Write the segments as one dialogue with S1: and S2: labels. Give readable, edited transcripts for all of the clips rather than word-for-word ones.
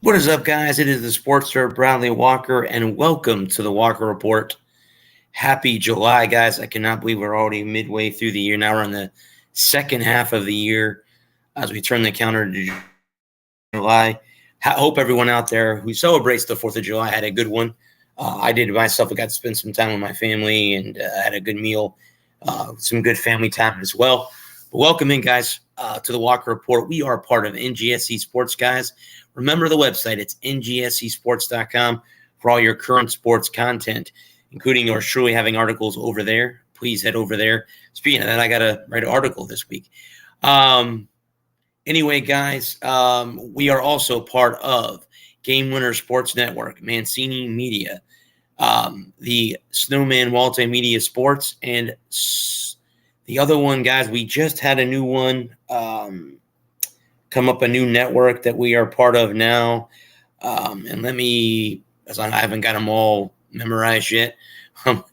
S1: What is up, guys? It is the Sportster Bradley Walker, and welcome to the Walker Report. Happy July, guys. I cannot believe we're already midway through the year. Now we're in the second half of the year as we turn the counter to July. Hope everyone out there who celebrates the 4th of July had a good one. I did myself. I got to spend some time with my family and had a good meal, some good family time as well. But welcome in, guys, to the Walker Report. We are part of NGSC Sports, guys. Remember the website. It's ngscsports.com for all your current sports content, including yours truly having articles over there. Please head over there. Speaking of that, I got to write an article this week. Anyway, guys, we are also part of Game Winner Sports Network, Mancini Media, the Snowman Multimedia Sports, and the other one, guys, we just had a new one come up, a new network that we are part of now. And let me, as I haven't got them all memorized yet, I'm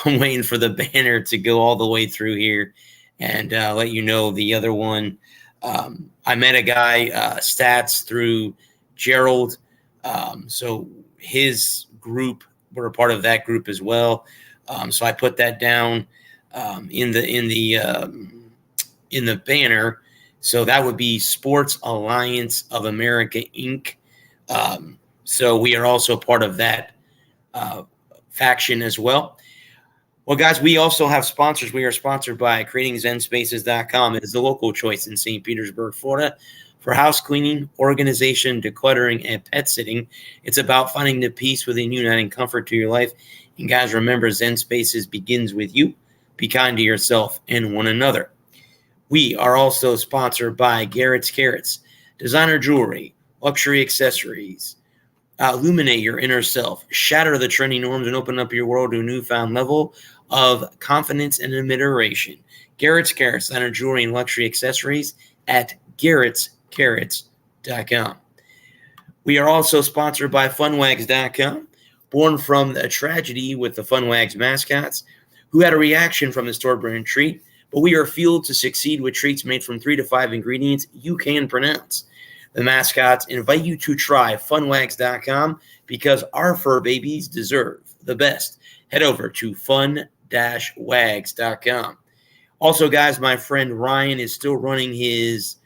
S1: waiting for the banner to go all the way through here and let you know the other one. I met a guy, Stats, through Gerald. So his group, we're a part of that group as well. So I put that down in the banner. So that would be Sports Alliance of America, Inc. So we are also part of that faction as well. Well, guys, we also have sponsors. We are sponsored by CreatingZenSpaces.com. It is the local choice in St. Petersburg, Florida, for house cleaning, organization, decluttering, and pet sitting. It's about finding the peace within you and adding comfort to your life. And guys, remember, Zen Spaces begins with you. Be kind to yourself and one another. We are also sponsored by Garrett's Carrots, designer jewelry, luxury accessories. Illuminate your inner self, shatter the trendy norms, and open up your world to a newfound level of confidence and admiration. Garrett's Carrots, designer jewelry and luxury accessories at garrettscarrots.com. We are also sponsored by funwags.com, born from a tragedy with the Funwags mascots, who had a reaction from the store brand treat. But we are fueled to succeed with treats made from 3 to 5 ingredients you can pronounce. The mascots invite you to try funwags.com because our fur babies deserve the best. Head over to fun-wags.com. Also, guys, my friend Ryan is still running his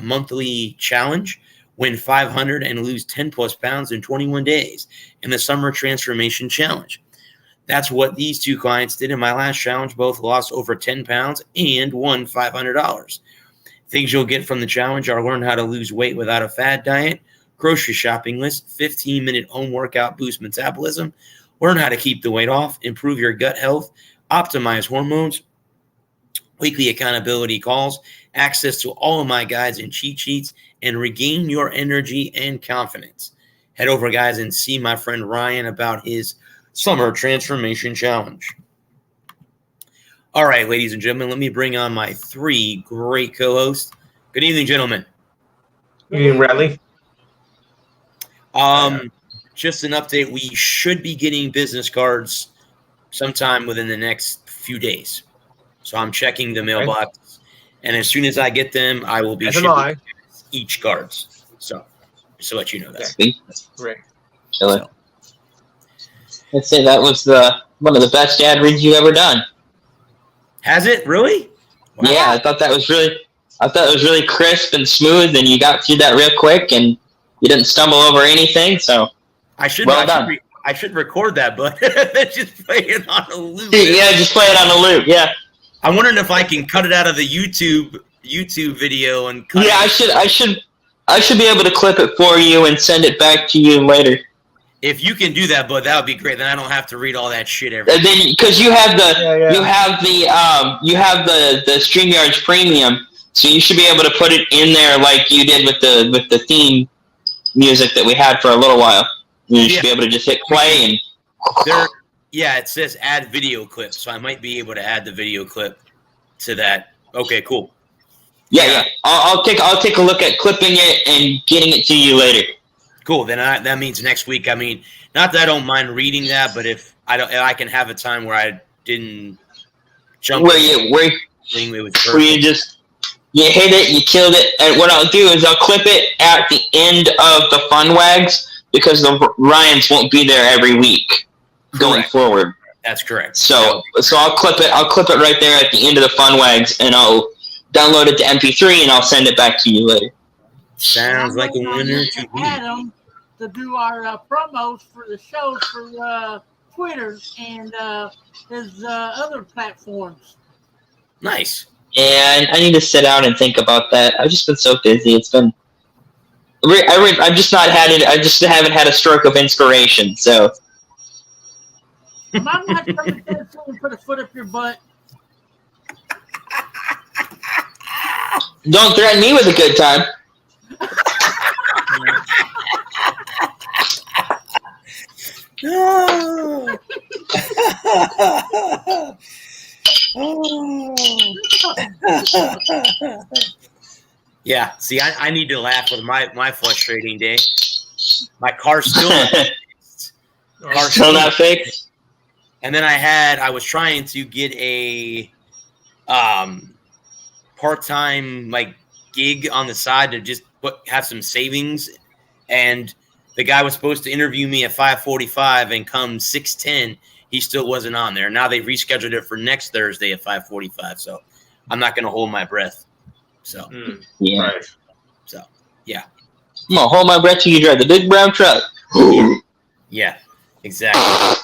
S1: monthly challenge. Win 500 and lose 10 plus pounds in 21 days in the Summer Transformation Challenge. That's what these two clients did in my last challenge. Both lost over 10 pounds and won $500. Things you'll get from the challenge are learn how to lose weight without a fad diet, grocery shopping list, 15-minute home workout boost metabolism, learn how to keep the weight off, improve your gut health, optimize hormones, weekly accountability calls, access to all of my guides and cheat sheets, and regain your energy and confidence. Head over, guys, and see my friend Ryan about his Summer Transformation Challenge. All right, ladies and gentlemen, let me bring on my 3 great co-hosts. Good evening, gentlemen.
S2: Good evening, Bradley.
S1: Just an update. We should be getting business cards sometime within the next few days. So I'm checking the mailbox, and as soon as I get them, I will be shipping each cards. So just to let you know that.
S2: Right.
S3: So. I'd say that was one of the best ad reads you've ever done.
S1: Has it really?
S3: Wow. Yeah, I thought it was really crisp and smooth, and you got through that real quick, and you didn't stumble over anything. So
S1: I should record that, but just play it on a loop.
S3: Yeah, just play it on a loop. Yeah.
S1: I'm wondering if I can cut it out of the YouTube video and cut it.
S3: I should be able to clip it for you and send it back to you later.
S1: If you can do that, bud, that would be great. Then I don't have to read all that shit every
S3: day. Then, because you have the StreamYard's Premium, so you should be able to put it in there like you did with the theme music that we had for a little while. You should be able to just hit play and.
S1: It says add video clip, so I might be able to add the video clip to that. Okay, cool.
S3: Yeah. I'll take a look at clipping it and getting it to you later.
S1: Cool. Then that means next week. I mean, not that I don't mind reading that, but if I can have a time where I didn't jump.
S3: Where you You hit it, you killed it, and what I'll do is I'll clip it at the end of the fun wags because the Ryans won't be there every week going forward.
S1: That's correct.
S3: So I'll clip it. I'll clip it right there at the end of the fun wags, and I'll download it to MP3, and I'll send it back to you later.
S1: Sounds like a winner to me.
S4: Adam to do our promos for the shows for Twitter and his other platforms.
S3: Nice. And I need to sit down and think about that. I've just been so busy. It's been. I've just not had it. I just haven't had a stroke of inspiration. So.
S4: I'm not coming to put a foot up your butt.
S3: Don't threaten me with a good time.
S1: Yeah, see, I need to laugh with my frustrating day. My car's still
S3: not fixed.
S1: And then I was trying to get a part-time gig on the side to just have some savings, and the guy was supposed to interview me at 5:45, and come 6:10 he still wasn't on there. Now they've rescheduled it for next Thursday at 5:45, so I'm not going to hold my breath. So
S3: yeah,
S2: Right.
S1: so yeah,
S3: I'm gonna hold my breath till you drive the big brown truck.
S1: yeah, exactly.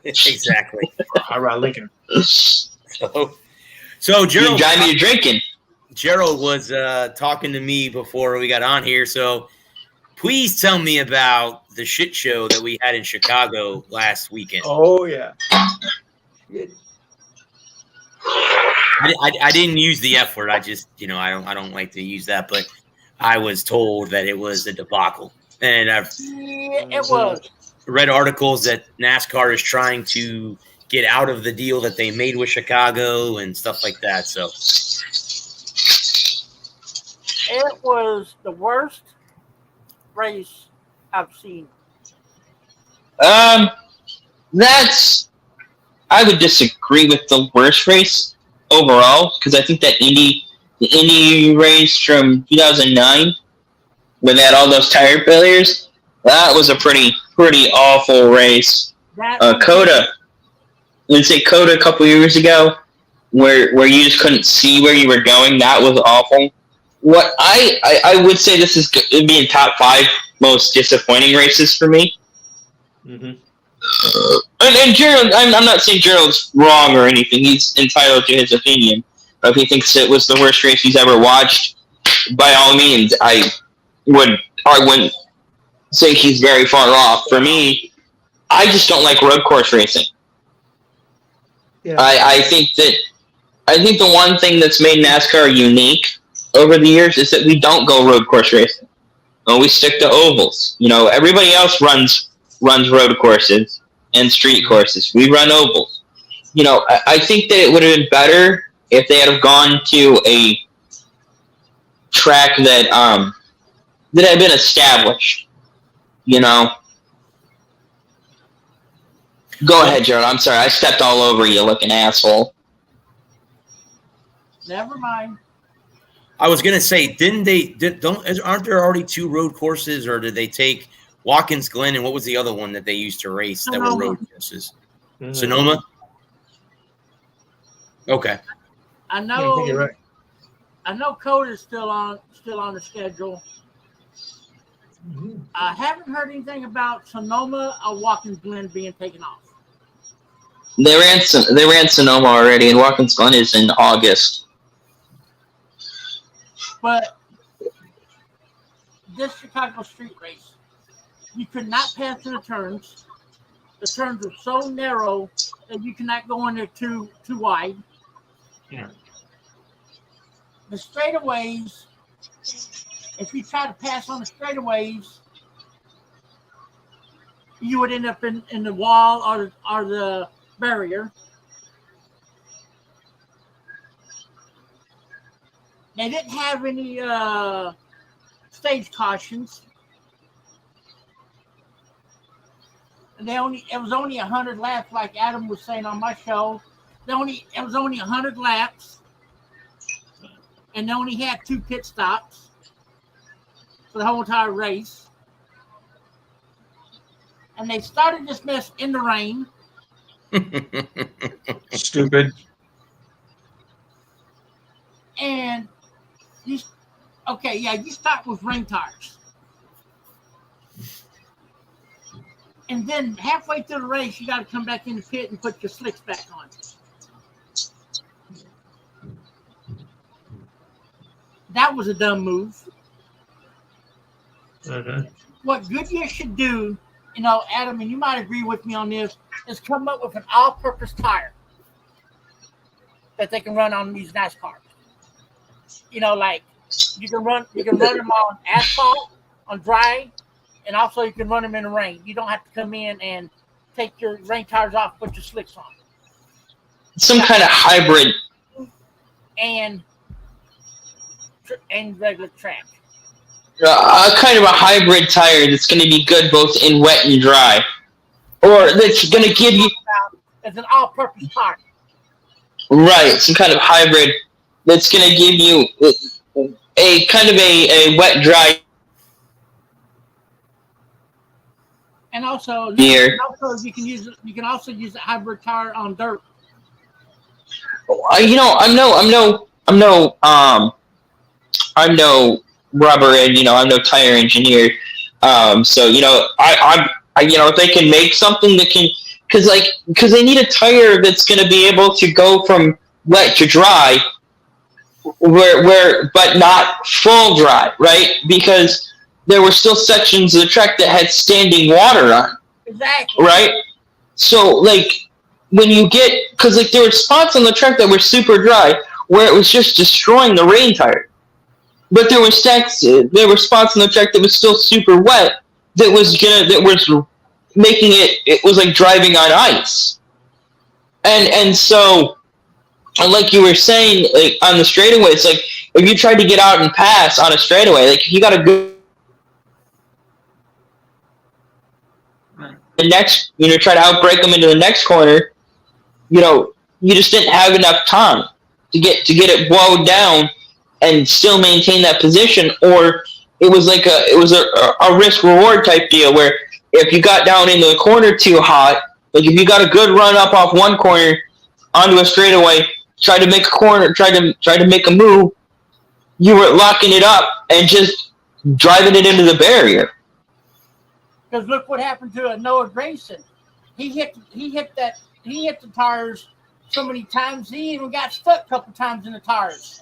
S1: Exactly.
S2: All right, Lincoln.
S1: So
S3: You
S1: Gerald,
S3: drive me to drinking.
S1: Gerald was talking to me before we got on here. So please tell me about the shit show that we had in Chicago last weekend.
S2: Oh yeah.
S1: I didn't use the F word. I just, I don't like to use that, but I was told that it was a debacle. And I've
S4: Yeah, it was.
S1: read articles that NASCAR is trying to get out of the deal that they made with Chicago and stuff like that. So
S4: It was the worst race I've seen.
S3: I would disagree with the worst race overall because I think that the Indy race from 2009, where they had all those tire failures, that was a pretty awful race. Coda, let's say Coda a couple years ago, where you just couldn't see where you were going. That was awful. What I would say this is it'd be in top 5 most disappointing races for me.
S2: Mm-hmm.
S3: And Gerald, I'm not saying Gerald's wrong or anything. He's entitled to his opinion. But if he thinks it was the worst race he's ever watched, by all means, I wouldn't say he's very far off. For me, I just don't like road course racing.
S2: Yeah.
S3: I think the one thing that's made NASCAR unique over the years is that we don't go road course racing. We stick to ovals. Everybody else runs road courses and street courses. We run ovals. I think that it would have been better if they had gone to a track that had been established. Go ahead, Gerald. I'm sorry. I stepped all over you, looking asshole.
S4: Never mind.
S1: I was gonna say, aren't there already 2 road courses, or did they take Watkins Glen and what was the other one that they used to race that were road courses?
S2: Mm-hmm.
S1: Sonoma. Okay.
S4: I
S2: I
S4: know.
S2: think you're right.
S4: I know Code is still on the schedule.
S2: Mm-hmm.
S4: I haven't heard anything about Sonoma or Watkins Glen being taken off.
S3: They ran Sonoma already, and Watkins Glen is in August.
S4: But this Chicago street race, you could not pass through the turns. The turns are so narrow that you cannot go in there too wide.
S2: Yeah.
S4: The straightaways, if you try to pass on the straightaways, you would end up in the wall or the barrier. They didn't have any stage cautions. And it was only 100 laps, like Adam was saying on my show. It was only 100 laps. and they only had 2 pit stops for the whole entire race. And they started this mess in the rain.
S2: Stupid.
S4: And you start with rain tires. And then halfway through the race, you got to come back in the pit and put your slicks back on. That was a dumb move. What Goodyear should do, Adam, and you might agree with me on this, is come up with an all-purpose tire that they can run on these nice cars. Like you can run them on asphalt, on dry, and also you can run them in the rain. You don't have to come in and take your rain tires off, put your slicks on.
S3: Some kind of hybrid.
S4: And regular track.
S3: Kind of a hybrid tire that's going to be good both in wet and dry. Or that's going to give you...
S4: It's an all-purpose tire.
S3: Right, some kind of hybrid that's going to give you a kind of a wet, dry...
S4: And also,
S3: you
S4: can also use a hybrid tire on dirt.
S3: I'm no rubber and I'm no tire engineer. So if they can make something that can, because they need a tire that's going to be able to go from wet to dry, but not full dry, right? Because there were still sections of the track that had standing water on.
S4: Exactly.
S3: Right. So when you get, because there were spots on the track that were super dry where it was just destroying the rain tire. But there were spots on the track that was still super wet that was making it was like driving on ice. And so, like you were saying, on the straightaway, it's like if you tried to get out and pass on a straightaway, if you got to go the next, try to outbrake them into the next corner, you just didn't have enough time to get it blown down and still maintain that position, or it was a risk reward type deal where if you got down into the corner too hot, if you got a good run up off one corner onto a straightaway, try to make a move, you were locking it up and just driving it into the barrier.
S4: Because look what happened to Noah Grayson. He hit the tires so many times, he even got stuck a couple times in the tires.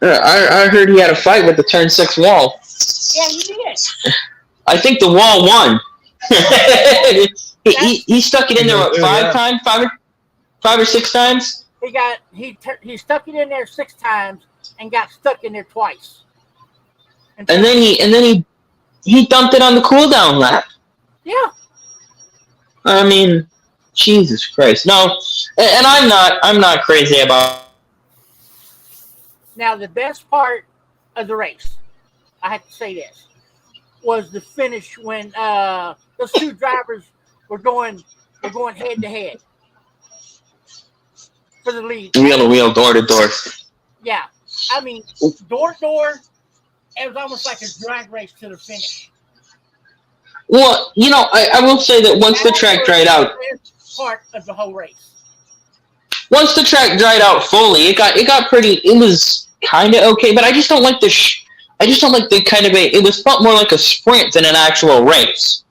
S3: I heard he had a fight with the turn 6 wall.
S4: Yeah, he did.
S3: I think the wall won. he stuck it in there five or six times.
S4: He stuck it in there 6 times and got stuck in there twice.
S3: And then he dumped it on the cool down lap.
S4: Yeah.
S3: I mean, Jesus Christ. No, and I'm not crazy about.
S4: Now, the best part of the race, I have to say this, was the finish when those 2 drivers were going head to head for the lead.
S3: Wheel to wheel, door to door.
S4: Yeah, I mean, door to door, it was almost like a drag race to the finish.
S3: Well, I will say that once the track dried out,
S4: part of the whole race.
S3: Once the track dried out fully, it got pretty. It was kind of okay, but I just don't like the kind of it was felt more like a sprint than an actual race.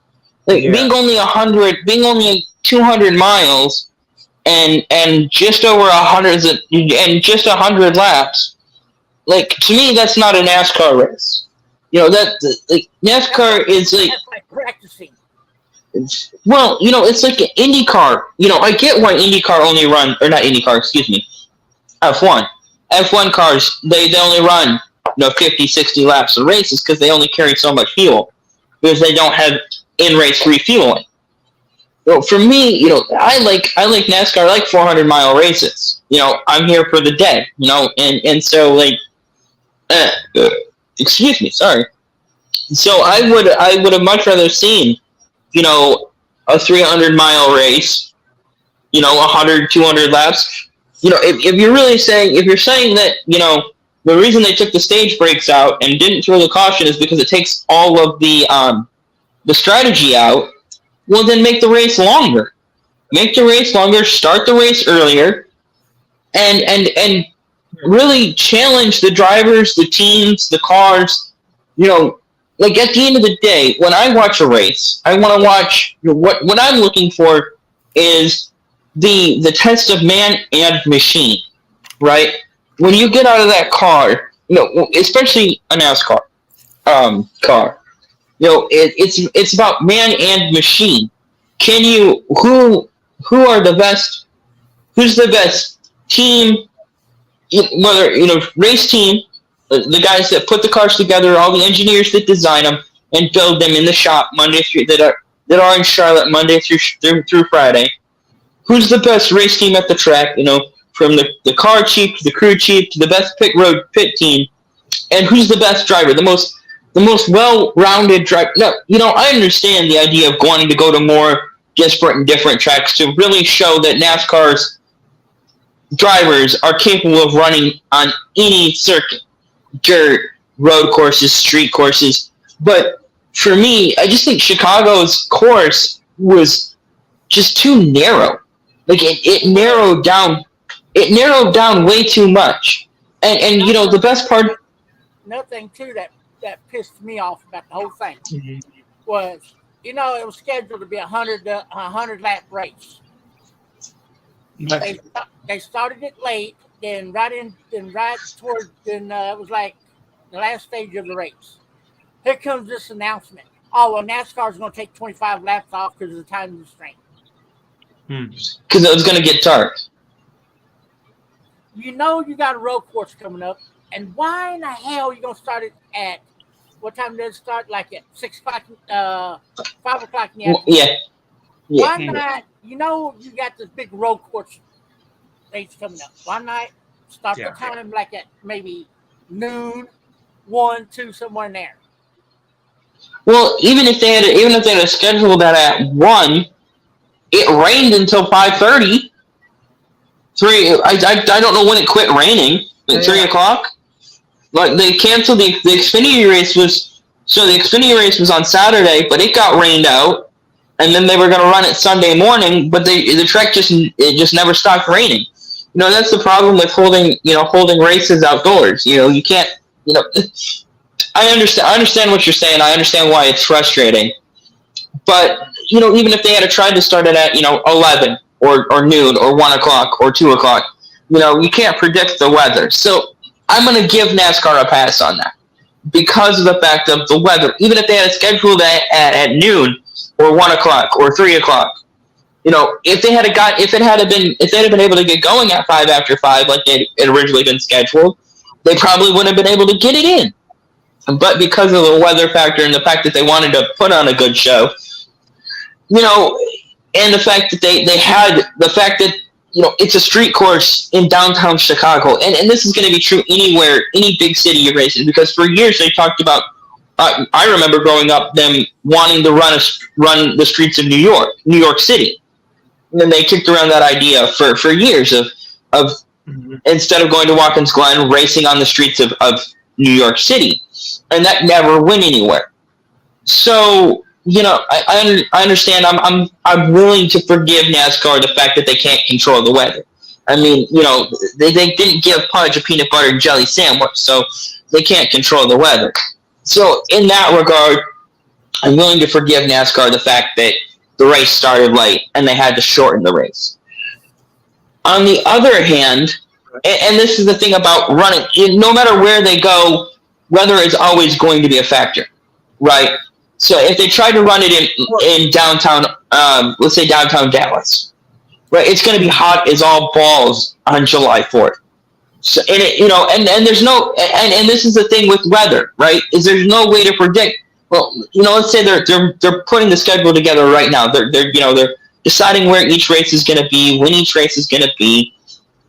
S3: Being only 200 miles, and just over 100 and just 100 laps. To me, that's not a NASCAR race. NASCAR is
S4: That's like practicing.
S3: It's like an IndyCar. I get why IndyCar only run, or not IndyCar, excuse me, F1. F1 cars, they only run 50, 60 laps of races because they only carry so much fuel because they don't have in-race refueling. For me, I like NASCAR. I like 400-mile races. I'm here for the day. And so excuse me, sorry. So I would have much rather seen, a 300-mile race, 100, 200 laps. If you're saying that, the reason they took the stage brakes out and didn't throw the caution is because it takes all of the strategy out. Well, then make the race longer. Make the race longer. Start the race earlier, and really challenge the drivers, the teams, the cars. You know, like at the end of the day, when I watch a race, I want to watch what I'm looking for is the test of man and machine, right? When you get out of that car, you know, especially a NASCAR car, you know, it's about man and machine. Can you who are the best? Who's the best team? Whether race team, the guys that put the cars together, all the engineers that design them and build them in the shop Monday through that are in Charlotte Monday through Friday. Who's the best race team at the track? You know, from the car chief to the crew chief to the best pit team, and who's the best driver, the most well-rounded driver. No, I understand the idea of wanting to go to more disparate and different tracks to really show that NASCAR's drivers are capable of running on any circuit, dirt, road courses, street courses. But for me, I just think Chicago's course was just too narrow. Like it narrowed down. It narrowed down way too much. And the best part.
S4: Another thing too that pissed me off about the whole thing was, it was scheduled to be a 100 lap race. They started it late, then it was like the last stage of the race. Here comes this announcement. Oh, well, NASCAR's going to take 25 laps off because of the time constraint.
S3: Because it was going to get dark.
S4: You got a road course coming up, and why in the hell are you going to start it at, what time did it start? Like at 6 o'clock, 5 o'clock in the afternoon?
S3: Yeah.
S4: Why not, you got this big road course race coming up. Why not start the time like at maybe noon, 1, 2, somewhere in there?
S3: Well, even if they had scheduled that at 1, it rained until 5:30. 3. I don't know when it quit raining. At 3 o'clock. Like they canceled the Xfinity race the Xfinity race was on Saturday, but it got rained out, and then they were going to run it Sunday morning, but the track just never stopped raining. That's the problem with holding races outdoors. You can't. I understand what you're saying. I understand why it's frustrating, but even if they had tried to start it at 11 or noon or 1 o'clock or 2 o'clock, you can't predict the weather. So I'm going to give NASCAR a pass on that because of the fact of the weather. Even if they had scheduled at noon or 1 o'clock or 3 o'clock, if they had been able to get going at 5 after 5 like it had originally been scheduled, they probably wouldn't have been able to get it in. But because of the weather factor and the fact that they wanted to put on a good show, and the fact that they had the fact that it's a street course in downtown Chicago, and this is going to be true anywhere, any big city you're racing, because for years they talked about. I remember growing up them wanting to run the streets of New York City, and then they kicked around that idea for years of instead of going to Watkins Glen, racing on the streets of New York City, and that never went anywhere. So. I understand. I'm willing to forgive NASCAR the fact that they can't control the weather. I mean, they didn't give Pudge a peanut butter and jelly sandwich, so they can't control the weather. So in that regard, I'm willing to forgive NASCAR the fact that the race started late and they had to shorten the race. On the other hand, and this is the thing about running, no matter where they go, weather is always going to be a factor, right? So if they try to run it in downtown, let's say downtown Dallas, right, it's going to be hot as all balls on July 4th. So and there's no, and this is the thing with weather, right? Is there's no way to predict. Well, let's say they're putting the schedule together right now. They're deciding where each race is going to be, when each race is going to be.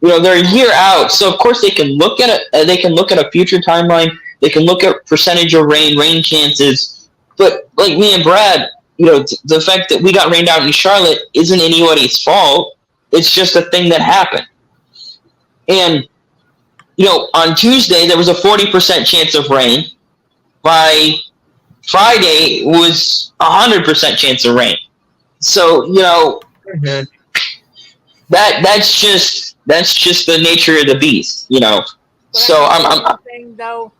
S3: They're a year out, so of course they can look at it. They can look at a future timeline. They can look at percentage of rain chances. But like me and Brad, the fact that we got rained out in Charlotte isn't anybody's fault. It's just a thing that happened. And on Tuesday there was a 40% chance of rain. By Friday it was 100% chance of rain. So that's just the nature of the beast. So I'm
S4: saying though,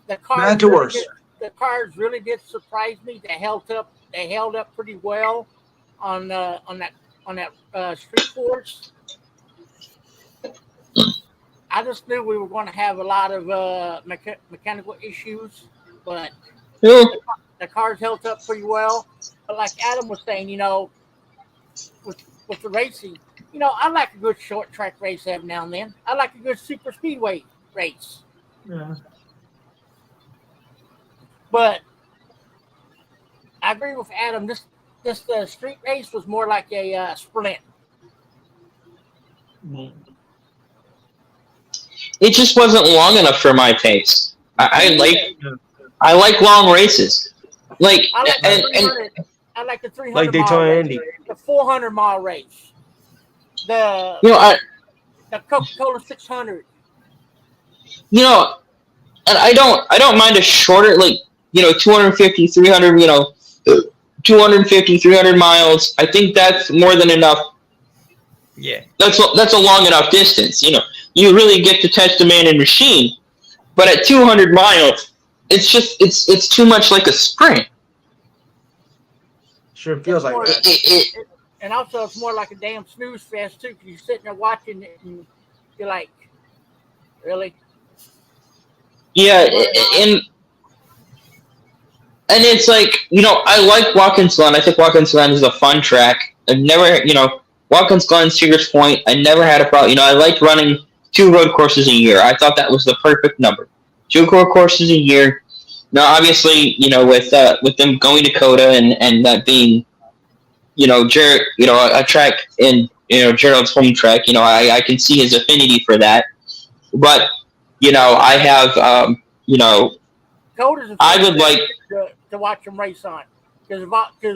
S4: the cars really did surprise me. They held up pretty well on that street course. I just knew we were going to have a lot of mechanical issues, but the cars held up pretty well. But like Adam was saying, with the racing, I like a good short track race every now and then. I like a good super speedway race.
S2: Yeah.
S4: But I agree with Adam. This street race was more like a sprint.
S3: It just wasn't long enough for my taste. I like long races. Like
S4: I like the 300
S2: like Daytona
S4: mile
S2: Indy.
S4: race, the 400-mile race, the Coca-Cola 600.
S3: And I don't mind a shorter, 250, 300, 250, 300 miles. I think that's more than enough.
S2: Yeah.
S3: That's a long enough distance. You really get to test a man and machine. But at 200 miles, it's too much like a sprint.
S2: Sure feels like that.
S4: And also, it's more like a damn snooze fest too, because you're sitting there watching it and you're like, really?
S3: Yeah, and it's like, I like Watkins Glen. I think Watkins Glen is a fun track. I've never, Watkins Glen, Seegers Point, I never had a problem. I liked running 2 road courses a year. I thought that was the perfect number. 2 road courses a year. Now, obviously, with them going to Coda and that being, a track in, Gerald's home track, I can see his affinity for that. But, I have,
S4: Coda's
S3: I would like
S4: to watch them race on, because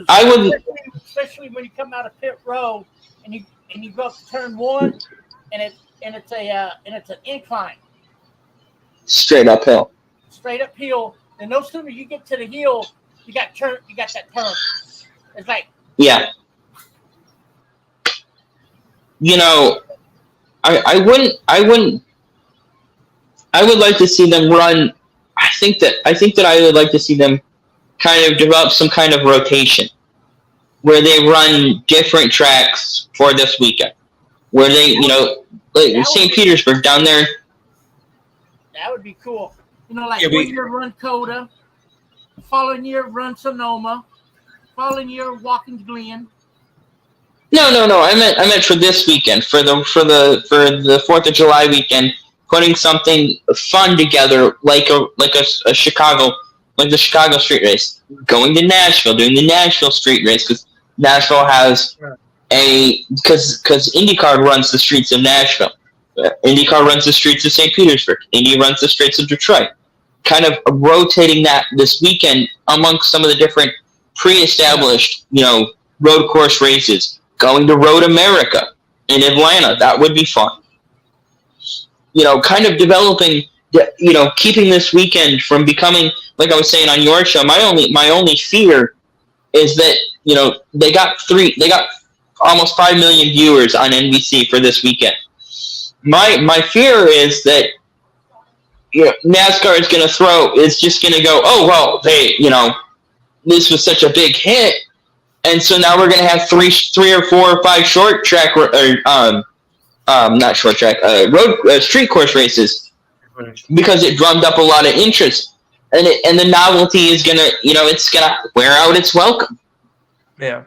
S3: I would,
S4: especially when you come out of pit row and you go up to turn 1 and it's an incline,
S3: straight uphill.
S4: And no sooner you get to the hill, you got that turn. It's like,
S3: yeah. I would like to see them run. I think that I would like to see them kind of develop some kind of rotation where they run different tracks for this weekend. Where they, like St. Petersburg down there.
S4: That would be cool. One year run Coda, the following year run Sonoma, following year Watkins Glen.
S3: No. I meant for this weekend, for the 4th of July weekend, putting something fun together, like a Chicago, like the Chicago street race, going to Nashville, doing the Nashville street race, because Nashville has because IndyCar runs the streets of Nashville. IndyCar runs the streets of St. Petersburg. Indy runs the streets of Detroit. Kind of rotating that this weekend amongst some of the different pre-established, road course races. Going to Road America in Atlanta, that would be fun. Kind of developing, keeping this weekend from becoming, like I was saying on your show. My only fear is that they got almost 5 million viewers on NBC for this weekend. My fear is that NASCAR is just going to go, oh well, this was such a big hit, and so now we're going to have three or 4 or 5 short track not short track road street course races, because it drummed up a lot of interest, and the novelty is gonna it's gonna wear out its welcome.
S2: Yeah,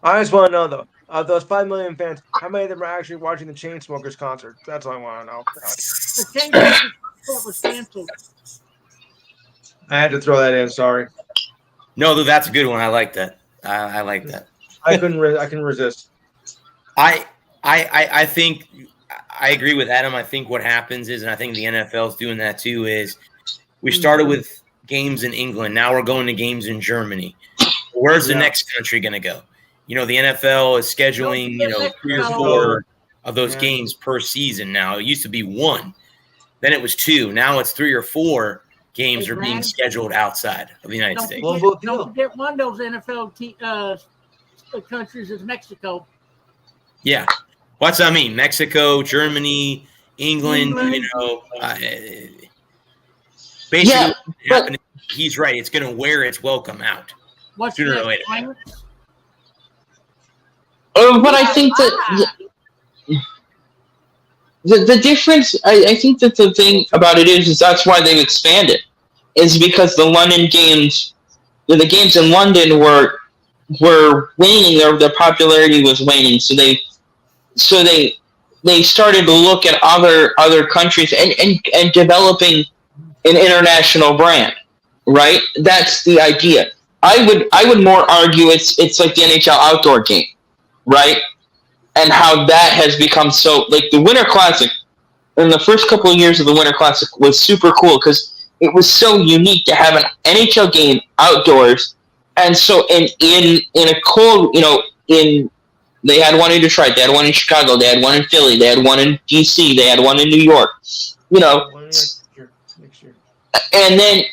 S2: I just want to know though. Of those 5 million fans, how many of them are actually watching the Chainsmokers concert? That's what I want to know.
S4: The Chainsmokers was canceled.
S2: I had to throw that in. Sorry.
S1: No, that's a good one. I like that. I like that.
S2: I couldn't resist.
S1: I think I agree with Adam. I think what happens is, and I think the NFL is doing that too, is we started with games in England. Now we're going to games in Germany. Where's the next country going to go? The NFL is scheduling, 3 or 4 of those games per season now. It used to be 1. Then it was 2. Now it's 3 or 4 games
S4: Hey,
S1: are being
S4: Brad.
S1: scheduled outside of the United
S4: Don't
S1: States.
S2: Well,
S4: forget,
S2: deal.
S4: don't forget one of those NFL countries is Mexico.
S1: Yeah. What's that mean? Mexico, Germany, England. Basically,
S3: Yeah,
S1: what happened, he's right. It's going to wear its welcome out.
S4: What's
S1: Sooner or
S4: next,
S1: later.
S4: Frank?
S3: but I think that the difference, I think that the thing about it is that's why they've expanded, is because the London games, the games in London were waning, or their popularity was waning. So they started to look at other countries and developing an international brand, right? That's the idea. I would more argue it's like the NHL outdoor game, right? And how that has become so, like the Winter Classic, in the first couple of years of the Winter Classic was super cool because it was so unique to have an NHL game outdoors. And so in a cold, they had one in Detroit, they had one in Chicago, they had one in Philly, they had one in DC, they had one in New York,
S2: Next year.
S3: And then,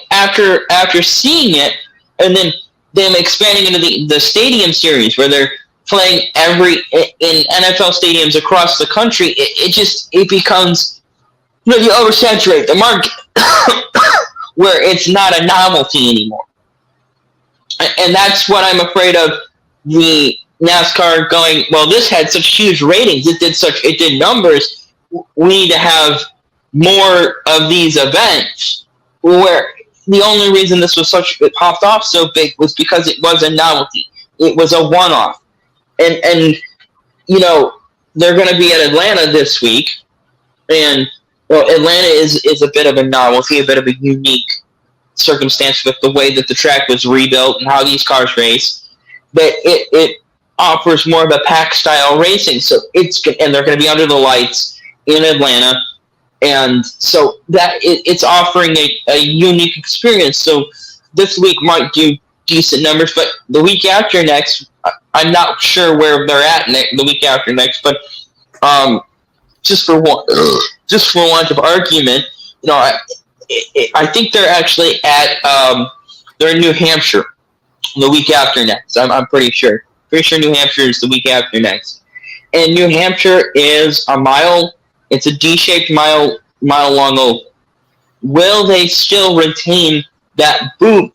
S3: after seeing it, and then them expanding into the stadium series where they're playing in NFL stadiums across the country, it becomes, you oversaturate the market where it's not a novelty anymore. And that's what I'm afraid of the NASCAR going, well, this had such huge ratings, it did numbers, we need to have more of these events, where the only reason it popped off so big was because it was a novelty. It was a one-off. And they're going to be at Atlanta this week, and Atlanta is a bit of a novelty, a bit of a unique circumstance with the way that the track was rebuilt and how these cars race. But it offers more of a pack style racing, and they're going to be under the lights in Atlanta, and so that it's offering a unique experience. So this week might do decent numbers, but the week after next, I'm not sure where they're at the week after next. But just for want of argument, I think they're actually they're in New Hampshire the week after next. I'm pretty sure. Pretty sure New Hampshire is the week after next. And New Hampshire is a mile. It's a D-shaped mile long oval. Will they still retain that bump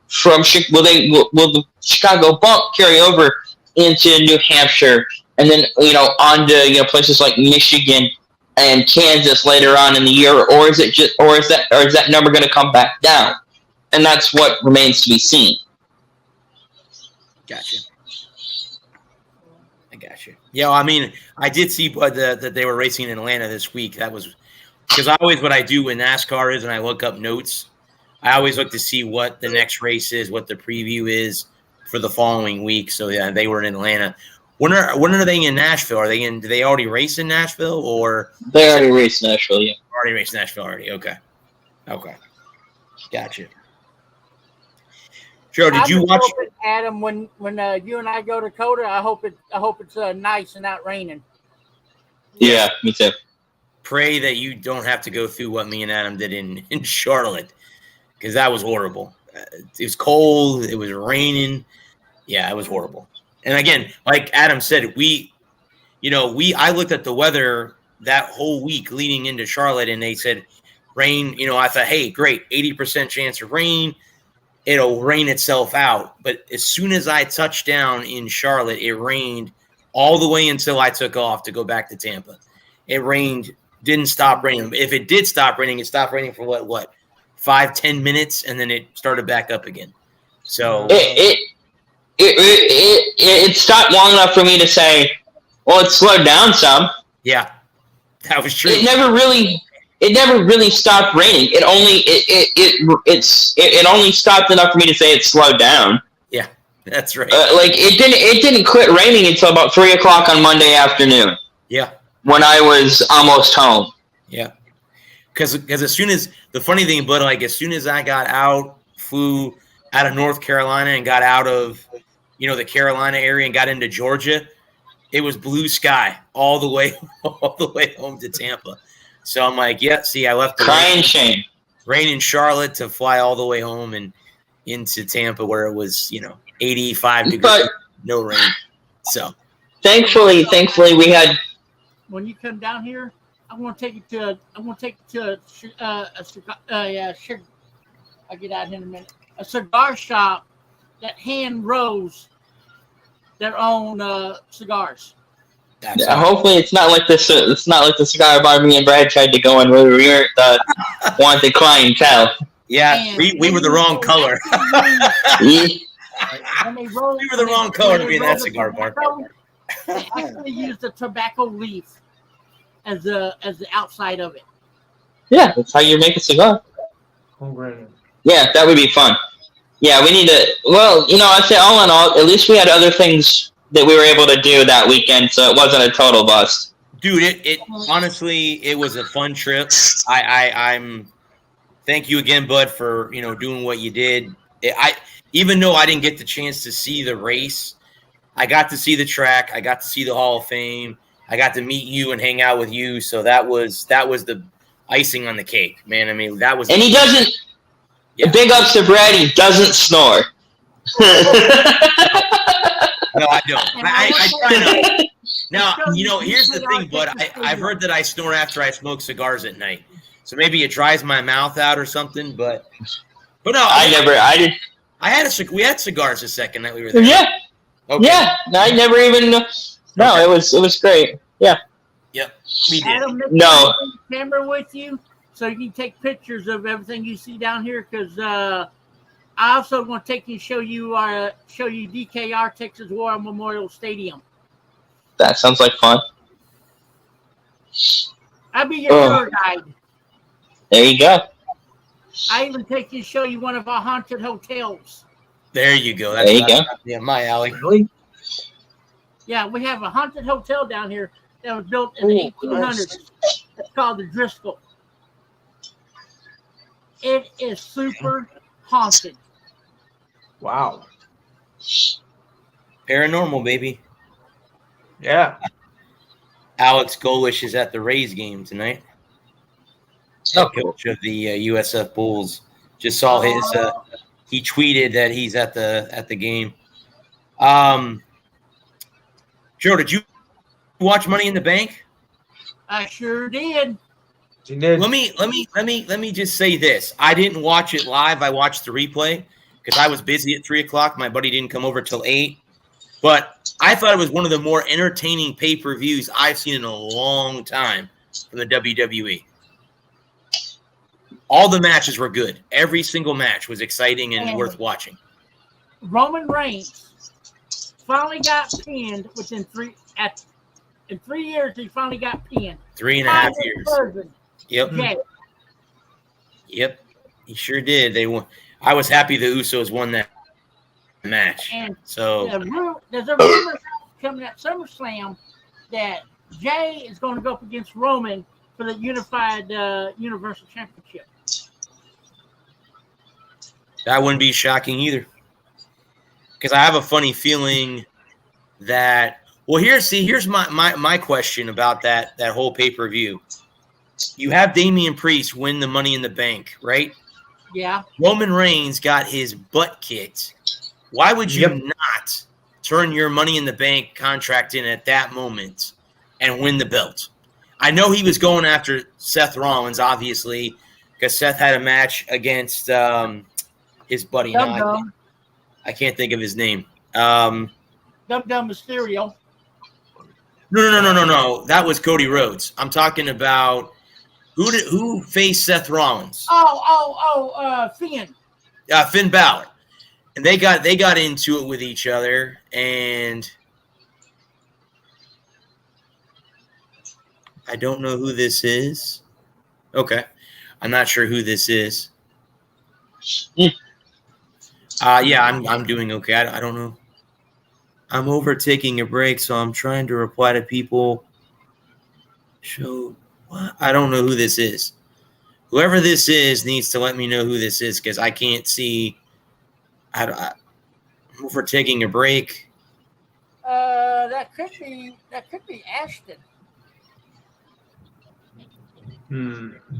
S3: from? Will the Chicago bump carry over into New Hampshire, and then onto places like Michigan and Kansas later on in the year, or is that number going to come back down? And that's what remains to be seen.
S1: Gotcha. I gotcha. Yeah, I mean, I did see that they were racing in Atlanta this week. That was because what I do with NASCAR is, and I look up notes. I always look to see what the next race is, what the preview is for the following week. So yeah, they were in Atlanta. When are they in Nashville? Do they already race in Nashville, or
S3: they already raced Nashville? Yeah,
S1: already raced Nashville already. Okay, gotcha. Joe, did you watch?
S4: Adam, when you and I go to Dakota, I hope it's nice and not raining.
S3: Yeah, me too.
S1: Pray that you don't have to go through what me and Adam did in Charlotte, because that was horrible. It was cold. It was raining. Yeah, it was horrible. And again, like Adam said, I looked at the weather that whole week leading into Charlotte, and they said rain. I thought, hey, great, 80% chance of rain. It'll rain itself out. But as soon as I touched down in Charlotte, it rained all the way until I took off to go back to Tampa. It rained, didn't stop raining. If it did stop raining, it stopped raining for what 5-10 minutes, and then it started back up again. So
S3: it stopped long enough for me to say, well, it slowed down some.
S1: Yeah, that was true.
S3: It never really stopped raining. It only stopped enough for me to say it slowed down.
S1: Yeah, that's right.
S3: It didn't quit raining until about 3:00 on Monday afternoon.
S1: Yeah,
S3: when I was almost home.
S1: Yeah, because as soon as the funny thing, but as soon as I flew out of North Carolina and got out of the Carolina area and got into Georgia, it was blue sky all the way home to Tampa. So I'm like, yeah, see, I left the
S3: Crying shame.
S1: rain in Charlotte to fly all the way home and into Tampa where it was, 85 degrees,
S3: But
S1: no rain. So
S3: thankfully, we had.
S4: When you come down here, I'm gonna take you to a cigar. I'll get out here in a minute. A cigar shop that hand rolls their own cigars.
S3: Hopefully, it's not like this. It's not like the cigar bar me and Brad tried to go in where we weren't the wanted clientele.
S1: Yeah, we were the wrong color.
S3: We
S1: We were the wrong color to be in that cigar bar.
S4: They actually use the tobacco leaf as the outside of it.
S3: Yeah, that's how you make a cigar. Yeah, that would be fun. Yeah, we need to. Well, I'd say all in all, at least we had other things that we were able to do that weekend, so it wasn't a total bust.
S1: Dude, it honestly, it was a fun trip. I'm thank you again, Bud, for doing what you did. Even though I didn't get the chance to see the race, I got to see the track. I got to see the Hall of Fame. I got to meet you and hang out with you. So that was the icing on the cake, man. I mean, that was.
S3: And he doesn't. Yeah. Big ups to Brad. He doesn't snore.
S1: No, I don't. I try not. Now, here's the thing, Bud. I've heard that I snore after I smoke cigars at night. So maybe it dries my mouth out or something. But no, we had cigars the second night we were there.
S3: Yeah.
S1: Okay.
S3: Yeah. I never even. No, okay. It was great. Yeah.
S1: Yep. We did.
S4: Adam,
S3: no.
S4: Camera with you, so you can take pictures of everything you see down here. Because I also want to take you show you DKR Texas War Memorial Stadium.
S3: That sounds like fun.
S4: I'll be your tour guide.
S3: There you go.
S4: I even take you to show you one of our haunted hotels.
S1: There you go.
S3: There you go.
S1: Yeah, my alley.
S2: Really?
S4: Yeah, we have a haunted hotel down here that was built in the 1800s. It's called the Driscoll. It is super haunted.
S2: Wow.
S1: Paranormal, baby.
S2: Yeah.
S1: Alex Golish is at the Rays game tonight. Coach of the USF Bulls. Just saw his. He tweeted that he's at the game. Joe, did you watch Money in the Bank?
S4: I sure did.
S2: She did.
S1: Let me just say this. I didn't watch it live. I watched the replay because I was busy at 3:00. My buddy didn't come over till 8. But I thought it was one of the more entertaining pay-per-views I've seen in a long time from the WWE. All the matches were good. Every single match was exciting and worth watching.
S4: Roman Reigns finally got pinned within 3 years. He finally got pinned.
S1: 3.5 years. Yep.
S4: Okay.
S1: Yep. He sure did. I was happy the Usos won that match.
S4: And
S1: so
S4: there's a rumor coming at SummerSlam that Jay is going to go up against Roman for the unified Universal Championship.
S1: That wouldn't be shocking either. Because I have a funny feeling that here's my question about that whole pay-per-view. You have Damian Priest win the Money in the Bank, right?
S4: Yeah.
S1: Roman Reigns got his butt kicked. Why would you not turn your Money in the Bank contract in at that moment and win the belt? I know he was going after Seth Rollins, obviously, because Seth had a match against his buddy. I can't think of his name.
S4: Dum Mysterio.
S1: No. That was Cody Rhodes. I'm talking about who faced Seth Rollins?
S4: Finn.
S1: Finn Balor. And they got into it with each other, and I don't know who this is. Okay. I'm not sure who this is. I'm doing okay. I don't know. I'm over taking a break, so I'm trying to reply to people. I don't know who this is. Whoever this is needs to let me know who this is because I can't see. I'm over taking a break.
S4: That could be Ashton.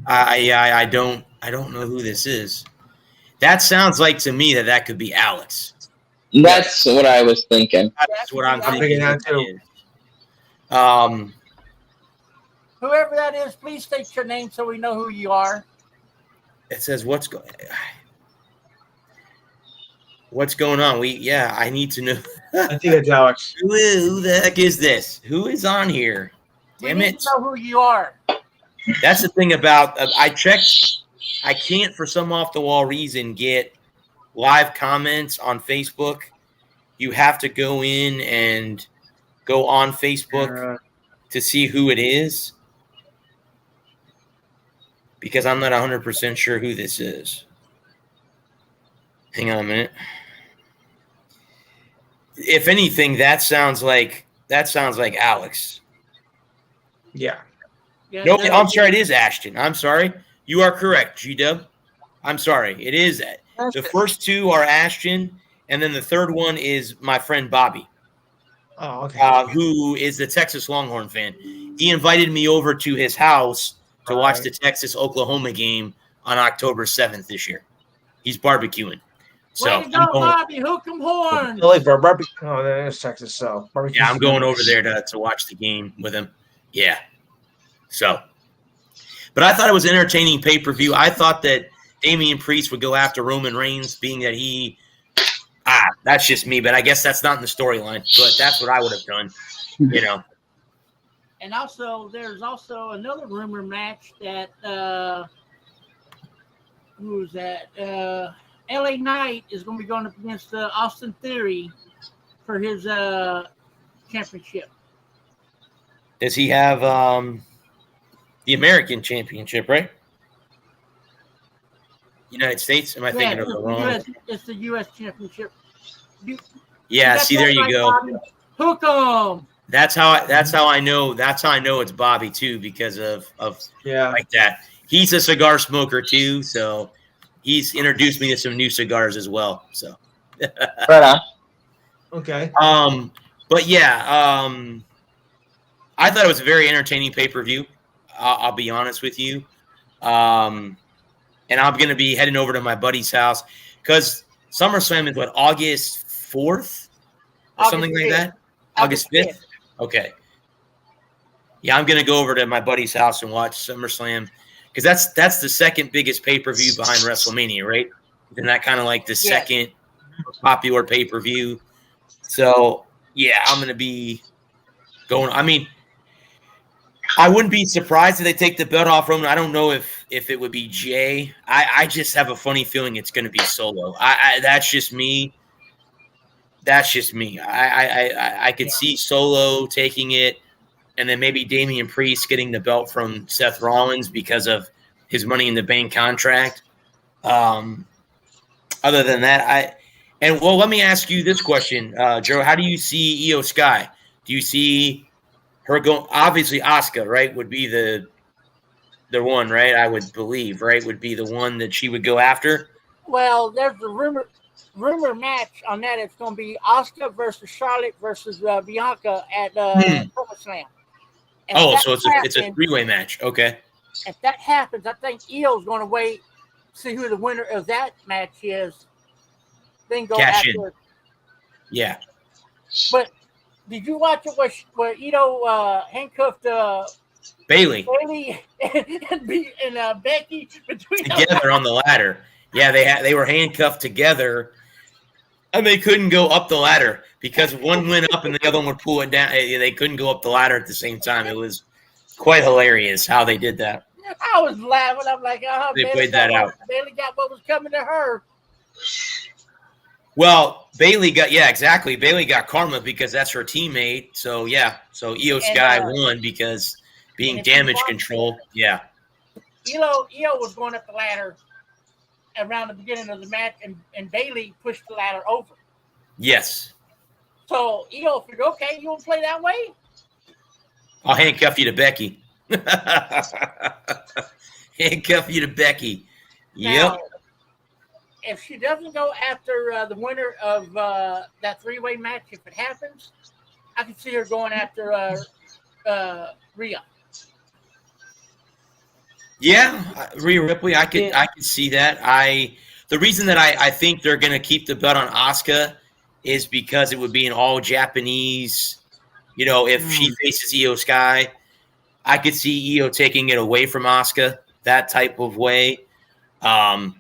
S1: I don't know who this is. That sounds like to me that could be Alex.
S3: That's what I was thinking.
S1: That's what I'm thinking.
S2: that too.
S4: Whoever that is, please state your name so we know who you are.
S1: It says what's going on. I need to know.
S2: I think it's Alex.
S1: Who the heck is this? Who is on here? Damn
S4: we
S1: it!
S4: need to know who you are.
S1: That's the thing about I checked. I can't, for some off the wall reason, get live comments on Facebook. You have to go in and go on Facebook to see who it is, because I'm not 100% sure who this is. Hang on a minute. If anything, that sounds like Alex.
S2: Yeah.
S1: No, I'm sorry. It is Ashton. I'm sorry. You are correct, G-Dub. I'm sorry. It is. The first two are Ashton, and then the third one is my friend Bobby.
S2: Oh, okay.
S1: Who is the Texas Longhorn fan. He invited me over to his house to watch the Texas-Oklahoma game on October 7th this year. He's barbecuing. So
S4: way to go, Bobby. Hook 'em horn.
S2: Oh, that is Texas. So barbecue.
S1: Yeah, I'm going over there to watch the game with him. Yeah. So, but I thought it was an entertaining pay-per-view. I thought that Damian Priest would go after Roman Reigns, being that that's just me, but I guess that's not in the storyline. But that's what I would have done, you know.
S4: And also, there's also another rumor match that who is that? LA Knight is going to be going up against Austin Theory for his championship.
S1: Does he have the American Championship, right? United States? Am I thinking of the wrong?
S4: It's the U.S. Championship.
S1: Yeah, see, there you go.
S4: Bobby. Hook 'em.
S1: That's how I know. That's how I know it's Bobby too, because of like that. He's a cigar smoker too, so he's introduced me to some new cigars as well. So,
S3: Right on.
S2: Okay.
S1: But yeah, I thought it was a very entertaining pay-per-view. I'll be honest with you. And I'm going to be heading over to my buddy's house because SummerSlam is what, August 4th or something like that? August 5th? Okay. Yeah, I'm going to go over to my buddy's house and watch SummerSlam because that's the second biggest pay-per-view behind WrestleMania, right? Isn't that kind of like the second popular pay-per-view? So, yeah, I'm going to be going. I mean, I wouldn't be surprised if they take the belt off Roman. I don't know if it would be Jay. I just have a funny feeling it's going to be Solo. That's just me. That's just me. I could see Solo taking it, and then maybe Damian Priest getting the belt from Seth Rollins because of his Money in the Bank contract. Other than that, let me ask you this question, Joe. How do you see Io Sky? Do you see her going? Obviously, Asuka, right, would be the one, right? I would believe, right, would be the one that she would go after.
S4: Well, there's the rumor match on that. It's going to be Asuka versus Charlotte versus Bianca at SummerSlam.
S1: So it's a three-way match. Okay.
S4: If that happens, I think Io's going to wait, see who the winner of that match is, then go
S1: Cash
S4: after.
S1: in. Yeah.
S4: But did you watch it where Ito handcuffed
S1: Bailey
S4: and Becky between
S1: together on the ladder? Yeah, they were handcuffed together, and they couldn't go up the ladder because one went up and the other one would pull it down. They couldn't go up the ladder at the same time. It was quite hilarious how they did that.
S4: I was laughing. I'm like,
S1: they played that out.
S4: Bailey got what was coming to her.
S1: Well, Bailey got exactly. Bailey got karma because that's her teammate. So yeah, so Io Sky won because being damage control. Yeah.
S4: Io was going up the ladder around the beginning of the match, and Bailey pushed the ladder over.
S1: Yes.
S4: So Io figured, okay, you want to play that way?
S1: I'll handcuff you to Becky. Handcuff you to Becky.
S4: Now, if she doesn't go after the winner of that three-way match, if it happens, I can see her going after Rhea.
S1: Yeah, Rhea Ripley, I could see that. The reason that I think they're going to keep the belt on Asuka is because it would be an all Japanese. If she faces Io Sky, I could see Io taking it away from Asuka that type of way. I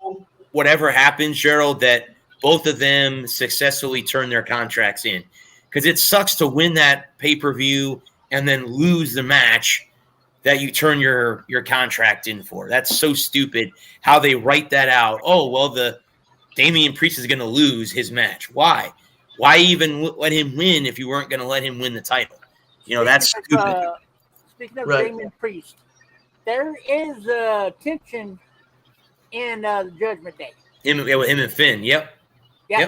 S1: hope whatever happens, Gerald, that both of them successfully turn their contracts in, because it sucks to win that pay-per-view and then lose the match that you turn your contract in for. That's so stupid how they write that out. Oh, well, the Damian Priest is going to lose his match. Why? Why even let him win if you weren't going to let him win the title? That's stupid.
S4: Speaking of Damian Priest, there is tension in the Judgment Day.
S1: Him and Finn, yep.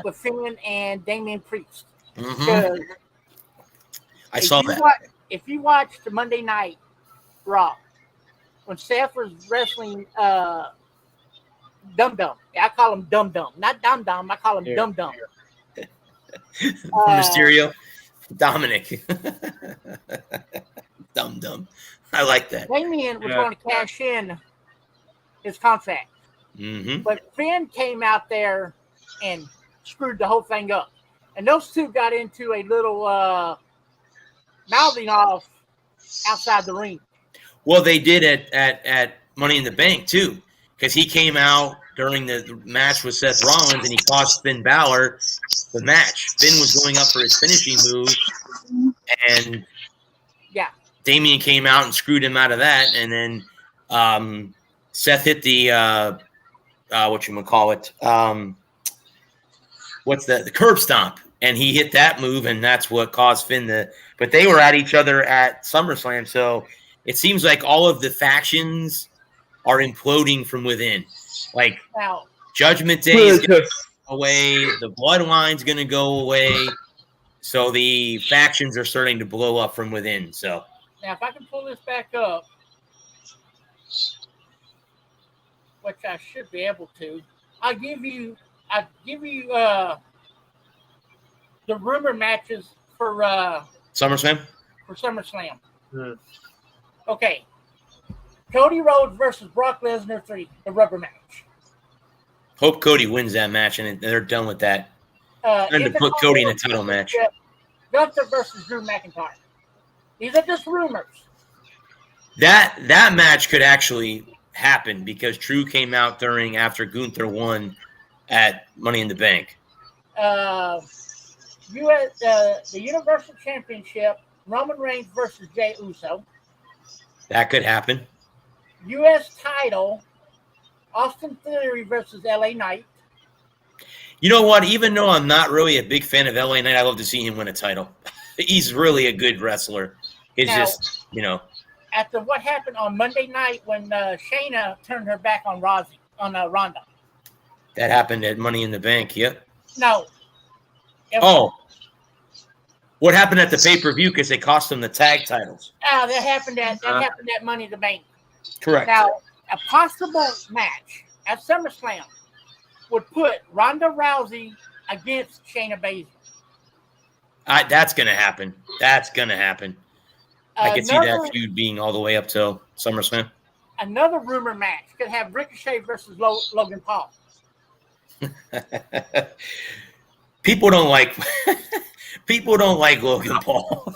S4: With Finn and Damian Priest.
S1: Mm-hmm. I saw that.
S4: If you watched the Monday Night Raw, when Seth was wrestling Dum Dum, I call him Dum Dum, not Dum Dum. I call him Dum Dum.
S1: Mysterio, Dominic, Dum Dum. I like that.
S4: Damian was going to cash in his contract, but Finn came out there and screwed the whole thing up, and those two got into a little mouthing off outside the ring. Well,
S1: they did at Money in the Bank too, because he came out during the match with Seth Rollins and he cost Finn Balor the match. Finn was going up for his finishing move, and Damian came out and screwed him out of that, and then Seth hit the the curb stomp, and he hit that move, and that's what caused Finn but they were at each other at SummerSlam, so it seems like all of the factions are imploding from within. Like, Judgment Day is going to go away, the Bloodline's going to go away, so the factions are starting to blow up from within. So
S4: now, if I can pull this back up, which I should be able to, I'll give you the rumor matches for
S1: SummerSlam.
S4: Okay. Cody Rhodes versus Brock Lesnar 3, the rubber match.
S1: Hope Cody wins that match and they're done with that. Time to put Cody in a title match.
S4: Gunther versus Drew McIntyre. These are just rumors.
S1: That match could actually happen because Drew came out after Gunther won at Money in the Bank.
S4: The Universal Championship, Roman Reigns versus Jey Uso.
S1: That could happen.
S4: U.S. title, Austin Theory versus LA Knight.
S1: You know what? Even though I'm not really a big fan of LA Knight, I love to see him win a title. He's really a good wrestler. It's
S4: After what happened on Monday night when Shayna turned her back on Ronda.
S1: That happened at Money in the Bank, yep.
S4: No.
S1: What happened at the pay-per-view because they cost them the tag titles?
S4: That happened at Money in the Bank.
S1: Correct.
S4: Now, a possible match at SummerSlam would put Ronda Rousey against Shayna Baszler.
S1: That's going to happen. I can see that feud being all the way up till SummerSlam.
S4: Another rumor match could have Ricochet versus Logan Paul.
S1: People don't like Logan Paul.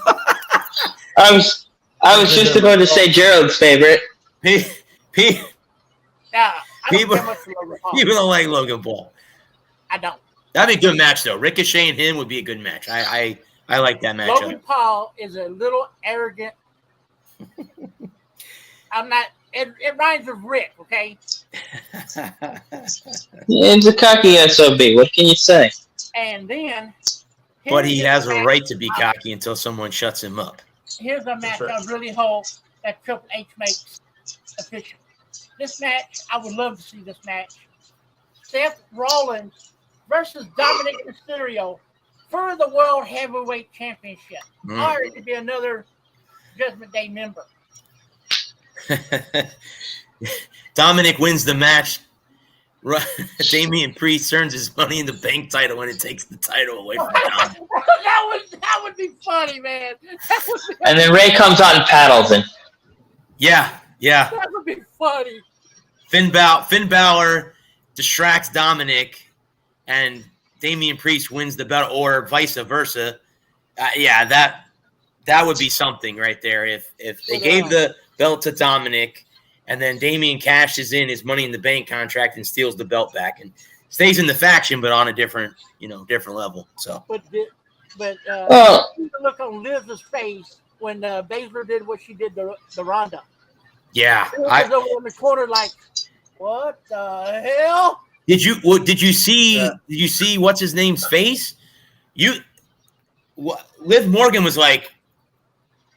S3: I was just about to say Gerald's favorite.
S1: People don't like Logan Paul.
S4: I don't.
S1: That'd be a good match though. Ricochet and him would be a good match. I like that match.
S4: Logan Paul is a little arrogant. I'm not. It rhymes with Rick, okay?
S3: It's a cocky SOB. What can you say?
S4: And then,
S1: but he has a right to be cocky until someone shuts him up.
S4: Here's a match I really hope that Triple H makes official. This match, I would love to see this match. Seth Rollins versus Dominic Mysterio for the World Heavyweight Championship. Or it could be another Judgment Day member.
S1: Dominic wins the match. Damian Priest earns his Money in the Bank title and it takes the title away from Dominic.
S4: that would be funny, man.
S3: And then Ray comes out and paddles him.
S1: Yeah, Yeah.
S4: That would be funny.
S1: Finn Balor distracts Dominic, and Damian Priest wins the belt, or vice versa. Yeah, that would be something right there. If they gave the belt to Dominic, and then Damian cashes in his Money in the Bank contract and steals the belt back, and stays in the faction, but on a different level. So,
S4: But
S3: Oh,
S4: the look on Liv's face when Baszler did what she did to Ronda.
S1: yeah,
S4: Liv was over in the corner like, what the hell?
S1: Did you see what's his name's face? Liv Morgan was like,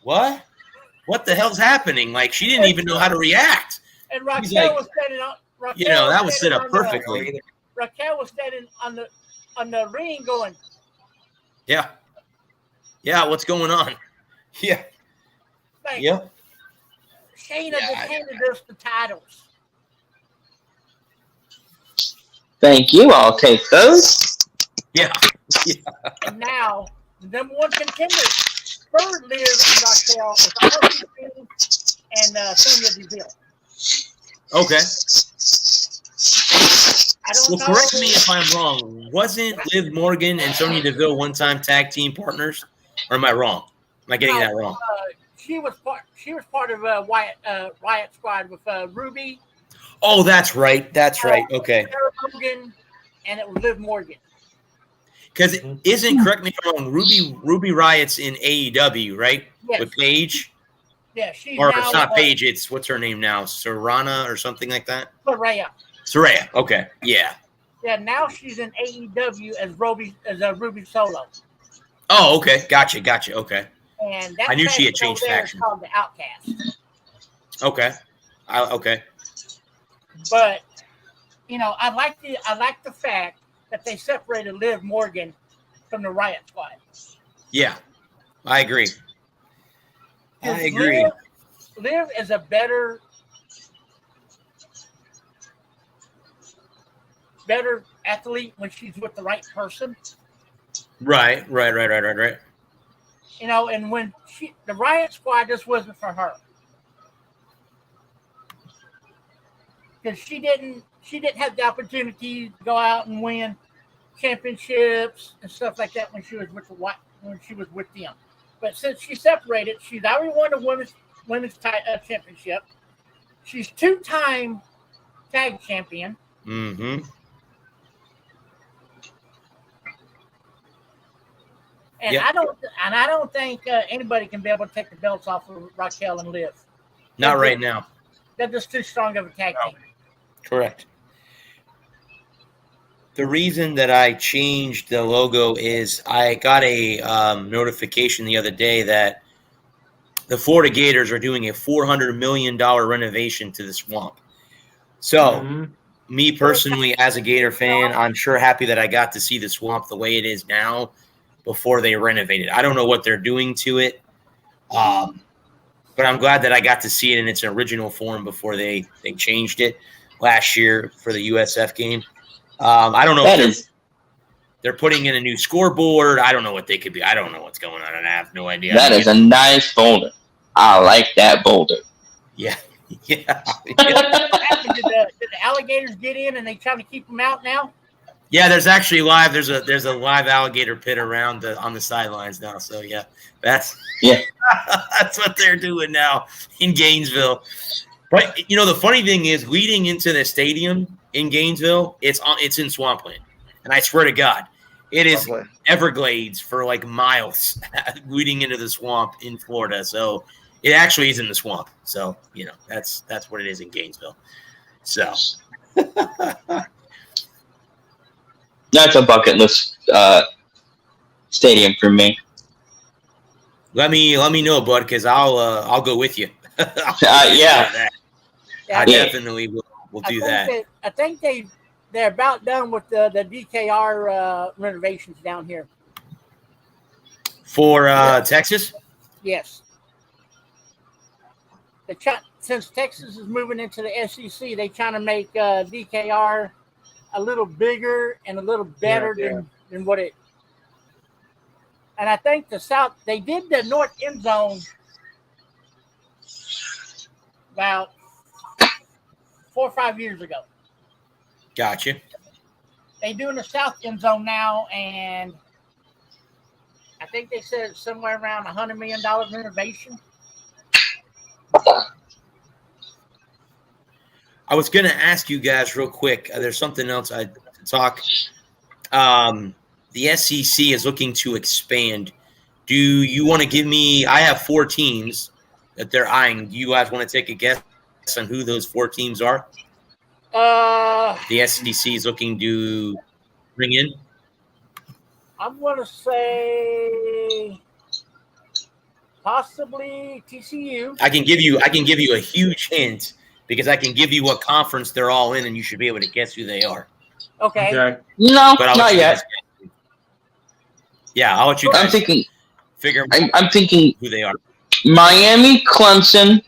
S1: what? What the hell's happening? Like, she didn't even know how to react.
S4: And Raquel was standing on.
S1: That was set up perfectly.
S4: Raquel was standing on the ring going,
S1: Yeah, what's going on? Yeah,
S4: like,
S1: yeah.
S4: Shayna just handed us the titles.
S3: thank you. I'll take those.
S1: Yeah.
S4: And now, the number one contender for Liv and Raquel is Harley Quinn and Sonya Deville.
S1: Okay.
S4: I don't know.
S1: Correct me if I'm wrong. Wasn't Liv Morgan and Sonya Deville one-time tag team partners? Or am I wrong? Am I getting that wrong?
S4: She was part of Riot Squad with Ruby.
S1: Oh, that's right. That's right. Okay.
S4: Sarah Logan, and it was Liv Morgan.
S1: Because correct me if I'm wrong, Ruby Riot's in AEW, right?
S4: Yes.
S1: With Paige?
S4: Yeah, she's
S1: Or
S4: now,
S1: it's not Paige, it's what's her name now? Sarana or something like that? Saraya. Okay. Yeah.
S4: Yeah, now she's in AEW as Ruby Solo.
S1: Oh, okay. Gotcha. Okay.
S4: And that
S1: I knew she had
S4: faction
S1: changed
S4: over there is
S1: faction.
S4: called the Outcast.
S1: Okay. Okay.
S4: But I like the fact that they separated Liv Morgan from the Riot Squad.
S1: Yeah, I agree.
S4: Liv is a better athlete when she's with the right person.
S1: Right.
S4: And when the Riot Squad just wasn't for her. Because she didn't have the opportunity to go out and win championships and stuff like that when she was with them. But since she separated, she's already won the women's championship. She's 2-time tag champion.
S1: Mm-hmm.
S4: And I don't think anybody can be able to take the belts off of Raquel and Liv.
S1: Not right now.
S4: They're just too strong of a tag team.
S1: Correct. The reason that I changed the logo is I got a notification the other day that the Florida Gators are doing a $400 million renovation to the swamp. So, me personally, as a Gator fan, I'm sure happy that I got to see the swamp the way it is now before they renovate it. I don't know what they're doing to it, but I'm glad that I got to see it in its original form before they changed it last year for the USF game. I don't know if they're putting in a new scoreboard. I don't know what they could be. I don't know what's going on, and I have no idea.
S3: That is a nice boulder. I like that boulder.
S1: Yeah.
S4: Did the alligators get in and they trying to keep them out now?
S1: Yeah, there's actually there's a live alligator pit around on the sidelines now. So yeah, that's what they're doing now in Gainesville. But the funny thing is, leading into the stadium in Gainesville, it's in swampland, and I swear to God, it is Everglades for like miles leading into the swamp in Florida. So it actually is in the swamp. So that's what it is in Gainesville. So
S3: that's a bucket list stadium for me.
S1: Let me know, bud, because I'll go with you. I definitely will do that.
S4: I think they're about done with the DKR renovations down here.
S1: For Texas?
S4: Yes. Since Texas is moving into the SEC, they're trying to make DKR a little bigger and a little better than what it. And I think they did the north end zone about 4 or 5 years ago.
S1: Gotcha.
S4: They doing the south end zone now, and I think they said it's somewhere around $100 million renovation.
S1: I was going to ask you guys real quick. There's something else I to talk. The SEC is looking to expand. Do you want to give me? I have 4 teams that they're eyeing. Do you guys want to take a guess on who those 4 teams are? The SEC is looking to bring in.
S4: I'm going to say possibly TCU.
S1: I can give you a huge hint because I can give you what conference they're all in, and you should be able to guess who they are.
S4: Okay.
S3: No,
S1: But
S3: not yet.
S1: Yeah, I'll let you guys
S3: I'm thinking.
S1: figure
S3: I'm thinking
S1: who they are.
S3: Miami, Clemson.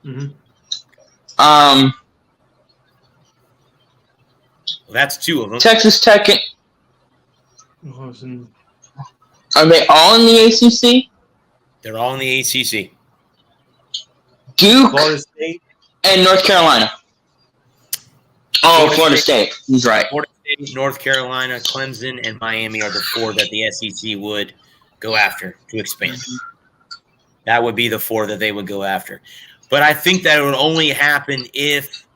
S2: Mhm.
S1: Well, that's 2 of them.
S3: Texas Tech.
S2: Listen,
S3: Are they all in the ACC?
S1: They're all in the ACC.
S3: Duke
S2: Florida State.
S3: and North Carolina. Oh, Florida State. He's right.
S1: Florida State, North Carolina, Clemson, and Miami are the 4 that the SEC would go after to expand. That would be the 4 that they would go after. But I think that it would only happen if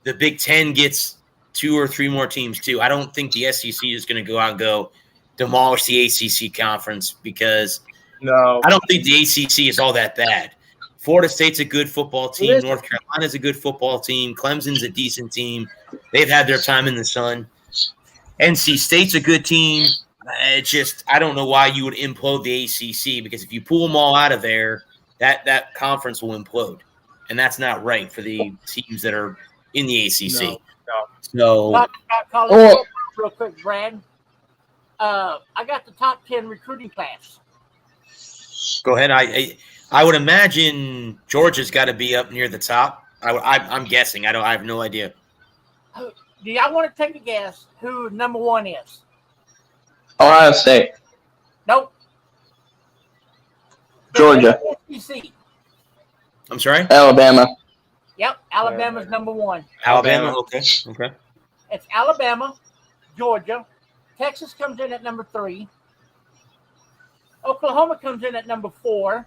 S1: the Big Ten gets 2 or 3 more teams too. I don't think the SEC is going to go out and go demolish the ACC conference because
S2: No.
S1: I don't think the ACC is all that bad. Florida State's a good football team.
S2: It is.
S1: North Carolina's a good football team. Clemson's a decent team. They've had their time in the sun. NC State's a good team. It's just I don't know why you would implode the ACC because if you pull them all out of there, that conference will implode, and that's not right for the teams that are in the ACC. So
S4: Talk about college football real quick, Brad. I got the top 10 recruiting class.
S1: go ahead. I would imagine Georgia's got to be up near the top. I'm guessing. I have no idea.
S4: Do y'all want to take a guess who number 1 is?
S3: Ohio State.
S4: Nope.
S3: Georgia.
S4: SEC.
S1: I'm sorry.
S3: Alabama.
S4: Yep, Alabama's number 1.
S1: Alabama. Okay.
S4: It's Alabama, Georgia. Texas comes in at number 3. Oklahoma comes in at number 4.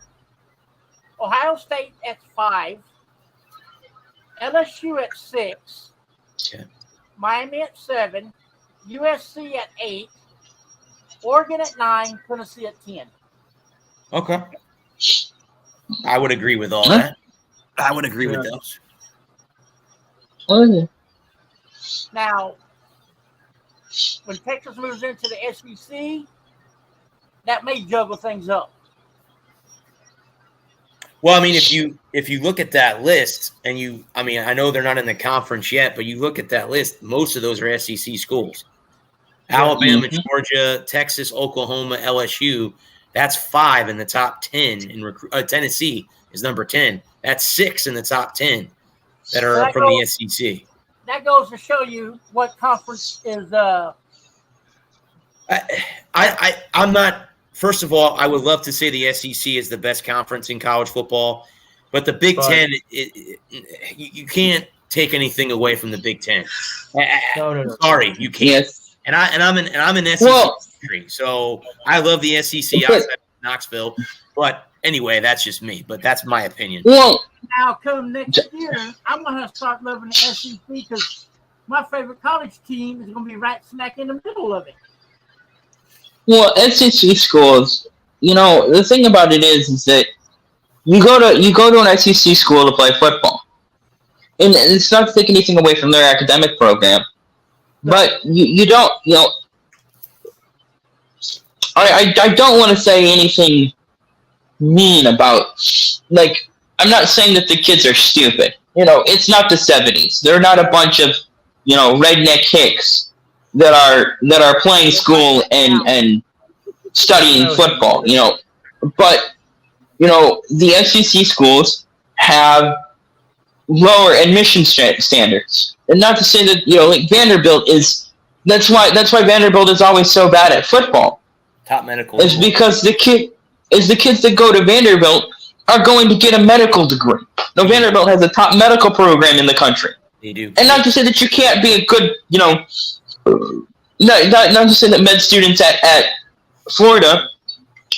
S4: Ohio State at 5. LSU at 6.
S1: Okay.
S4: Miami at 7. USC at 8. Oregon at 9. Tennessee at 10.
S1: Okay. I would agree with all that. I would agree with those.
S3: Okay.
S4: Now, when Texas moves into the SEC, that may juggle things up.
S1: Well, I mean, if you look at that list, and I know they're not in the conference yet, but you look at that list, most of those are SEC schools. Alabama, Georgia, Texas, Oklahoma, LSU. That's 5 in the top 10. Tennessee is number 10. That's 6 in the top 10 that are from the SEC.
S4: That goes to show you what conference is.
S1: I'm not. First of all, I would love to say the SEC is the best conference in college football, but the Big Ten, you can't take anything away from the Big Ten.
S2: No.
S1: Sorry, you can't.
S3: Yes.
S1: And I'm an SEC country, so I love the SEC outside of Knoxville. But anyway, that's just me. But that's my opinion.
S3: Well,
S4: Now, come next year, I'm going to start loving the SEC because my favorite college team is going to be right smack in the middle of it.
S3: Well, SEC schools, the thing about it is that you go to an SEC school to play football, and it's not to take anything away from their academic program, but you don't, I don't want to say anything mean about, I'm not saying that the kids are stupid. It's not the 70s. They're not a bunch of, redneck hicks that are playing school and studying football, But, the SEC schools have lower admission standards. And not to say that, Vanderbilt is, that's why Vanderbilt is always so bad at football.
S1: Top medical.
S3: Is because the kids that go to Vanderbilt are going to get a medical degree. No, Vanderbilt has the top medical program in the country.
S1: They do.
S3: And not to say that you can't be a good, not to say that med students at Florida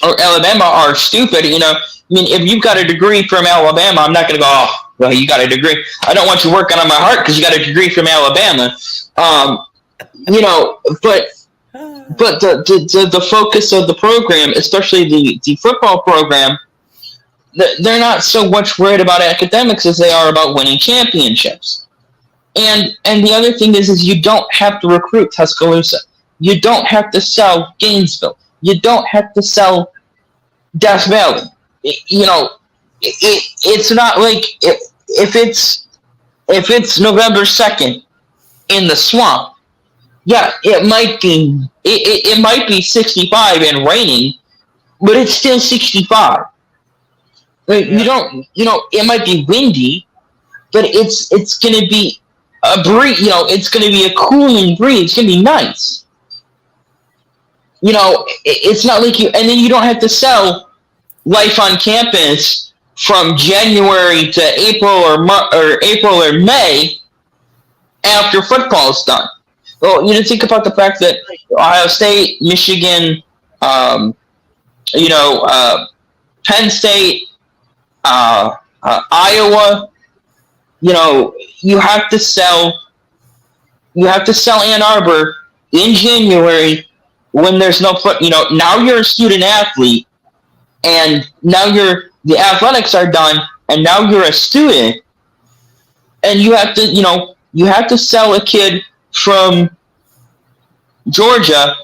S3: or Alabama are stupid. I mean, if you've got a degree from Alabama, I'm not going to go, oh, well, you got a degree. I don't want you working on my heart because you got a degree from Alabama. But the focus of the program, especially the football program, they're not so much worried about academics as they are about winning championships. And the other thing is you don't have to recruit Tuscaloosa. You don't have to sell Gainesville. You don't have to sell Death Valley. It's not like if it's November 2nd in the swamp. Yeah, it might be 65 and raining, but it's still 65. Like,
S1: Yeah.
S3: It might be windy, but it's going to be a breeze. It's going to be a cooling breeze. It's going to be nice. It's not like and then you don't have to sell life on campus from January to April or May after football's done. Well, think about the fact that Ohio State, Michigan, Penn State, Iowa, you have to sell Ann Arbor in January when there's no foot. Now you're a student athlete, and now the athletics are done, and now you're a student, and you have to sell a kid from Georgia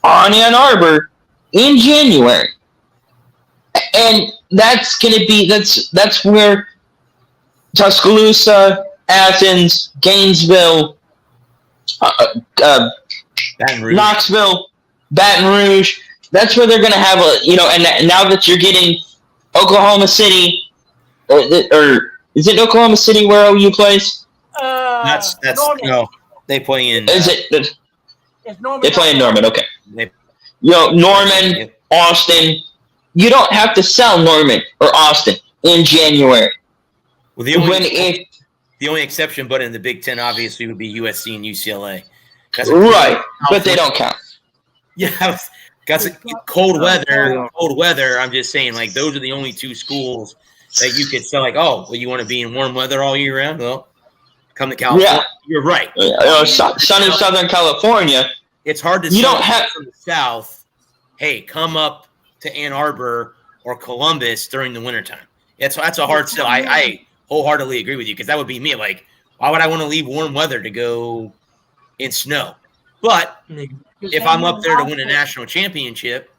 S3: on Ann Arbor in January, and that's where Tuscaloosa, Athens, Gainesville,
S1: Baton Rouge.
S3: Knoxville, Baton Rouge. That's where they're going to have and now that you're getting Oklahoma City, or is it Oklahoma City where OU plays?
S1: That's
S4: Norman.
S1: no. They play in.
S3: Is it?
S4: It's Norman.
S3: They play in Norman. Okay.
S1: They,
S3: Norman, Austin. You don't have to sell Norman or Austin in January.
S1: well, the only exception, but in the Big Ten, obviously, would be USC and UCLA.
S3: Right, but they don't count.
S1: Yeah, got cold weather. I'm just saying, like, those are the only two schools that you could sell. Like, oh, well, you want to be in warm weather all year round? Well, come to California.
S3: Yeah.
S1: You're right.
S3: Sun in Southern California.
S1: It's hard to sell from the South. Hey, come up to Ann Arbor or Columbus during the wintertime. That's a hard sell. I wholeheartedly agree with you because that would be me. Like, why would I want to leave warm weather to go in snow? But if I'm up there to win a national championship,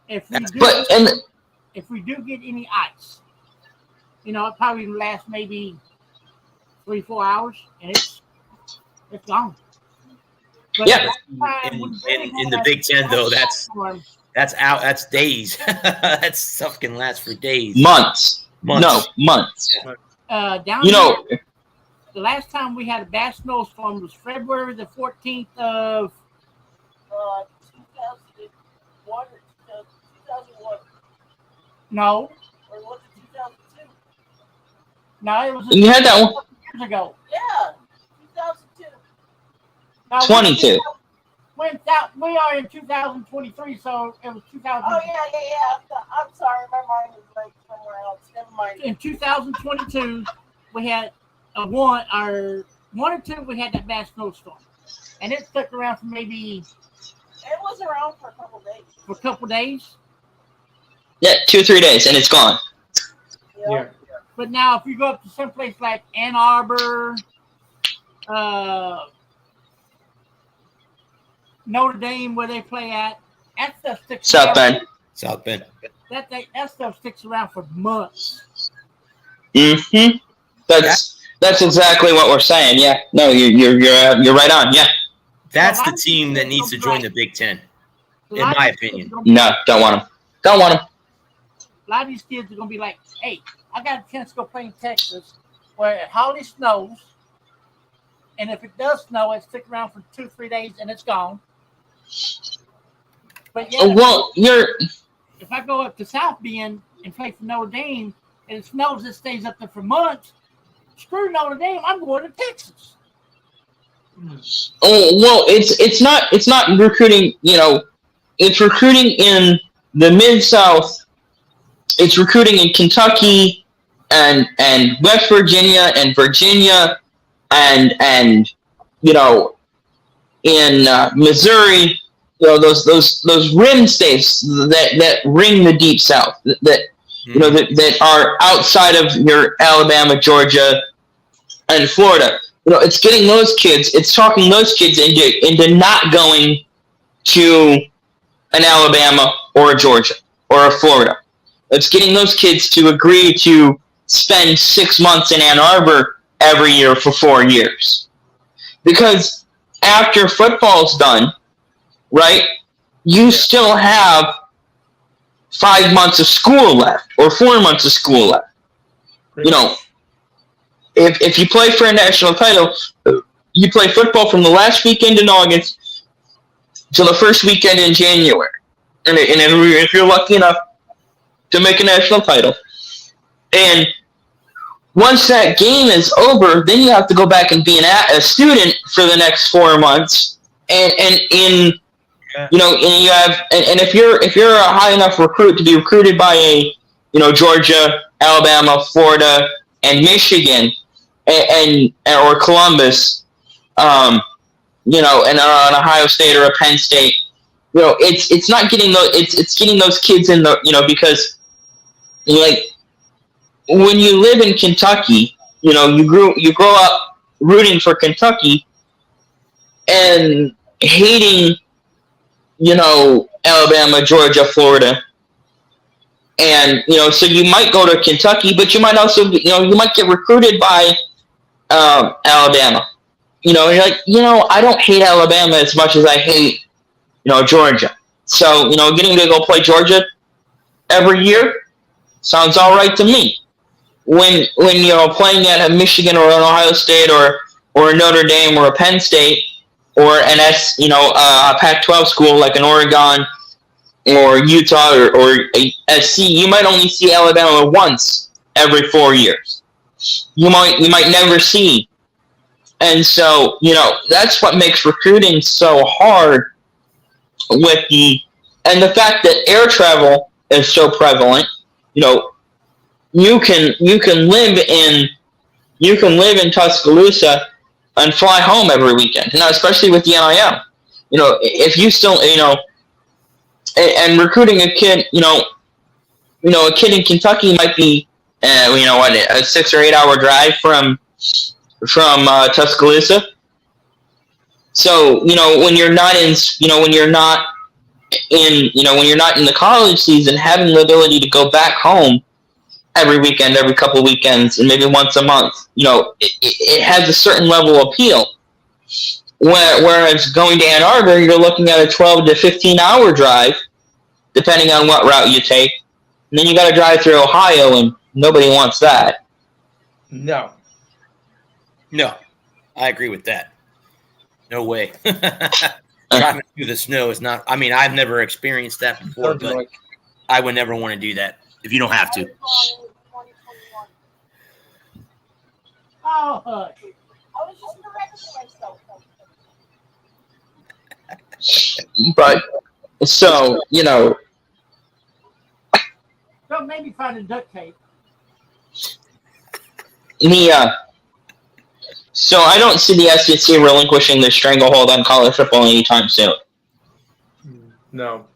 S4: if we do get any ice, it probably lasts maybe 3-4 hours, and it's gone. But
S3: Yeah.
S1: in the Big Ten though, that's out. That's days. That stuff can last for days.
S3: Months. No, months.
S4: Down here, the last time we had a bad snowstorm was February the 14th of 2001 or 2001. No. Or was it 2002? No, it was.
S3: You had that one.
S4: Years ago. Yeah, 2002. Now,
S3: 22.
S4: We are in 2023, so it was 2000.
S5: Oh, yeah. I'm sorry. My mind was like somewhere else. Never mind.
S4: In 2022, we had one or two, we had that bad snowstorm. And it stuck around for maybe...
S5: It was around for a couple days.
S4: For a couple days?
S3: Yeah, 2 or 3 days, and it's gone.
S2: Yeah.
S4: But now, if you go up to some place like Ann Arbor, Notre Dame, where they play at, that stuff sticks
S3: South
S4: around.
S3: Bend.
S1: South Bend.
S4: That stuff sticks around for months.
S3: Mm-hmm. That's exactly what we're saying. Yeah. No, you're right on. Yeah.
S1: That's the team that needs to join the Big Ten, in my opinion.
S3: No, don't want them. Don't want them.
S4: A lot of these kids are going to be like, hey, I got a chance to go play in Texas where it hardly snows. And if it does snow, it sticks around for 2-3 days and it's gone. But yeah,
S3: Well,
S4: if I go up to South Bend and play for Notre Dame, and it snows and stays up there for months, screw Notre Dame. I'm going to Texas.
S3: Oh well, it's not recruiting. It's recruiting in the Mid-South. It's recruiting in Kentucky and West Virginia and Virginia and in Missouri. Those rim states that ring the Deep South that are outside of your Alabama, Georgia, and Florida. It's getting those kids. It's talking those kids into not going to an Alabama or a Georgia or a Florida. It's getting those kids to agree to spend 6 months in Ann Arbor every year for 4 years. Because after football's done, right, you still have 5 months of school left or 4 months of school left. If you play for a national title, you play football from the last weekend in August to the first weekend in January. And if you're lucky enough to make a national title. And once that game is over, then you have to go back and be a student for the next 4 months. And if you're a high enough recruit to be recruited by Georgia, Alabama, Florida, and Michigan, or Columbus, and an Ohio State or a Penn State, it's not getting those. It's getting those kids in because when you live in Kentucky, you grow up rooting for Kentucky and hating, Alabama, Georgia, Florida. And, so you might go to Kentucky, but you might also, you might get recruited by Alabama. You're like, I don't hate Alabama as much as I hate, Georgia. So, getting to go play Georgia every year sounds all right to me. When playing at a Michigan or an Ohio State or a Notre Dame or a Penn State or a Pac-12 school like an Oregon or Utah or SC, you might only see Alabama once every 4 years. You might never see. And so, that's what makes recruiting so hard and the fact that air travel is so prevalent. You can live in Tuscaloosa and fly home every weekend. Now, especially with the NIL. If you still, and recruiting a kid, a kid in Kentucky might be, a 6 or 8 hour drive from Tuscaloosa. So, when you're not in the college season, having the ability to go back home every weekend, every couple of weekends, and maybe once a month, it has a certain level of appeal. Whereas going to Ann Arbor, you're looking at a 12 to 15 hour drive, depending on what route you take. And then you got to drive through Ohio, and nobody wants that.
S2: No,
S1: I agree with that. No way. Driving through the snow is not. I mean, I've never experienced that before, but I would never want to do that if you don't have to.
S4: Oh, hush.
S5: I was just correcting myself.
S3: But, so,
S4: Don't maybe find a duct tape.
S3: So I don't see the SEC relinquishing their stranglehold on college football anytime soon.
S2: no.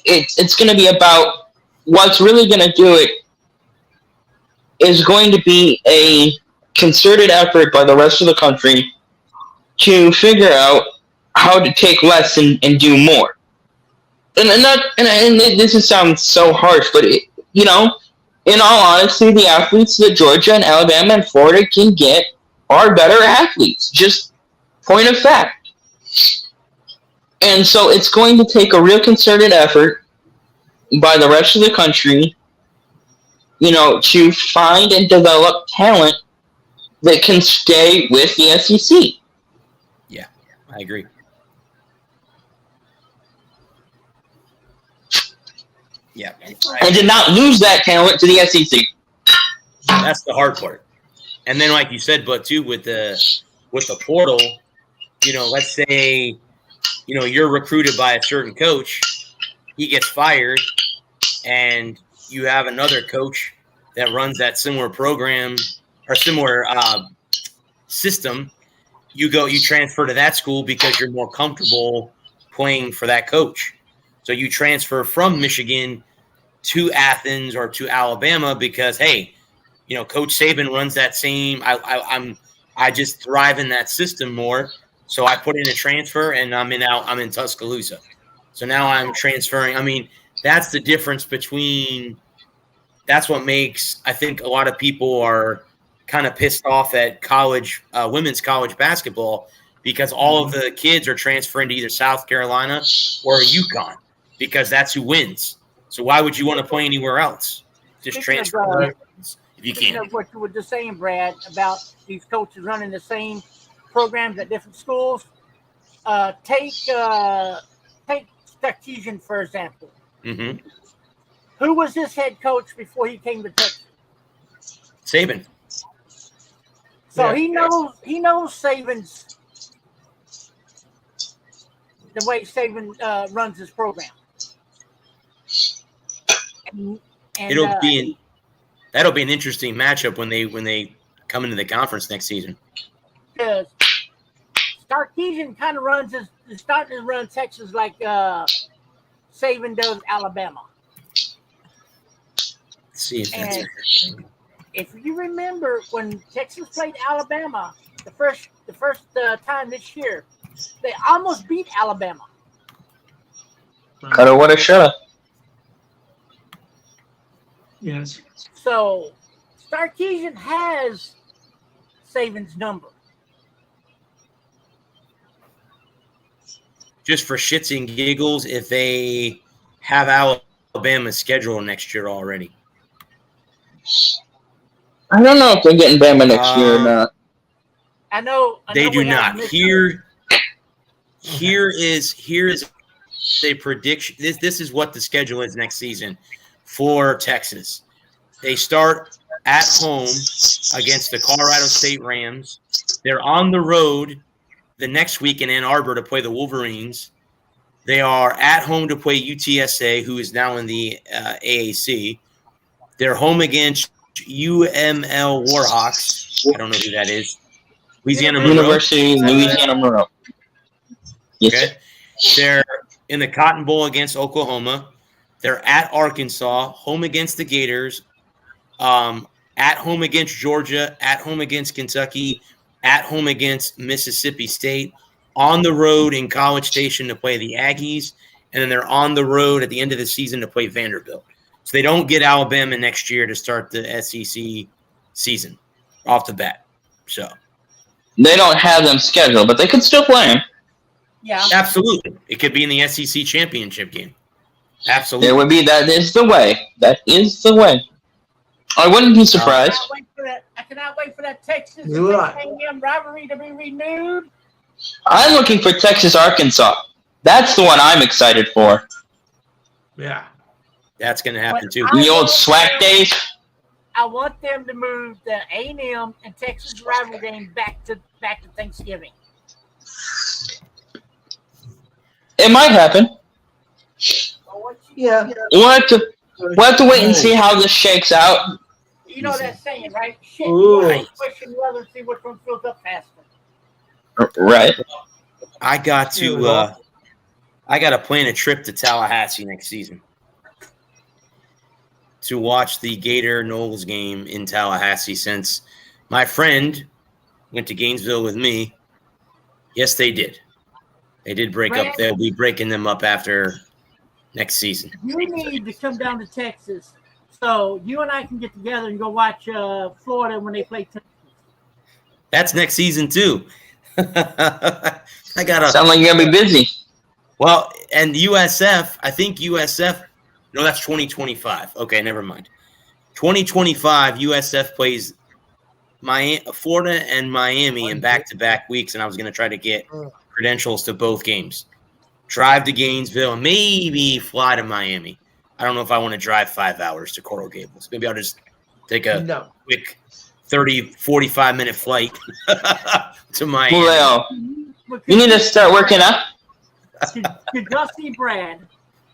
S3: It's going to be about what's really going to do it is going to be a concerted effort by the rest of the country to figure out how to take less and do more. And this sounds so harsh, but in all honesty, the athletes that Georgia and Alabama and Florida can get are better athletes. Just point of fact. And so it's going to take a real concerted effort by the rest of the country, to find and develop talent that can stay with the SEC.
S1: Yeah, I agree. Yeah.
S3: And to not lose that talent to the SEC.
S1: That's the hard part. And then, like you said, but too with the portal, let's say, you're recruited by a certain coach, he gets fired, and you have another coach that runs that similar program or similar system. You transfer to that school because you're more comfortable playing for that coach. So you transfer from Michigan to Athens or to Alabama because, hey, Coach Saban runs that same. I just thrive in that system more. So I put in a transfer, and I'm in Tuscaloosa. So now I'm transferring. I mean, that's the difference between. That's what makes, I think, a lot of people are kind of pissed off at college, women's college basketball, because all of the kids are transferring to either South Carolina or UConn because that's who wins. So why would you want to play anywhere else? Just transfer if you can.
S4: What you were just saying, Brad, about these coaches running the same programs at different schools. Take Sarkisian, for example.
S1: Mm-hmm.
S4: Who was his head coach before he came to Texas?
S1: Saban.
S4: So he knows Saban's the way Saban runs his program. And
S1: that'll be an interesting matchup when they come into the conference next season.
S4: Because Sarkisian kind of is starting to run Texas like Saban does Alabama.
S1: Let's see if that's interesting.
S4: If you remember when Texas played Alabama the first time this year, they almost beat Alabama.
S3: Coulda, woulda, shoulda.
S2: Yes.
S4: So Sarkisian has Saban's number.
S1: Just for shits and giggles, if they have Alabama's schedule next year already.
S3: I don't know if they're getting Bama next year or not.
S4: I know
S1: They do not. Here is a prediction. This is what the schedule is next season for Texas. They start at home against the Colorado State Rams. They're on the road the next week in Ann Arbor to play the Wolverines. They are at home to play UTSA, who is now in the AAC. They're home against UML Warhawks. I don't know who that is. Louisiana Monroe.
S3: University of Louisiana Monroe. Yes.
S1: Okay. They're in the Cotton Bowl against Oklahoma. They're at Arkansas, home against the Gators, at home against Georgia, at home against Kentucky, at home against Mississippi State, on the road in College Station to play the Aggies, and then they're on the road at the end of the season to play Vanderbilt. So they don't get Alabama next year to start the SEC season off the bat. So
S3: they don't have them scheduled, but they could still play them.
S4: Yeah,
S1: absolutely. It could be in the SEC championship game. Absolutely.
S3: There would be. That is the way. That is the way. I wouldn't be surprised.
S4: I cannot wait for that Texas and A&M rivalry to be renewed.
S3: I'm looking for Texas, Arkansas. That's the one I'm excited for.
S2: Yeah.
S1: That's going to happen too.
S3: The old SWAC days.
S4: I want them to move the A&M and Texas rivalry game back to Thanksgiving.
S3: It might happen.
S2: Yeah.
S3: We'll have to wait and see how this shakes out.
S4: You know that saying, right? Shit.
S2: Ooh.
S4: Pushing the other, see which one fills up faster.
S3: Right.
S1: I got to plan a trip to Tallahassee next season to watch the Gator Knowles game in Tallahassee, since my friend went to Gainesville with me. Yes, they did. They did break up. They'll be breaking them up after next season.
S4: You need to come down to Texas so you and I can get together and go watch Florida when they play Texas.
S1: That's next season too. I gotta
S3: sound like you're gonna be busy.
S1: Well, and USF, I think USF. No, that's 2025. Okay, never mind. 2025, USF plays Florida and Miami in back-to-back weeks, and I was going to try to get credentials to both games. Drive to Gainesville and maybe fly to Miami. I don't know if I want to drive 5 hours to Coral Gables. Maybe I'll just Take a
S2: No.
S1: quick 30, 45-minute flight to Miami.
S3: Well, you need to start working up.
S4: Could y'all see Brad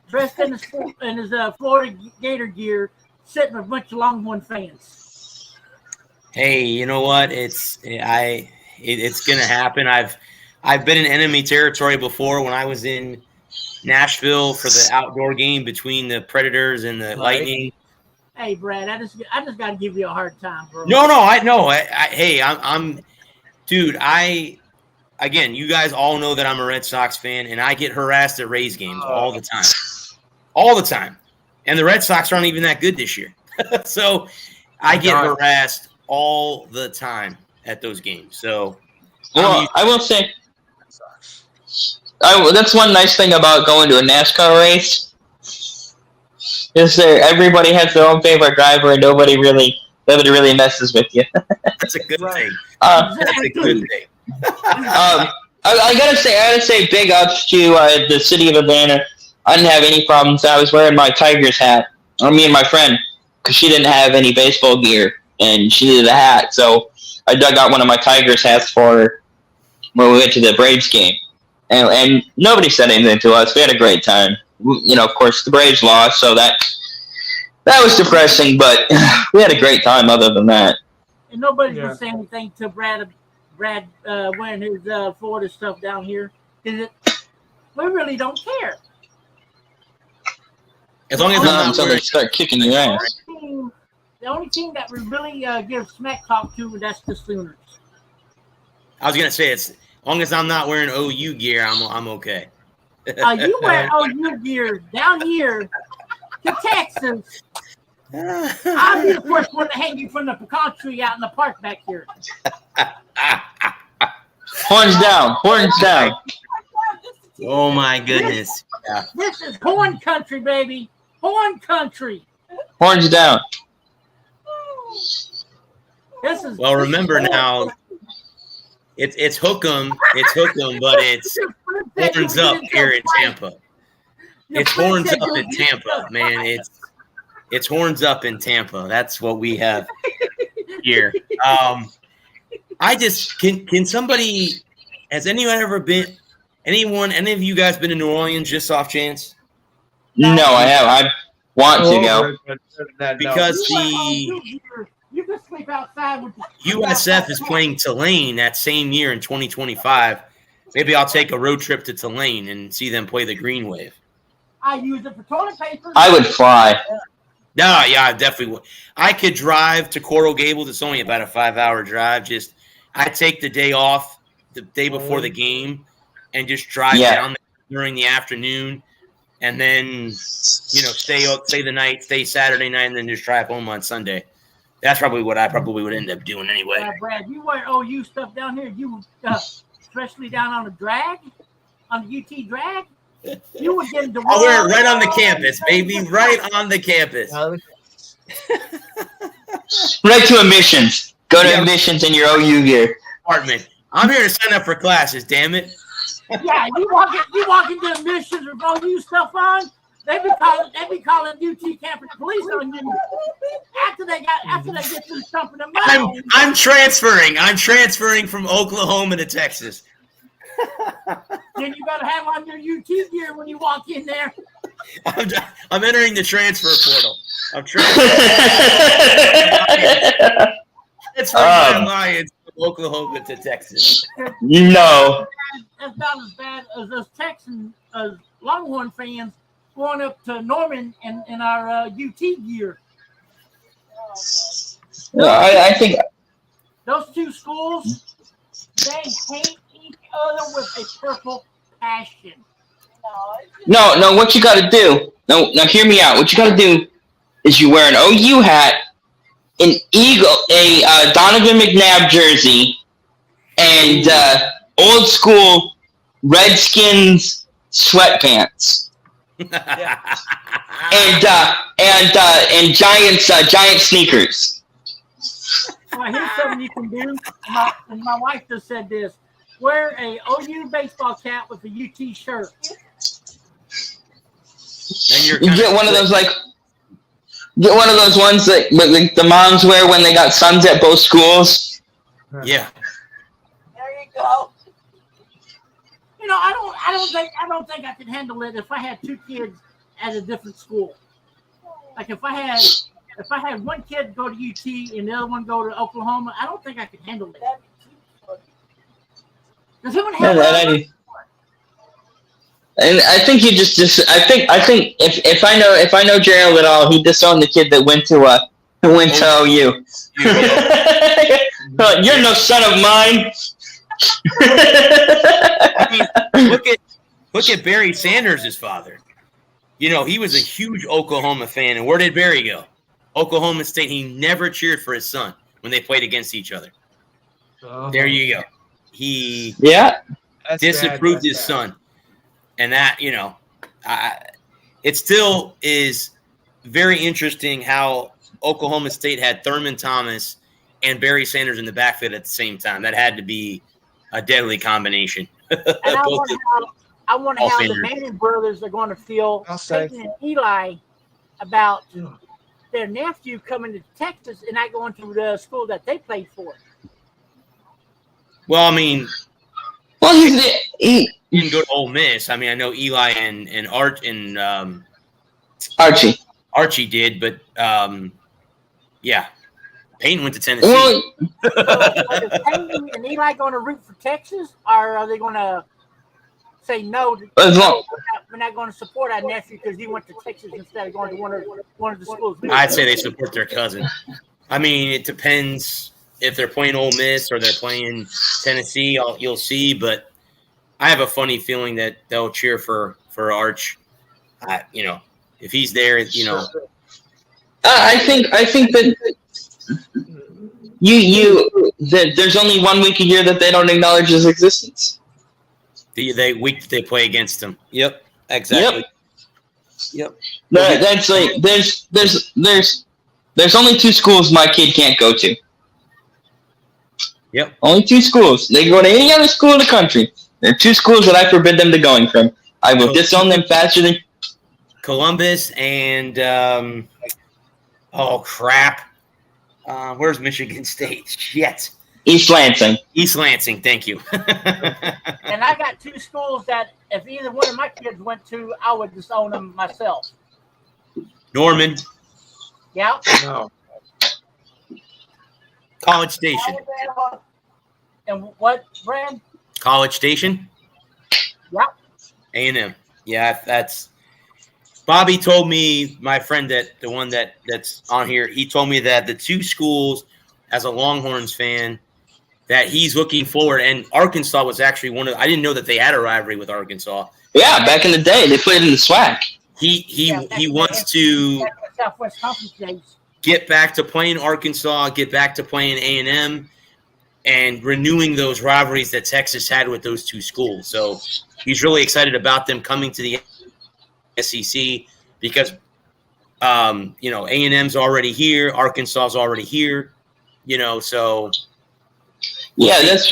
S4: dressed in his Florida Gator gear, sitting with a bunch of Longhorn fans?
S1: Hey, you know what? It's gonna happen. I've been in enemy territory before when I was in Nashville for the outdoor game between the Predators and the Lightning.
S4: Hey, Brad, I just got to give you a hard time, bro.
S1: No, I know. Hey, I'm, dude. Again, you guys all know that I'm a Red Sox fan, and I get harassed at Rays games all the time, and the Red Sox aren't even that good this year, so I get harassed all the time at those games. So,
S3: well, I will say, that's one nice thing about going to a NASCAR race. Is everybody has their own favorite driver and nobody really messes with you.
S1: That's a good thing. That's a good thing.
S3: I gotta say big ups to the city of Atlanta. I didn't have any problems. I was wearing my Tigers hat, or me and my friend, because she didn't have any baseball gear and she needed a hat. So I dug out one of my Tigers hats for her when we went to the Braves game, and nobody said anything to us. We had a great time. You know, of course, the Braves lost, so that was depressing, but we had a great time other than that.
S4: And nobody's going to say anything to Brad wearing his Florida stuff down here. We really don't care.
S1: As long as
S3: until they start kicking your ass.
S4: The only team that we really give smack talk to, that's the Sooners.
S1: I was going to say, as long as I'm not wearing OU gear, I'm okay.
S4: You wear OU gear down here to Texas. I'll be the first one to hang you from the pecan tree out in the park back here.
S3: Horns down.
S1: Oh my goodness.
S4: This is Horn Country, baby. Horn Country.
S3: Horns down.
S1: Well, remember now, it's Hook'em, but it's horns up here in Tampa. It's horns up in Tampa, man. It's horns up in Tampa. That's what we have here. Can somebody, has anyone ever been, any of you guys been to New Orleans just off chance?
S3: No, I have. I want to go.
S1: Because
S4: you can sleep outside with
S1: USF is playing Tulane that same year in 2025. Maybe I'll take a road trip to Tulane and see them play the Green Wave.
S4: I use it for toilet paper.
S3: I would fly.
S1: No, yeah, I definitely would. I could drive to Coral Gables. It's only about a 5-hour drive. I take the day off the day before the game and just drive down there during the afternoon, and then stay the night, stay Saturday night, and then just drive home on Sunday. That's probably what I would end up doing anyway.
S4: Brad, you wear OU stuff down here. You especially down on the drag, on the UT drag. You would get into.
S1: I'll wear it right on the campus, baby. Right on the campus.
S3: Right to admissions. Go to admissions in your OU gear.
S1: Department. I'm here to sign up for classes. Damn it.
S4: Yeah, you walk into admissions with OU stuff on. They be calling UT campus police on you after they get through stumping them out.
S1: I'm transferring from Oklahoma to Texas.
S4: Then you gotta have on your UT gear when you walk in there.
S1: I'm entering the transfer portal. I'm transferring my alliance from Oklahoma to Texas.
S3: No.
S4: That's not as bad as us Texan Longhorn fans going up to Norman in our UT gear.
S3: I think
S4: those two schools, they hate each other with a purple passion.
S3: No, what you got to do? No, now hear me out. What you got to do is you wear an OU hat, an Eagle, a Donovan McNabb jersey, and old school Redskins sweatpants. And giant sneakers.
S4: Well, here's something you can do. My wife just said this: wear a OU baseball cap with a UT shirt.
S3: You get one of those like Get one of those ones that the moms wear when they got sons at both schools.
S1: Yeah.
S5: There you go.
S4: You know, I don't think I could handle it if I had two kids at a different school. Like if I had one kid go to UT and the other one go to Oklahoma, I don't think I could handle it.
S5: That'd be too funny.
S4: Because who would
S3: Yeah,
S4: have
S3: and I think you just I think if I know Gerald at all, he disowned the kid that went to OU. You're no son of mine.
S1: I mean, look at Barry Sanders' father. You know, he was a huge Oklahoma fan, and where did Barry go? Oklahoma State. He never cheered for his son when they played against each other. There you go. He
S2: That's
S1: disapproved
S2: bad.
S1: his son. And that, you know, it still is very interesting how Oklahoma State had Thurman Thomas and Barry Sanders in the backfield at the same time. That had to be a deadly combination.
S4: And I wonder how the Manning brothers are going to feel Peyton and Eli about their nephew coming to Texas and not going to the school that they played for.
S1: Well, I mean,
S3: he
S1: didn't go to Ole Miss. I mean, I know Eli and Archie did, but yeah, Peyton went to Tennessee.
S3: Well,
S4: So is Peyton and Eli going to root for Texas, or are they going to say no? We're not going to support our nephew because he went to Texas instead of going to one of the schools.
S1: I'd say they support their cousin. I mean, it depends if they're playing Ole Miss or they're playing Tennessee. You'll see, but I have a funny feeling that they'll cheer for Arch. You know, if he's there, you know.
S3: I think that that there's only 1 week a year that they don't acknowledge his existence.
S1: The week that they play against him. Yep, exactly. Yep.
S3: That's like there's only 2 schools my kid can't go to.
S1: Yep.
S3: Only 2 schools. They can go to any other school in the country. There are 2 schools that I forbid them to going from. I will disown them faster than
S1: Columbus and oh crap. Where's Michigan State? Shit.
S3: East Lansing.
S1: East Lansing, thank you.
S4: And I got 2 schools that if either one of my kids went to, I would disown them myself.
S1: Norman,
S4: Yeah.
S2: No.
S1: College Station.
S5: Alabama.
S4: And what, Brad?
S1: College Station?
S4: Yeah.
S1: A&M. Yeah, that's Bobby told me, my friend the one that's on here, he told me that the 2 schools as a Longhorns fan that he's looking forward, and Arkansas was actually one of I didn't know that they had a rivalry with Arkansas.
S3: Yeah, back in the day, they played in the SWAC.
S1: He wants to
S4: Southwest Conference days.
S1: get back to playing Arkansas, get back to playing A&M, and renewing those rivalries that Texas had with those 2 schools. So he's really excited about them coming to the SEC because, you know, A&M's already here, Arkansas's already here, you know. So
S3: yeah, that's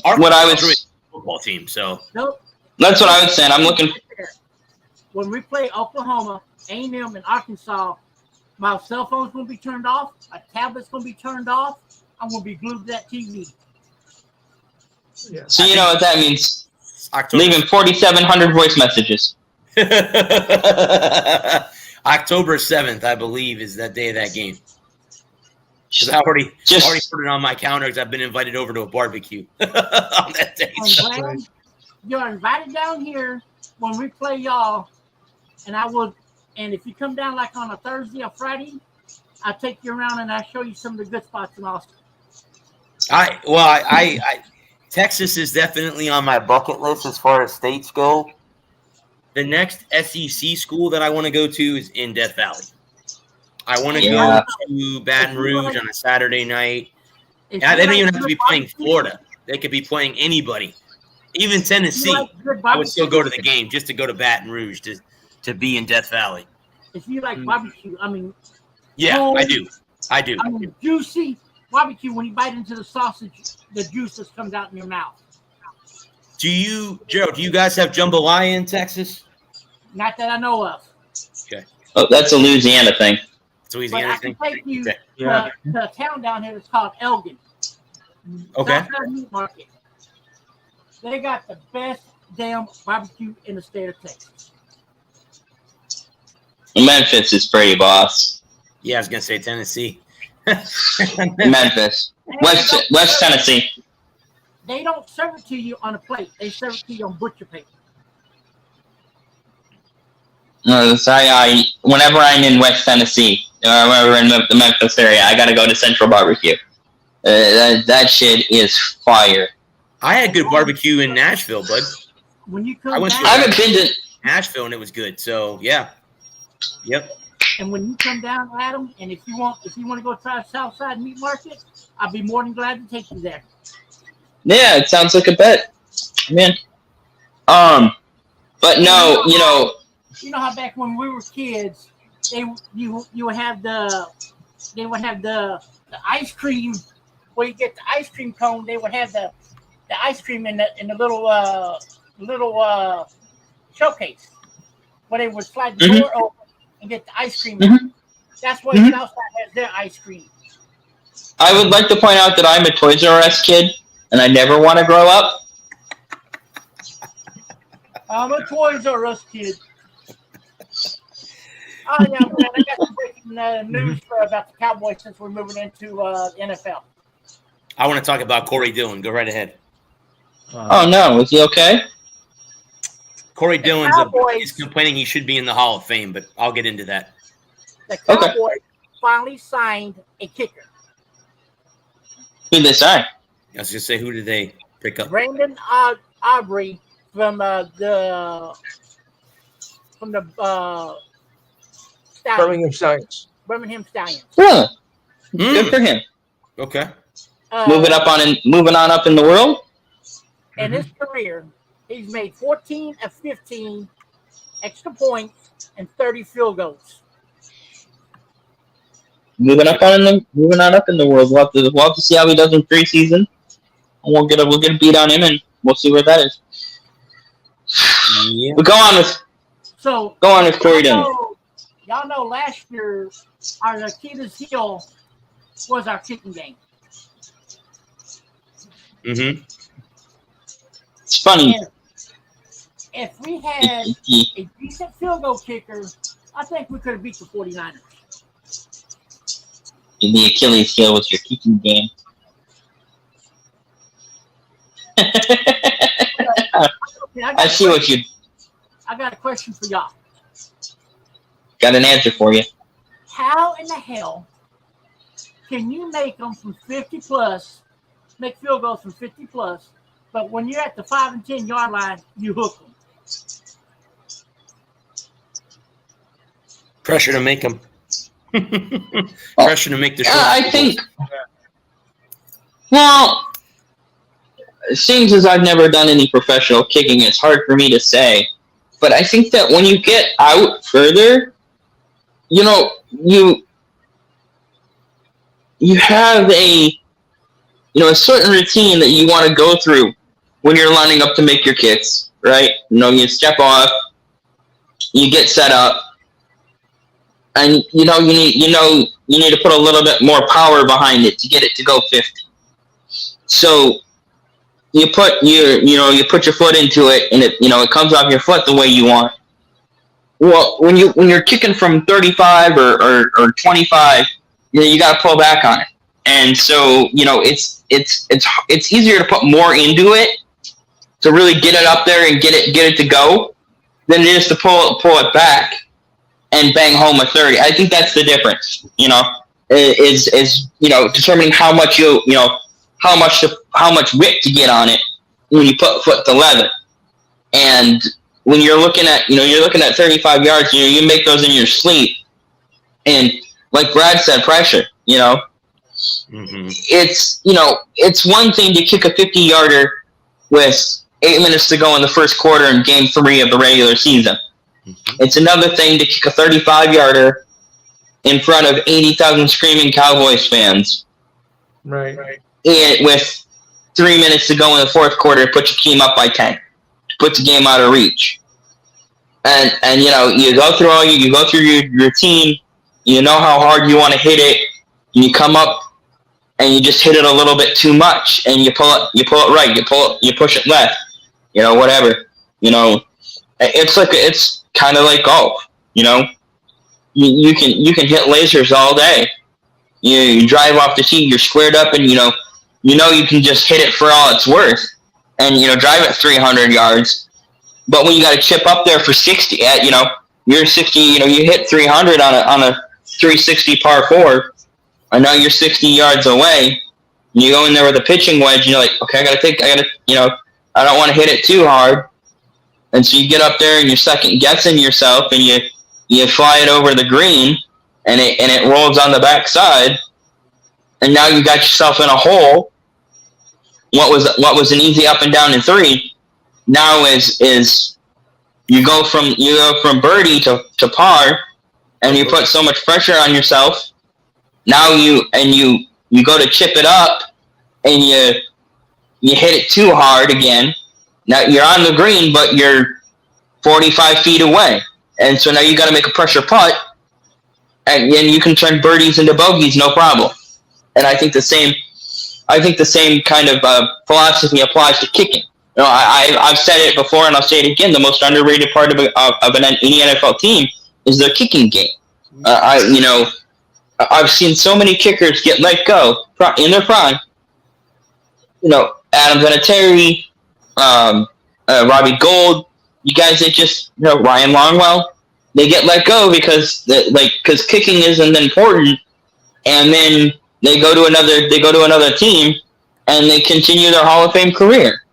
S3: what I was.
S1: Really football team. So
S4: Nope.
S3: That's what I was saying. I'm looking.
S4: When we play Oklahoma, A&M, and Arkansas, my cell phone's going to be turned off. My tablet's going to be turned off. I'm going to be glued to that TV.
S2: Yeah.
S3: So you know what that means?
S1: October.
S3: Leaving 4,700 voice messages.
S1: October 7th, I believe, is that day of that game. Because I already put it on my calendar because I've been invited over to a barbecue on that day.
S4: And Brad, you're invited down here when we play y'all, and I will. And if you come down like on a Thursday or Friday, I'll take you around and I'll show you some of the good spots in Austin.
S1: Texas is definitely on my bucket list as far as states go. The next SEC school that I want to go to is in Death Valley. I want to go to Baton Rouge on a Saturday night. They don't even have to be playing Florida. They could be playing anybody. Even Tennessee. I would still go to the game just to go to Baton Rouge to be in Death Valley.
S4: If you like barbecue, I mean.
S1: Yeah, I do. I
S4: mean, juicy barbecue, when you bite into the sausage, the juice just comes out in your mouth.
S1: Gerald, do you guys have jambalaya in Texas?
S4: Not that I know of.
S1: Okay.
S3: Oh, that's a Louisiana thing.
S1: So he's
S4: But I
S1: anything.
S4: can take you
S1: Okay.
S2: Yeah.
S4: to a town down here that's called Elgin.
S1: Okay.
S4: Southside Meat Market. They got the best damn barbecue in the state of Texas.
S3: Memphis is pretty, boss.
S1: Yeah, I was gonna say Tennessee.
S3: Memphis, West Tennessee.
S4: They don't serve it to you on a plate. They serve it to you on butcher paper.
S3: No, so whenever I'm in West Tennessee, or whenever in the Memphis area, I gotta go to Central Barbecue. That shit is fire.
S1: I had good barbecue in Nashville, bud.
S4: When you
S1: I
S4: come
S1: went to-
S3: I
S4: down,
S3: haven't been to.
S1: Nashville, and it was good. So yeah, yep.
S4: and when you come down, Adam, and if you want to go try Southside Meat Market, I'll be more than glad to take you there.
S3: Yeah, it sounds like a bet, man. But no,
S4: You know how back when we were kids, they would have the ice cream where you get the ice cream cone. They would have the ice cream in the little showcase where they would slide the door open and get the ice cream.
S3: Mhm.
S4: That's what Southside has their ice cream.
S3: I would like to point out that I'm a Toys R Us kid, and I never want to grow up.
S4: I'm a Toys R Us kid. Oh yeah, man! I got some breaking news about the Cowboys since we're moving into the NFL.
S1: I want to talk about Corey Dillon. Go right ahead.
S3: Oh no, is he okay?
S1: Corey Dillon's
S4: Cowboys-
S1: is complaining he should be in the Hall of Fame, but I'll get into that.
S4: The
S3: Okay.
S4: Cowboys finally signed a kicker.
S3: Who'd they sign?
S1: I was gonna say, who did they pick up?
S4: Brandon Aubrey from the Stallions,
S2: Birmingham Science.
S4: Birmingham Stallions.
S3: Huh.
S1: Mm,
S3: Good for him.
S1: okay.
S3: Moving on up in the world.
S4: In his career, he's made 14 of 15 extra points and 30 field goals.
S3: Moving on up in the world. We'll have to see how he does in preseason. And we'll get a beat on him, and we'll see where that is.
S1: Yeah.
S3: But go on with Corey Dillon.
S4: Y'all know last year our Achilles heel was our kicking game.
S1: Mm-hmm.
S3: It's funny.
S4: And if we had a decent field goal kicker, I think we could have beat the 49ers.
S3: The Achilles heel was your kicking game. I see what you
S4: I got a question for y'all.
S3: got an answer for you.
S4: How in the hell can you make them from 50 plus, make field goals from 50 plus, but when you're at the 5 and 10 yard line, you hook them?
S1: Pressure to make them. Pressure to make the.
S3: I think. Well, it seems as I've never done any professional kicking, it's hard for me to say. But I think that when you get out further, you have a certain routine that you want to go through when you're lining up to make your kicks, right? You step off, you get set up, and you need to put a little bit more power behind it to get it to go 50. So you put your foot into it, and it comes off your foot the way you want. Well, when you're kicking from 35 or 25, you got to pull back on it, and so it's easier to put more into it to really get it up there and get it to go than it is to pull it back and bang home a 30. I think that's the difference. Is determining how much how much whip to get on it when you put foot to leather. And when you're looking at 35 yards, you make those in your sleep. And like Brad said, pressure,
S1: Mm-hmm.
S3: it's one thing to kick a 50-yarder with 8 minutes to go in the first quarter in game 3 of the regular season.
S1: Mm-hmm.
S3: It's another thing to kick a 35-yarder in front of 80,000 screaming Cowboys fans.
S2: Right.
S3: With 3 minutes to go in the fourth quarter, put your team up by 10, put the game out of reach. And you go through your routine, you know how hard you want to hit it, and you come up and you just hit it a little bit too much, and you pull it right, you push it left, whatever. It's kind of like golf. You can hit lasers all day. You drive off the tee, you're squared up, and you can just hit it for all it's worth, and drive it 300 yards. But when you got to chip up there for 60, you're 60, you hit 300 on a 360 par 4. I know you're 60 yards away. And you go in there with a pitching wedge, and you're like, okay, I don't want to hit it too hard. And so you get up there and you're second guessing yourself, and you fly it over the green, and it rolls on the backside, and now you got yourself in a hole. What was an easy up and down in 3 now is you go from birdie to par, and you put so much pressure on yourself. Now you go to chip it up, and you hit it too hard again. Now you're on the green, but you're 45 feet away, and so now you got to make a pressure putt, and then you can turn birdies into bogeys, no problem. And I think the same kind of philosophy applies to kicking. I've said it before, and I'll say it again. The most underrated part of any NFL team is their kicking game. I've seen so many kickers get let go in their prime. Adam Vinatieri, Robbie Gold, you guys that just Ryan Longwell, they get let go because kicking isn't important, and then they go to another team, and they continue their Hall of Fame career.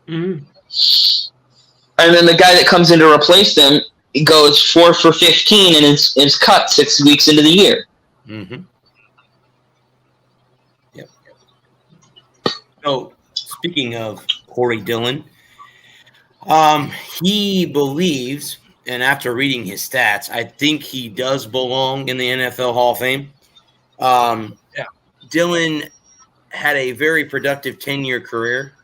S3: Mm-hmm. And then the guy that comes in to replace them, he goes 4 for 15 and is cut 6 weeks into the year.
S1: Mm-hmm. Yep. So, speaking of Corey Dillon, he believes, and after reading his stats, I think he does belong in the NFL Hall of Fame. Dillon had a very productive 10-year career.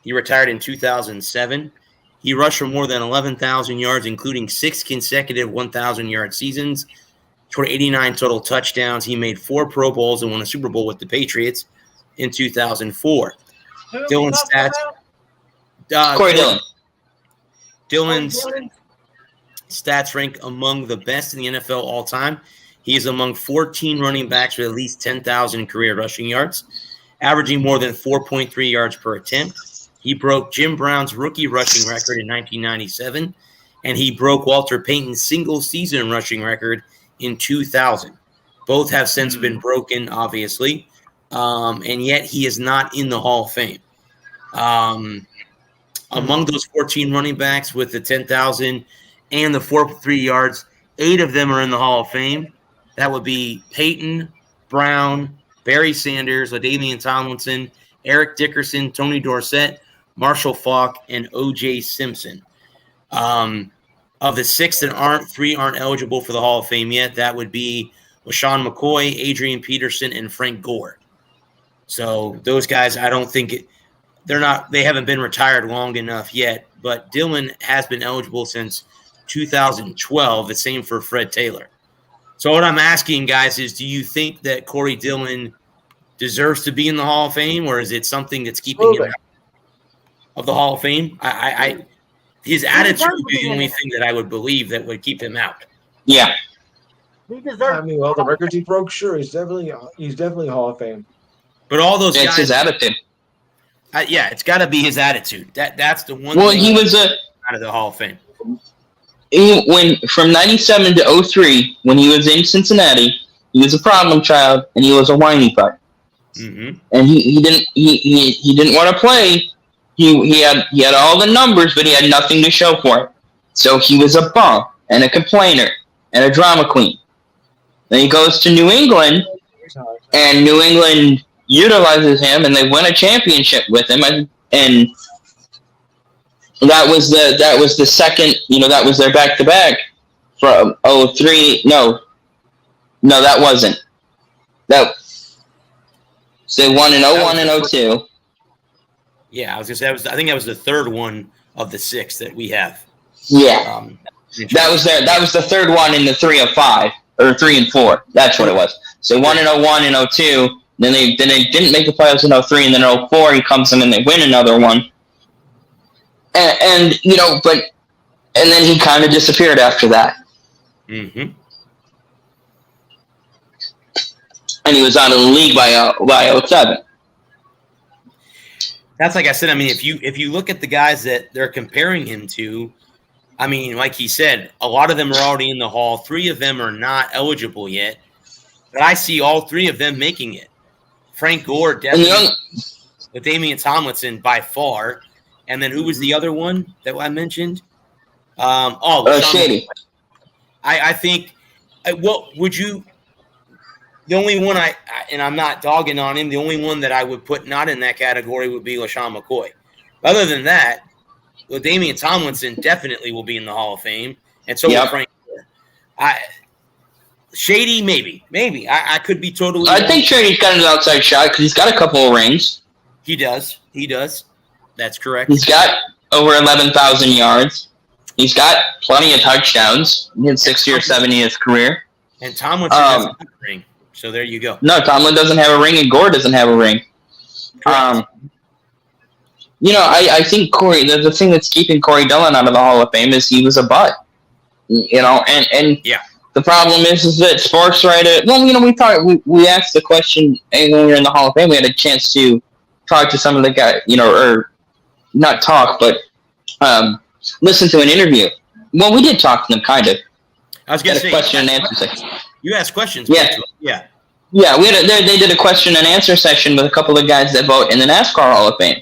S1: He retired in 2007. He rushed for more than 11,000 yards, including 6 consecutive 1,000-yard seasons. Scored 89 total touchdowns. He made 4 Pro Bowls and won a Super Bowl with the Patriots in 2004. Dillon's stats.
S3: Corey Dillon.
S1: Dillon's stats rank among the best in the NFL all time. He is among 14 running backs with at least 10,000 career rushing yards, averaging more than 4.3 yards per attempt. He broke Jim Brown's rookie rushing record in 1997, and he broke Walter Payton's single-season rushing record in 2000. Both have since been broken, obviously, and yet he is not in the Hall of Fame. Among those 14 running backs with the 10,000 and the 4.3 yards, 8 of them are in the Hall of Fame. That would be Peyton, Brown, Barry Sanders, LaDainian Tomlinson, Eric Dickerson, Tony Dorsett, Marshall Faulk, and O.J. Simpson. Of the 6 that aren't, 3 aren't eligible for the Hall of Fame yet. That would be LaShawn McCoy, Adrian Peterson, and Frank Gore. So those guys, I don't think they haven't been retired long enough yet, but Dillon has been eligible since 2012. The same for Fred Taylor. So what I'm asking, guys, is do you think that Corey Dillon deserves to be in the Hall of Fame, or is it something that's keeping him out of the Hall of Fame? His attitude would be the only thing that I would believe that would keep him out.
S3: Yeah.
S2: The records he broke, sure, he's definitely Hall of Fame.
S1: But all those guys,
S3: it's his attitude.
S1: It's got to be his attitude. That's the one.
S3: Well,
S1: thing
S3: he was
S1: out of the Hall of Fame.
S3: From 97 to 03, when he was in Cincinnati, he was a problem child and he was a whiny butt. Mm-hmm. And he didn't want to play. He had all the numbers, but he had nothing to show for it. So he was a bum and a complainer and a drama queen. Then he goes to New England, and New England utilizes him, and they win a championship with him, and that was the second, that was their back-to-back from 03. No, that wasn't. So they won in 01 and 02.
S1: Yeah, I was gonna say I think that was the third one of the 6 that we have.
S3: Yeah, that was the third one in the 3 of 5. or 3 and 4. That's what it was. So they won in 01 and 02. Then they didn't make the playoffs in 03, and then in 04 he comes in and they win another one. And then he kind of disappeared after that.
S1: Mm-hmm.
S3: And he was out of the league by 07.
S1: That's like I said. I mean, if you look at the guys that they're comparing him to, I mean, like he said, a lot of them are already in the Hall. 3 of them are not eligible yet, but I see all 3 of them making it. Frank Gore definitely, with Damian Tomlinson by far, and then who was the other one that I mentioned?
S3: Shady.
S1: I think. What would you? The only one and I'm not dogging on him. The only one that I would put not in that category would be LaShawn McCoy. Other than that, Damian Tomlinson definitely will be in the Hall of Fame, and so will Frank Gore. Shady, maybe. I could be totally.
S3: I think Shady's got an outside shot because he's got a couple of rings.
S1: He does. That's correct.
S3: He's got over 11,000 yards. He's got plenty of touchdowns. He had 60 or 70 in his career.
S1: And Tomlinson doesn't have a ring. So there you go.
S3: No, Tomlin doesn't have a ring, and Gore doesn't have a ring. I think Corey. The thing that's keeping Corey Dillon out of the Hall of Fame is he was a butt. And
S1: yeah.
S3: The problem is that sports writer. Well, we asked the question, and when we were in the Hall of Fame, we had a chance to talk to some of the guys, or not talk, but listen to an interview. Well, we did talk to them, kind of.
S1: I was going to say
S3: question and answer section.
S1: You asked questions.
S3: Yeah. They did a question and answer session with a couple of guys that vote in the NASCAR Hall of Fame,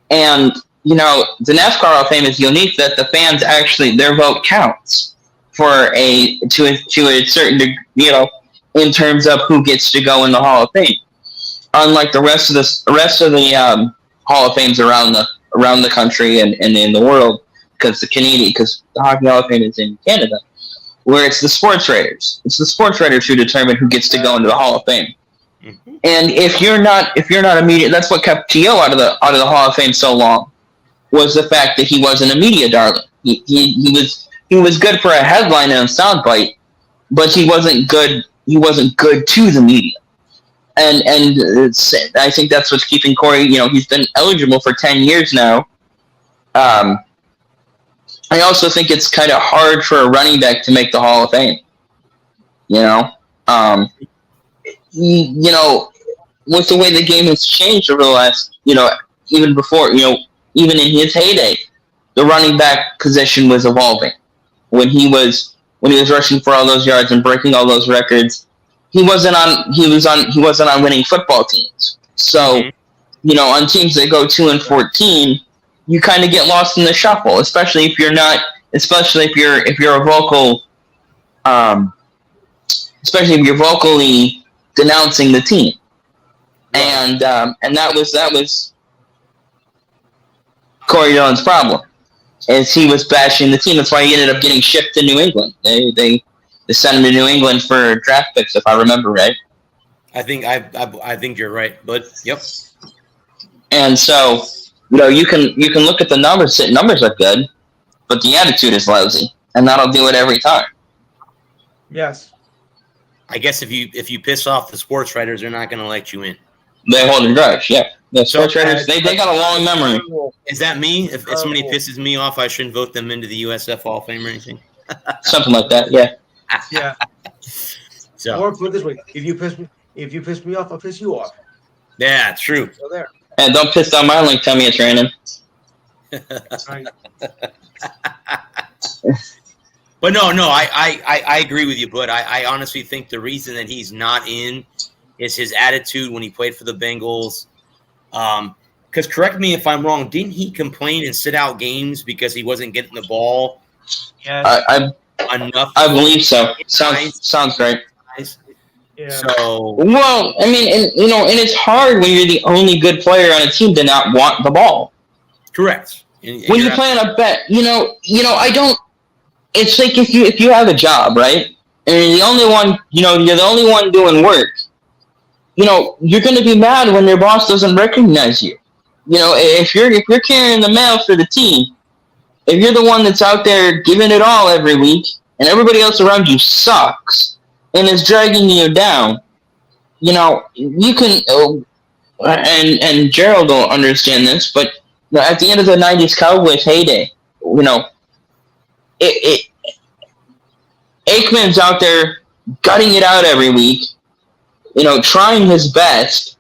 S3: and the NASCAR Hall of Fame is unique that the fans actually their vote counts for to a certain degree, in terms of who gets to go in the Hall of Fame. Unlike the rest of the Hall of Fames around the country and in the world, because the Hockey Hall of Fame is in Canada, where it's the sports writers. It's the sports writers who determine who gets to go into the Hall of Fame. Mm-hmm. And if you're not a media, that's what kept T.O. out of the Hall of Fame so long, was the fact that he wasn't a media darling. He was good for a headline and a soundbite, but he wasn't good. He wasn't good to the media. And I think that's what's keeping Corey. He's been eligible for 10 years now. I also think it's kind of hard for a running back to make the Hall of Fame. With the way the game has changed over the last, even before, even in his heyday, the running back position was evolving. When he was rushing for all those yards and breaking all those records, he wasn't on winning football teams. So, on teams that go 2-14, you kind of get lost in the shuffle, especially if you're a vocal, especially if you're vocally denouncing the team, and that was Corey Dillon's problem, is he was bashing the team. That's why he ended up getting shipped to New England. They sent him to New England for draft picks, if I remember right.
S1: I think you're right, but yep.
S3: And so, you can look at the numbers. The numbers are good, but the attitude is lousy, and that'll do it every time.
S2: Yes.
S1: I guess if you piss off the sports writers, they're not going to let you in.
S3: They hold a grudge, yeah. The sports writers, they got a long memory.
S1: Is that me? If somebody pisses me off, I shouldn't vote them into the USF Hall of Fame or anything?
S3: Something like that, yeah.
S2: Yeah.
S1: So.
S2: Or put it this way: if you piss me off, I'll piss you off.
S1: Yeah, true.
S2: So there.
S3: And don't piss on my link. Tell me it's raining.
S2: Right.
S1: But no, I agree with you, but I honestly think the reason that he's not in is his attitude when he played for the Bengals. Because correct me if I'm wrong, didn't he complain and sit out games because he wasn't getting the ball?
S2: Yes.
S1: Enough.
S3: I believe so. Sounds great.
S2: Yeah.
S1: So
S3: well, I mean, and it's hard when you're the only good player on a team to not want the ball.
S1: Correct.
S3: And when you play on a bet, I don't. It's like if you have a job, right, and you're the only one, you're the only one doing work. You're going to be mad when your boss doesn't recognize you. If you're carrying the mail for the team, if you're the one that's out there giving it all every week, and everybody else around you sucks, and is dragging you down, you can. And Gerald will understand this, but at the end of the '90s Cowboys heyday, Aikman's out there gutting it out every week, trying his best,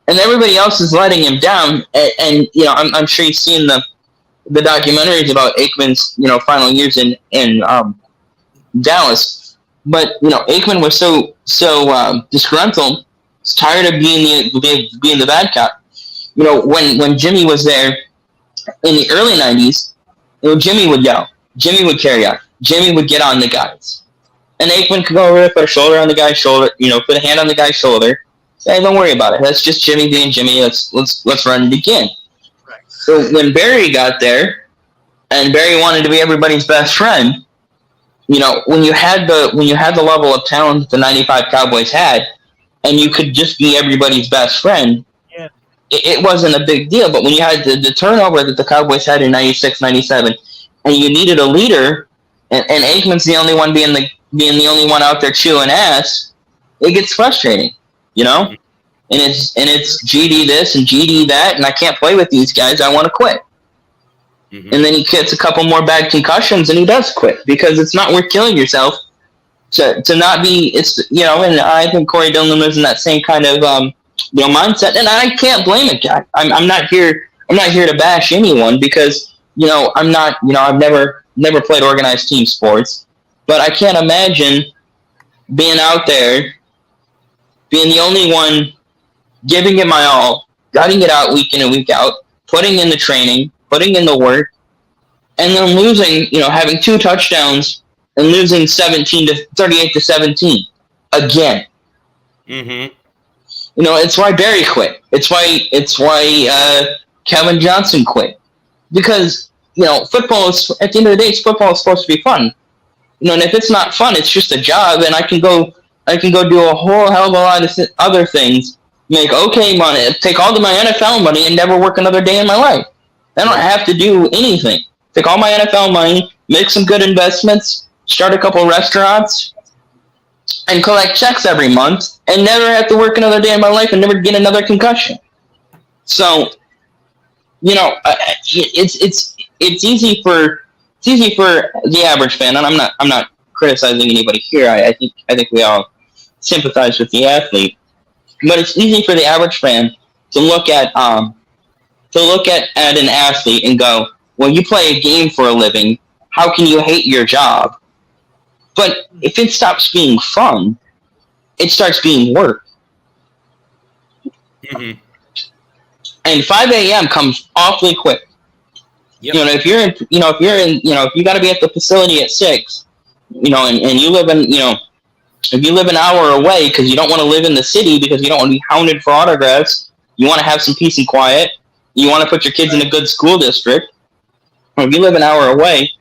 S3: and everybody else is letting him down. And I'm sure you've seen the documentaries about Aikman's final years in Dallas, but Aikman was so disgruntled, tired of being the bad cop. When Jimmy was there in the early '90s, Jimmy would yell, Jimmy would carry out, Jimmy would get on the guys, and Aikman could go over there, put a shoulder on the guy's shoulder, put a hand on the guy's shoulder, say, hey, don't worry about it. That's just Jimmy being Jimmy. Let's run it again. Right. So when Barry got there, and Barry wanted to be everybody's best friend, when you had the level of talent that the '95 Cowboys had, and you could just be everybody's best friend,
S4: yeah,
S3: it wasn't a big deal. But when you had the turnover that the Cowboys had in '96, '97, and you needed a leader, and Aikman's the only one being the only one out there chewing ass, it gets frustrating, And it's GD this and GD that, and I can't play with these guys. I want to quit. Mm-hmm. And then he gets a couple more bad concussions, and he does quit because it's not worth killing yourself to not be. And I think Corey Dillon was in that same kind of mindset, and I can't blame it, guy. I'm not here to bash anyone because I'm not. I've never played organized team sports, but I can't imagine being out there, being the only one giving it my all, gutting it out week in and week out, putting in the training, putting in the work, and then losing, having 2 touchdowns and losing 38-17 again.
S1: Mm-hmm.
S3: It's why Barry quit. It's why Kevin Johnson quit. Because, football is, at the end of the day, football is supposed to be fun. And if it's not fun, it's just a job, and I can go do a whole hell of a lot of other things, make okay money, take all of my NFL money, and never work another day in my life. I don't have to do anything. Take all my NFL money, make some good investments, start a couple restaurants, and collect checks every month, and never have to work another day in my life and never get another concussion. So, it's easy for the average fan, and I'm not criticizing anybody here. I think we all sympathize with the athlete, but it's easy for the average fan to look at an athlete and go, well, you play a game for a living. How can you hate your job? But if it stops being fun, it starts being work. Mm-hmm. And 5 a.m. comes awfully quick. Yep. If you got to be at the facility at 6, and you live in, if you live an hour away because you don't want to live in the city because you don't want to be hounded for autographs, you want to have some peace and quiet, you want to put your kids in a good school district, or if you live an hour away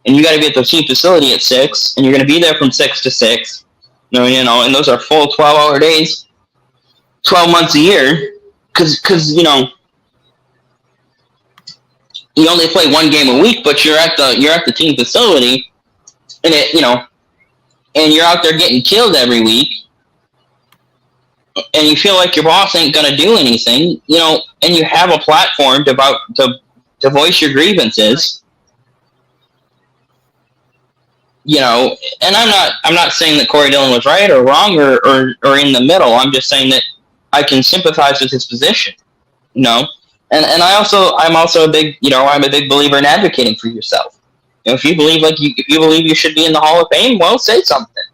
S3: and you got to be at the team facility at 6, and you're going to be there from 6 to 6, and those are full 12-hour days, 12 months a year, because you only play 1 game a week, but you're at the team facility, and and you're out there getting killed every week, and you feel like your boss ain't gonna do anything, and you have a platform to voice your grievances, and I'm not saying that Corey Dillon was right or wrong or in the middle. I'm just saying that I can sympathize with his position, And I'm also a big believer in advocating for yourself. If you believe you should be in the Hall of Fame, well, say something.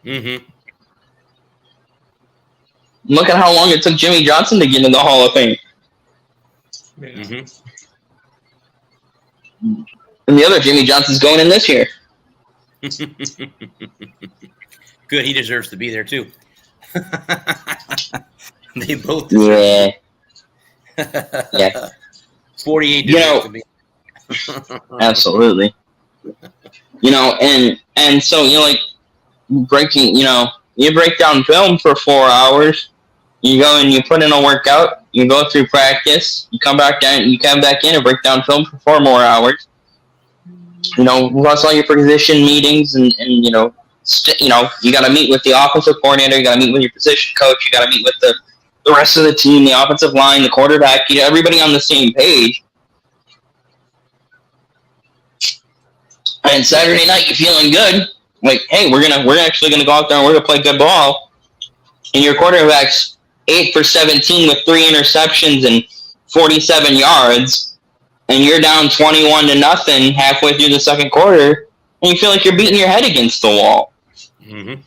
S1: Mm-hmm.
S3: Look at how long it took Jimmy Johnson to get in the Hall of Fame.
S1: Mm-hmm.
S3: And the other Jimmy Johnson's going in this year.
S1: Good, he deserves to be there too. They both deserve.
S3: Yeah.
S1: 48 deserves to be.
S3: Absolutely. And so you break down film for 4 hours. You go and you put in a workout. You go through practice. You come back in and break down film for 4 more hours. Plus all your position meetings and you got to meet with the offensive coordinator, you got to meet with your position coach, you got to meet with the rest of the team, the offensive line, the quarterback, everybody on the same page. And Saturday night, you're feeling good. Like, hey, we're actually gonna go out there and we're gonna play good ball. And your quarterback's 8 for 17 with 3 interceptions and 47 yards, and you're down 21-0 halfway through the second quarter, and you feel like you're beating your head against the wall.
S1: Mm-hmm.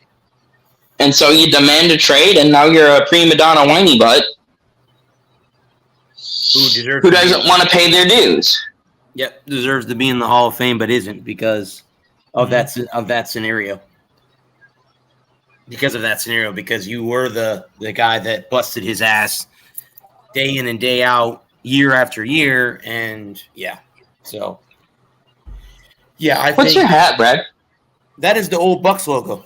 S3: And so you demand a trade, and now you're a prima donna whiny butt who doesn't want to pay their dues.
S1: Yep, deserves to be in the Hall of Fame, but isn't because of that scenario. Because you were the guy that busted his ass day in and day out, year after year, and so I
S3: What's
S1: think
S3: your hat, Brad?
S1: that is the old Bucks logo.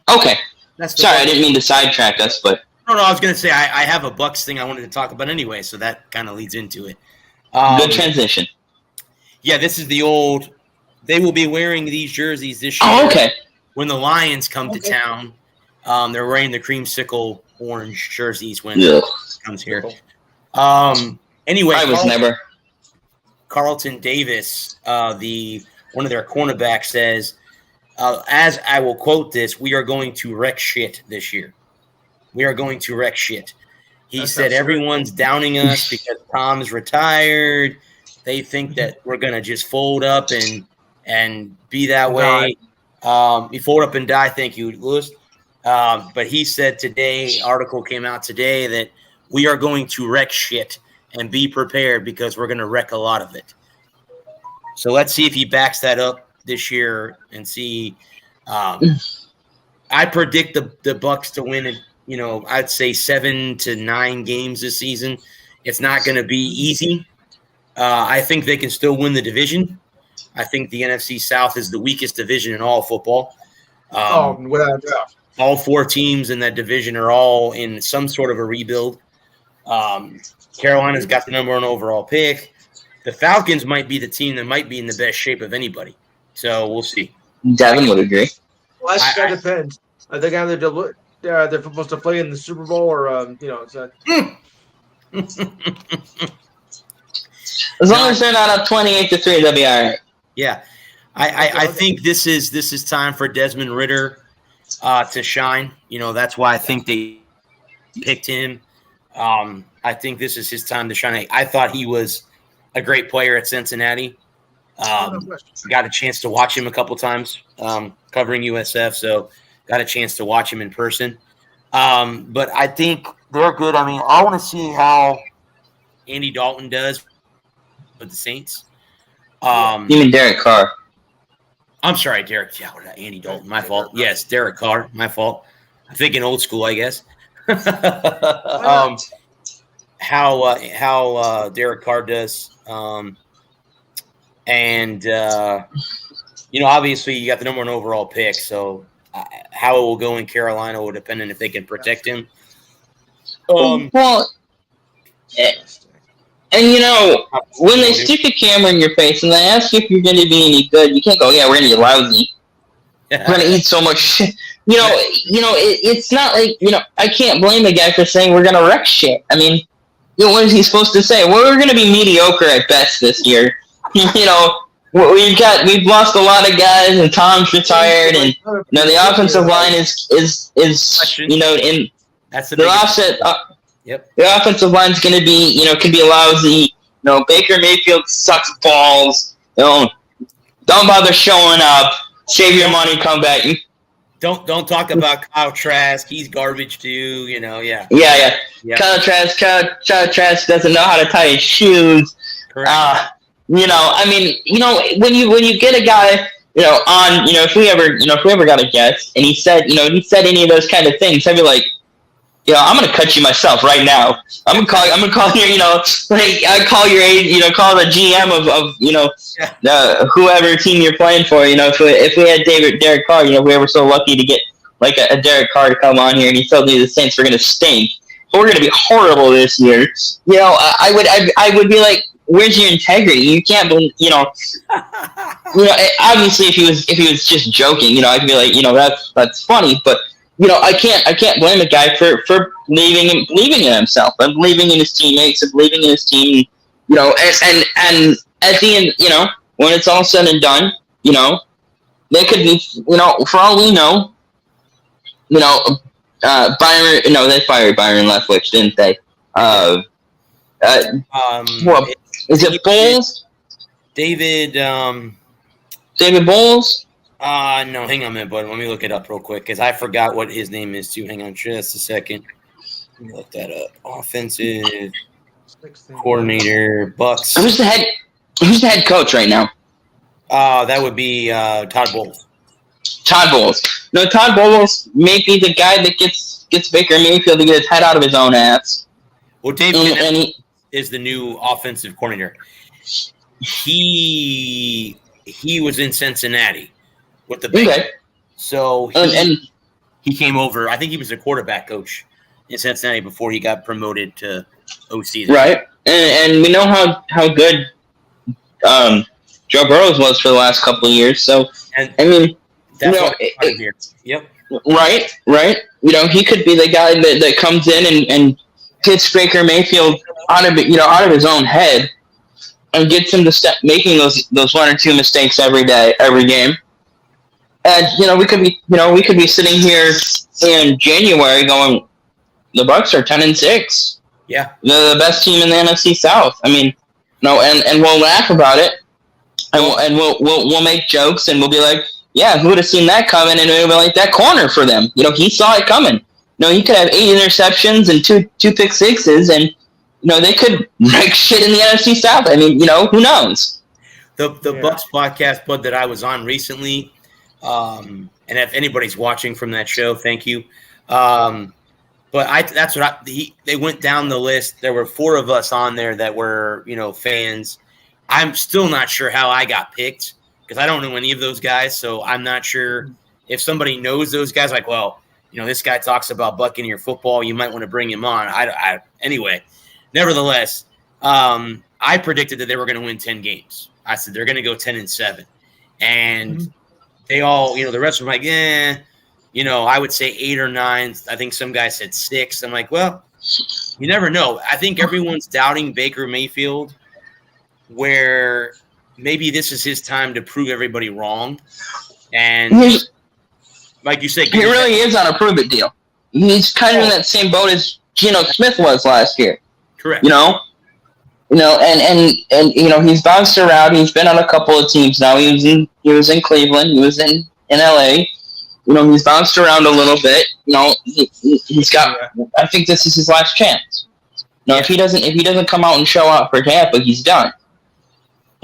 S3: Okay, sorry, I
S1: Bucks.
S3: didn't mean to sidetrack us, but
S1: No, I was going to say I have a Bucks thing I wanted to talk about anyway, so that kind of leads into it.
S3: Good transition.
S1: Yeah, this is the old. They will be wearing these jerseys this year.
S3: Oh, okay.
S1: When the Lions come to town, they're wearing the creamsicle orange jerseys when
S3: Yeah.
S1: it comes here. Anyway,
S3: I was never.
S1: Carlton Davis, one of their cornerbacks, says, as I will quote this, we are going to wreck shit this year. We are going to wreck shit. He said everyone's downing us because Tom's retired. They think that we're going to just fold up and be that way. We fold up and die. Thank you, Lewis. But he said today, article came out today, that we are going to wreck shit and be prepared because we're going to wreck a lot of it. So let's see if he backs that up this year and see. I predict the Bucks to win it. I'd say 7 to 9 games this season. It's not going to be easy. I think they can still win the division. I think the NFC South is the weakest division in all football.
S2: Without a doubt.
S1: All 4 teams in that division are all in some sort of a rebuild. Carolina's got the number 1 overall pick. The Falcons might be the team that might be in the best shape of anybody. So we'll see.
S3: Devin would agree.
S2: Well, that depends. I think either they're supposed to play in the Super Bowl or it's a
S3: As long as they're not up 28-3, they'll be all right.
S1: Yeah, I think this is time for Desmond Ridder to shine. That's why I think they picked him. I think this is his time to shine. I thought he was a great player at Cincinnati. Got a chance to watch him a couple times covering USF, so got a chance to watch him in person. But I think they're good. I mean, I want to see how Andy Dalton does with the Saints.
S3: You mean Derek Carr?
S1: I'm sorry, Derek. Yeah, Andy Dalton. My fault. Yes, Derek Carr. My fault. I'm thinking old school, I guess. How Derek Carr does. Obviously you got the number 1 overall pick, so how it will go in Carolina will depend on if they can protect him.
S3: When they stick a camera in your face and they ask you if you're going to be any good, you can't go, yeah, we're going to be lousy. We're going to eat so much shit. It's not like, I can't blame a guy for saying we're going to wreck shit. I mean, what is he supposed to say? Well, we're going to be mediocre at best this year. We've lost a lot of guys, and Tom's retired, and the offensive line is in
S1: that's the
S3: the offset.
S1: Yep.
S3: The offensive line's going to be, can be lousy. Baker Mayfield sucks balls. Don't bother showing up. Save your money, come back.
S1: Don't talk about Kyle Trask. He's garbage too. Yeah.
S3: Yeah. Kyle Trask doesn't know how to tie his shoes.
S1: Correct.
S3: When you get a guy, if we ever got a guest and he said any of those kind of things, I'd be like, I'm gonna cut you myself right now. I'm gonna call your, I call your age, call the GM of whoever team you're playing for. If we had Derek Carr, we were so lucky to get like a Derek Carr to come on here, and he told me the Saints were gonna stink. But we're gonna be horrible this year. I would be like, where's your integrity? You can't believe, obviously if he was just joking, I'd be like, that's funny, but I can't blame a guy for believing in himself and believing in his teammates and believing in his team, and at the end, when it's all said and done, they could be, for all we know, Byron, they fired Byron Leftwich, didn't they? Is it Bowles?
S1: David
S3: Bowles?
S1: No, hang on a minute, bud. Let me look it up real quick because I forgot what his name is too. Hang on just a second. Let me look that up. Offensive coordinator, Bucks.
S3: Who's the head coach right now?
S1: That would be Todd Bowles.
S3: Todd Bowles. No, Todd Bowles may be the guy that gets Baker Mayfield to get his head out of his own ass.
S1: Well, David is the new offensive coordinator. He was in Cincinnati with the Bengals. Okay. So he came over. I think he was a quarterback coach in Cincinnati before he got promoted to OC.
S3: Right. And we know how good Joe Burrows was for the last couple of years. So,
S1: and
S3: I mean,
S1: that's what I'm here. Yep.
S3: Right. He could be the guy that comes in and gets Baker Mayfield out of his own head and gets him to stop making those one or two mistakes every game. And we could be sitting here in January going, the Bucs are 10-6.
S1: Yeah,
S3: they're the best team in the NFC South. I mean, and we'll laugh about it, and we'll make jokes, and we'll be like, yeah, who would have seen that coming? And we'll be like, that corner for them. He saw it coming. He could have 8 interceptions and two pick sixes, and they could wreck shit in the NFC South. I mean, who knows?
S1: The Bucs podcast, bud, that I was on recently, and if anybody's watching from that show, thank you. But they went down the list. There were 4 of us on there that were, fans. I'm still not sure how I got picked because I don't know any of those guys. So I'm not sure if somebody knows those guys. Like, well, this guy talks about Buccaneer football. You might want to bring him on. Anyway, nevertheless, I predicted that they were going to win 10 games. I said they're going to go 10-7, and they all, the rest were like, I would say 8 or 9. I think some guys said 6. I'm like, well, you never know. I think everyone's doubting Baker Mayfield, where maybe this is his time to prove everybody wrong. And like you said,
S3: he really is on a prove it deal. He's kind of in that same boat as Geno Smith was last year.
S1: Correct.
S3: And he's bounced around. He's been on a couple of teams now. He was in Cleveland. He was in LA. He's bounced around a little bit. He's got. I think this is his last chance. If he doesn't come out and show out for Tampa, he's done.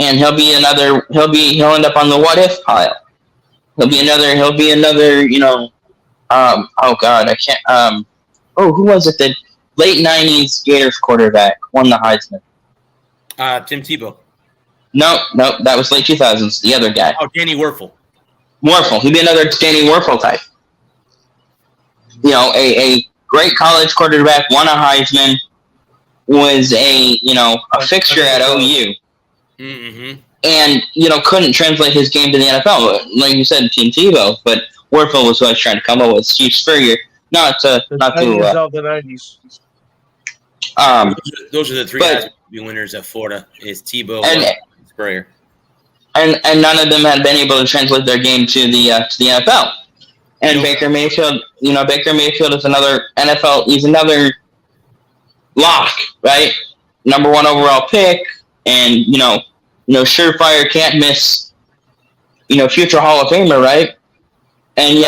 S3: And he'll end up on the what if pile. He'll be another. Oh God, I can't. Who was it that late '90s Gators quarterback won the Heisman?
S1: Tim Tebow.
S3: No, that was late 2000s. The other guy.
S1: Oh, Danny Werfel.
S3: He'd be another Danny Werfel type. A great college quarterback, won a Heisman, was a fixture at OU.
S1: Mm-hmm.
S3: And, couldn't translate his game to the NFL. Like you said, Tim Tebow, but Werfel was who I was trying to come up with. Steve Spurrier. The
S2: 90s.
S1: Those are the 3 guys who will be winners at Florida, is Tebow and Spurrier.
S3: And none of them had been able to translate their game to the NFL. And Baker Mayfield, Baker Mayfield is another NFL. He's another lock, right? Number 1 overall pick, and surefire, can't miss. Future Hall of Famer, right? And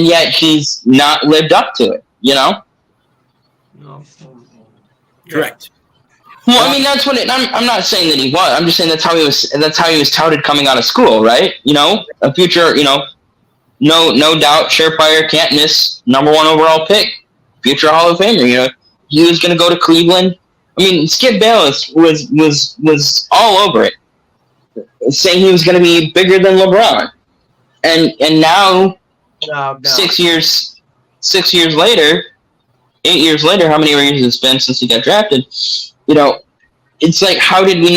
S3: yet he's not lived up to it.
S2: No.
S1: Correct.
S3: Well, I mean, that's what I'm not saying that he was. I'm just saying that's how he was touted coming out of school, right? A future, no doubt, surefire, can't miss, number 1 overall pick, future Hall of Famer. He was going to go to Cleveland. I mean, Skip Bayless was all over it, saying he was going to be bigger than LeBron, and now, 6 years later, 8 years later, how many years has it been since he got drafted? it's like how did we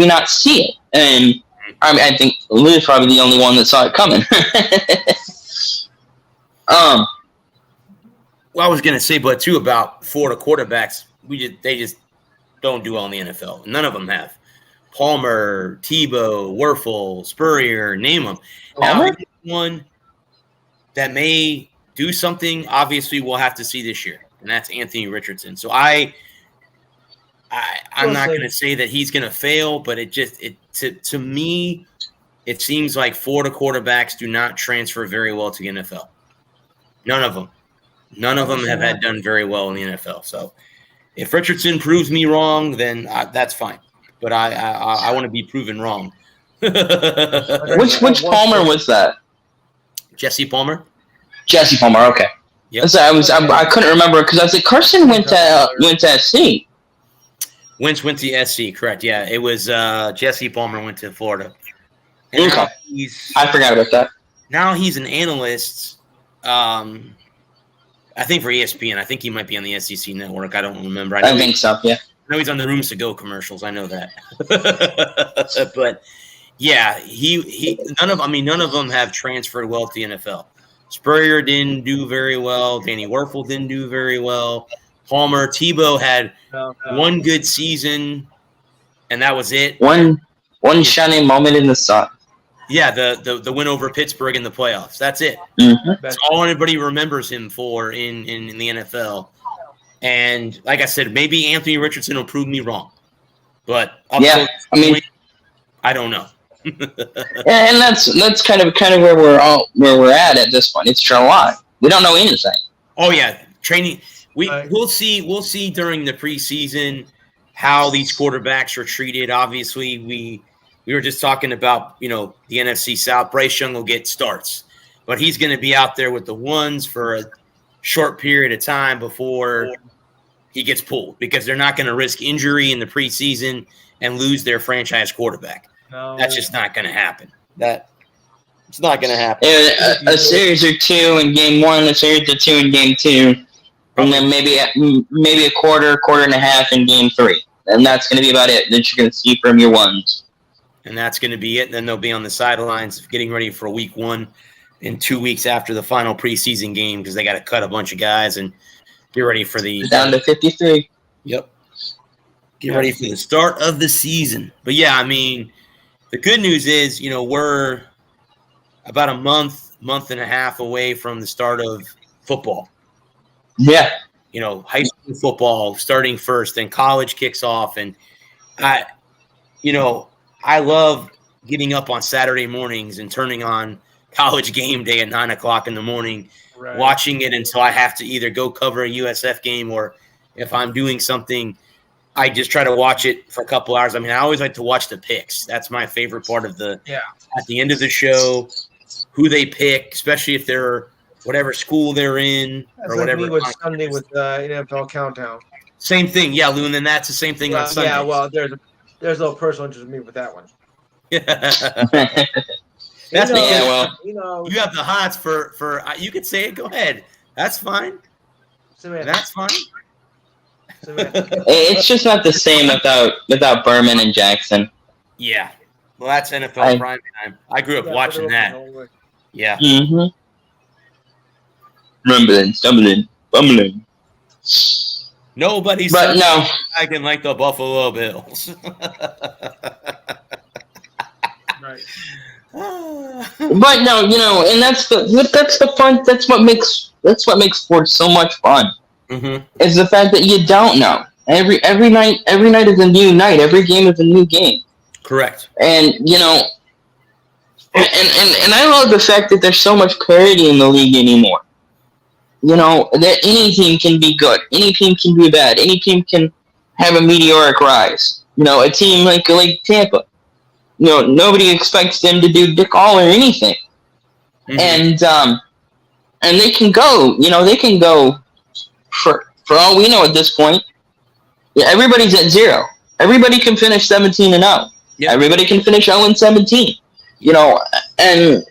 S3: not see it? And I think Lou's probably the only one that saw it coming.
S1: Well, I was gonna say, but too about Florida quarterbacks, they just don't do well in the NFL. None of them have. Palmer, Tebow, Werfel, Spurrier, name them. Now, one that may do something, obviously, we'll have to see this year, and that's Anthony Richardson. So I'm not going to say that he's going to fail, but to me, it seems like Florida quarterbacks do not transfer very well to the NFL. None of them. None of them have done very well in the NFL. So if Richardson proves me wrong, then that's fine. But I want to be proven wrong.
S3: Which Palmer was that?
S1: Jesse Palmer.
S3: Jesse Palmer. Okay.
S1: Yep.
S3: I couldn't remember because I was like Carson went to SC.
S1: Wentz went to SC, correct? Yeah, it was Jesse Palmer went to Florida.
S3: And okay. I forgot about that.
S1: Now he's an analyst. I think for ESPN. I think he might be on the SEC network. I don't remember.
S3: I think so. Yeah.
S1: I know he's on the Rooms to Go commercials. I know that. But yeah, none of them have transferred well to the NFL. Spurrier didn't do very well. Danny Werfel didn't do very well. Palmer, Tebow had one good season, and that was it. One
S3: shining moment in the sun.
S1: Yeah, the win over Pittsburgh in the playoffs. That's it.
S3: Mm-hmm.
S1: That's all anybody remembers him for in the NFL. And like I said, maybe Anthony Richardson will prove me wrong. But I don't know.
S3: Yeah, and that's kind of where we're at this point. It's July. We don't know anything.
S1: Oh yeah, training. We'll see during the preseason how these quarterbacks are treated. Obviously, we were just talking about the NFC South. Bryce Young will get starts, but he's going to be out there with the ones for a short period of time before he gets pulled because they're not going to risk injury in the preseason and lose their franchise quarterback. No. That's just not going to happen. It's not going to happen.
S3: A series or two in game one, a series or two in game two, and then maybe a quarter and a half in game three. And that's going to be about it that you're going to see from your ones.
S1: And that's going to be it. And then they'll be on the sidelines getting ready for week one in 2 weeks after the final preseason game because they got to cut a bunch of guys and get ready for the –
S3: down to 53.
S1: Yep. Get ready for the start of the season. But, yeah, I mean, the good news is, we're about a month and a half away from the start of football.
S3: Yeah.
S1: High school football starting first, then college kicks off. And, I love getting up on Saturday mornings and turning on College Game Day at 9 o'clock in the morning, watching it until I have to either go cover a USF game or if I'm doing something, I just try to watch it for a couple hours. I mean, I always like to watch the picks. That's my favorite part of at the end of the show, who they pick, especially if they're whatever school they're in or whatever.
S2: Me with Sunday with NFL Countdown.
S1: Same thing. Yeah, Lou, and then that's the same thing on Sunday.
S2: Yeah, well, there's a little personal interest in me with that one.
S1: That's you have the hots for you could say it. Go ahead. That's fine. That's fine.
S3: It's just not the same without Berman and Jackson.
S1: Yeah. Well, that's NFL prime time. I grew up watching that. Yeah.
S3: Mm-hmm. Rumbling, stumbling, bumbling.
S1: Nobody's acting like the Buffalo Bills.
S2: Right.
S3: But no, and that's the fun. That's what makes sports so much fun.
S1: Mm-hmm.
S3: Is the fact that you don't know. Every night is a new night. Every game is a new game.
S1: Correct.
S3: And and I love the fact that there's so much parity in the league anymore. That any team can be good, any team can be bad, any team can have a meteoric rise. A team like Tampa, nobody expects them to do dick all or anything, and they can go. They can go for all we know at this point. Yeah, everybody's at 0. Everybody can finish 17-0. Yep. Everybody can finish 0-17. And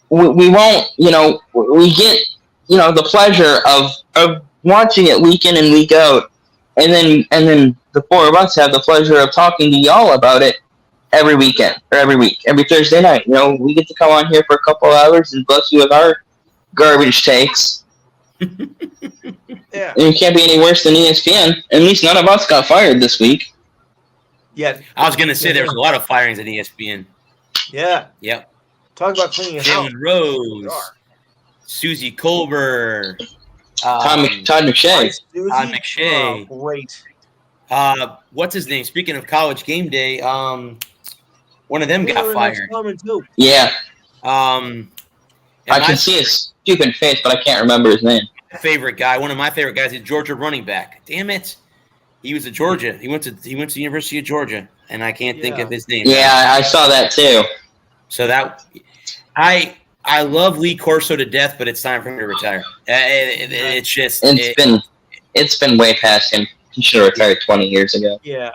S3: we won't, we get, the pleasure of watching it week in and week out and then the four of us have the pleasure of talking to y'all about it every weekend or every week, every Thursday night. We get to come on here for a couple hours and bless you with our garbage takes.
S2: Yeah.
S3: And it can't be any worse than ESPN. At least none of us got fired this week.
S2: Yeah.
S1: I was going to say there's a lot of firings at ESPN.
S2: Yeah.
S1: Yep.
S2: Talk about cleaning house.
S1: Jalen Rose, Susie Colbert,
S3: Todd McShay.
S1: Todd McShay.
S2: Oh, great.
S1: What's his name? Speaking of College Game Day, one of them got fired.
S3: Yeah.
S1: I
S3: can see his stupid face, but I can't remember his name.
S1: One of my favorite guys is Georgia running back. Damn it. He was at Georgia. He went to the University of Georgia, and I can't think of his name.
S3: Yeah, I saw that too.
S1: So I love Lee Corso to death, but it's time for him to retire.
S3: It's been way past him. He should have retired 20 years ago.
S2: Yeah.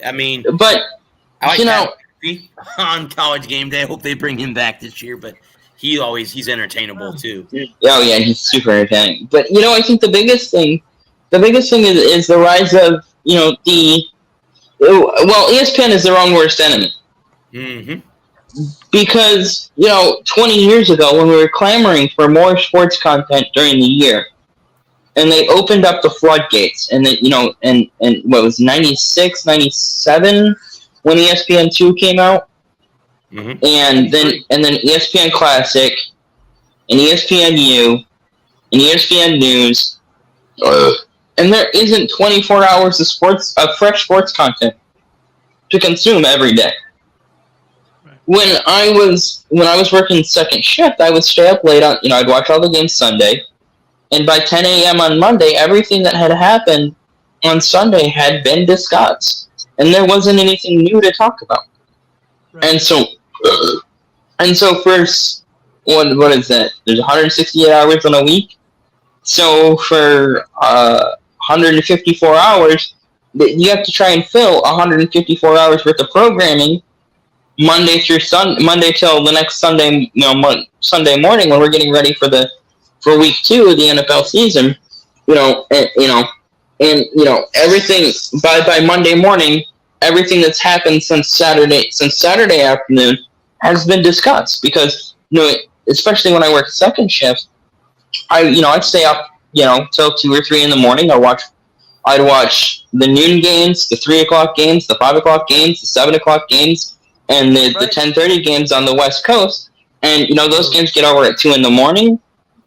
S1: I mean,
S3: but
S1: I like on College Game Day. I hope they bring him back this year, but he's entertainable too.
S3: Oh yeah, he's super entertaining. But I think the biggest thing is the rise of ESPN is their own worst enemy.
S1: Mm-hmm.
S3: Because 20 years ago when we were clamoring for more sports content during the year, and they opened up the floodgates, and and what was 96, 97 when ESPN2 came out, and then ESPN Classic, and ESPNU, and ESPN News, and there isn't 24 hours of fresh sports content to consume every day. When I was working second shift, I would stay up late on, I'd watch all the games Sunday, and by 10 a.m. on Monday, everything that had happened on Sunday had been discussed, and there wasn't anything new to talk about. Right. And so first, what is that? There's 168 hours in a week, so for 154 hours, you have to try and fill 154 hours worth of programming. Monday till the next Sunday, Sunday morning when we're getting ready for week 2 of the NFL season, everything by Monday morning, everything that's happened since Saturday afternoon has been discussed because especially when I work second shift, I'd stay up till 2 or 3 in the morning. I'd watch the noon games, the 3 o'clock games, the 5 o'clock games, the 7 o'clock games, and the 10:30 games on the West Coast, and those games get over at 2 in the morning.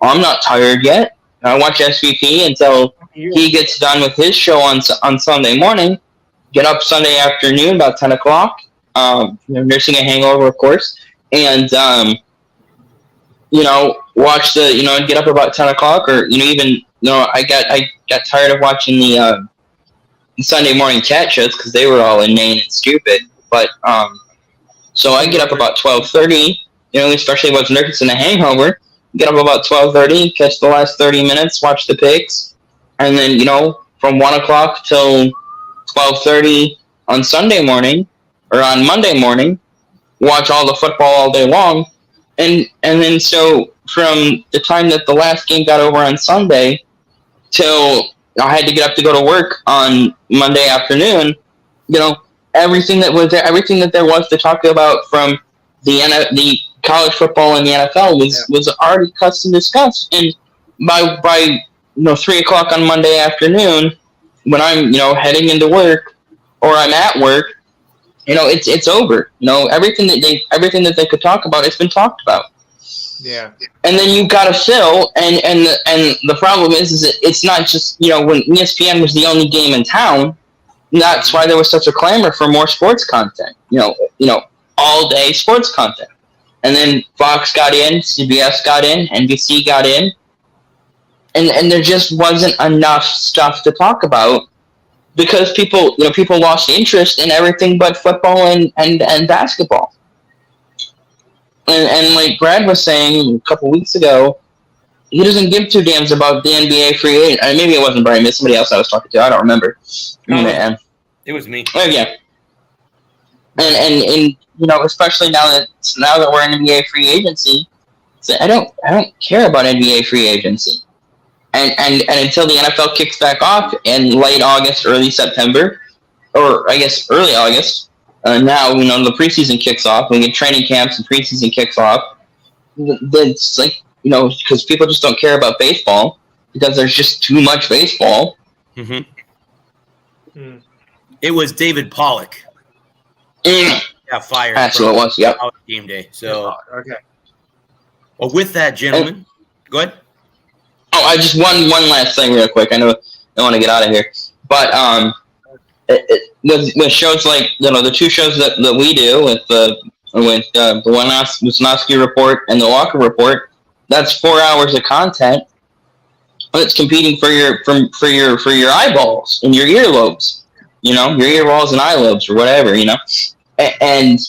S3: I'm not tired yet. I watch SVP until he gets done with his show on Sunday morning. Get up Sunday afternoon about 10 o'clock. Nursing a hangover, of course, and watch get up about 10 o'clock, or I got tired of watching the Sunday morning chat shows because they were all inane and stupid, but so I get up about 12:30, especially if I was nursing a hangover, get up about 12:30, catch the last 30 minutes, watch the picks, and then, from 1 o'clock till 12:30 on Sunday morning, or on Monday morning, watch all the football all day long, and then so from the time that the last game got over on Sunday till I had to get up to go to work on Monday afternoon, everything that there was to talk about from the college football and the NFL was already custom discussed. And by 3 o'clock on Monday afternoon, when I'm heading into work or I'm at work, it's over. Everything that they could talk about, it's been talked about.
S2: Yeah. And
S3: then you've got to fill, and the problem is that it's not just when ESPN was the only game in town. That's why there was such a clamor for more sports content. All day sports content. And then Fox got in, CBS got in, NBC got in, and there just wasn't enough stuff to talk about because people lost interest in everything but football and basketball. And like Brad was saying a couple weeks ago, he doesn't give two damns about the NBA free agent. Maybe it wasn't Brian, maybe somebody else I was talking to. I don't remember. Man.
S1: It was me.
S3: Oh yeah. And especially now that we're in NBA free agency, so I don't care about NBA free agency. and until the NFL kicks back off in late August, early September, or I guess early August. Now the preseason kicks off. We get training camps and preseason kicks off. It's like because people just don't care about baseball because there's just too much baseball.
S1: Mm-hmm. It was David Pollock. Got fired.
S3: That's what it was. Yep.
S1: Game day. So
S2: okay.
S1: Well, with that, gentlemen, go ahead.
S3: Oh, I just one last thing real quick. I know I want to get out of here, but with shows like the two shows that we do with the Wisniewski report and the Walker report, that's 4 hours of content. It's competing for your eyeballs and your earlobes, your earballs and eye lobes or whatever, and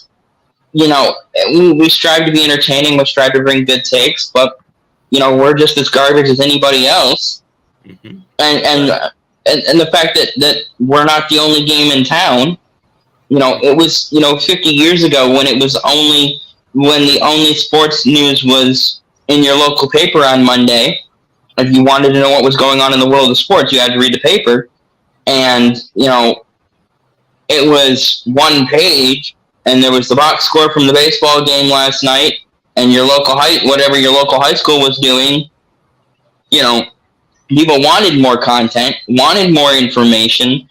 S3: we strive to be entertaining, we strive to bring good takes, but we're just as garbage as anybody else.
S1: Mm-hmm.
S3: And the fact that we're not the only game in town, it was 50 years ago when the only sports news was in your local paper on Monday. If you wanted to know what was going on in the world of sports, you had to read the paper, and it was one page, and there was the box score from the baseball game last night, and whatever your local high school was doing. People wanted more content, wanted more information,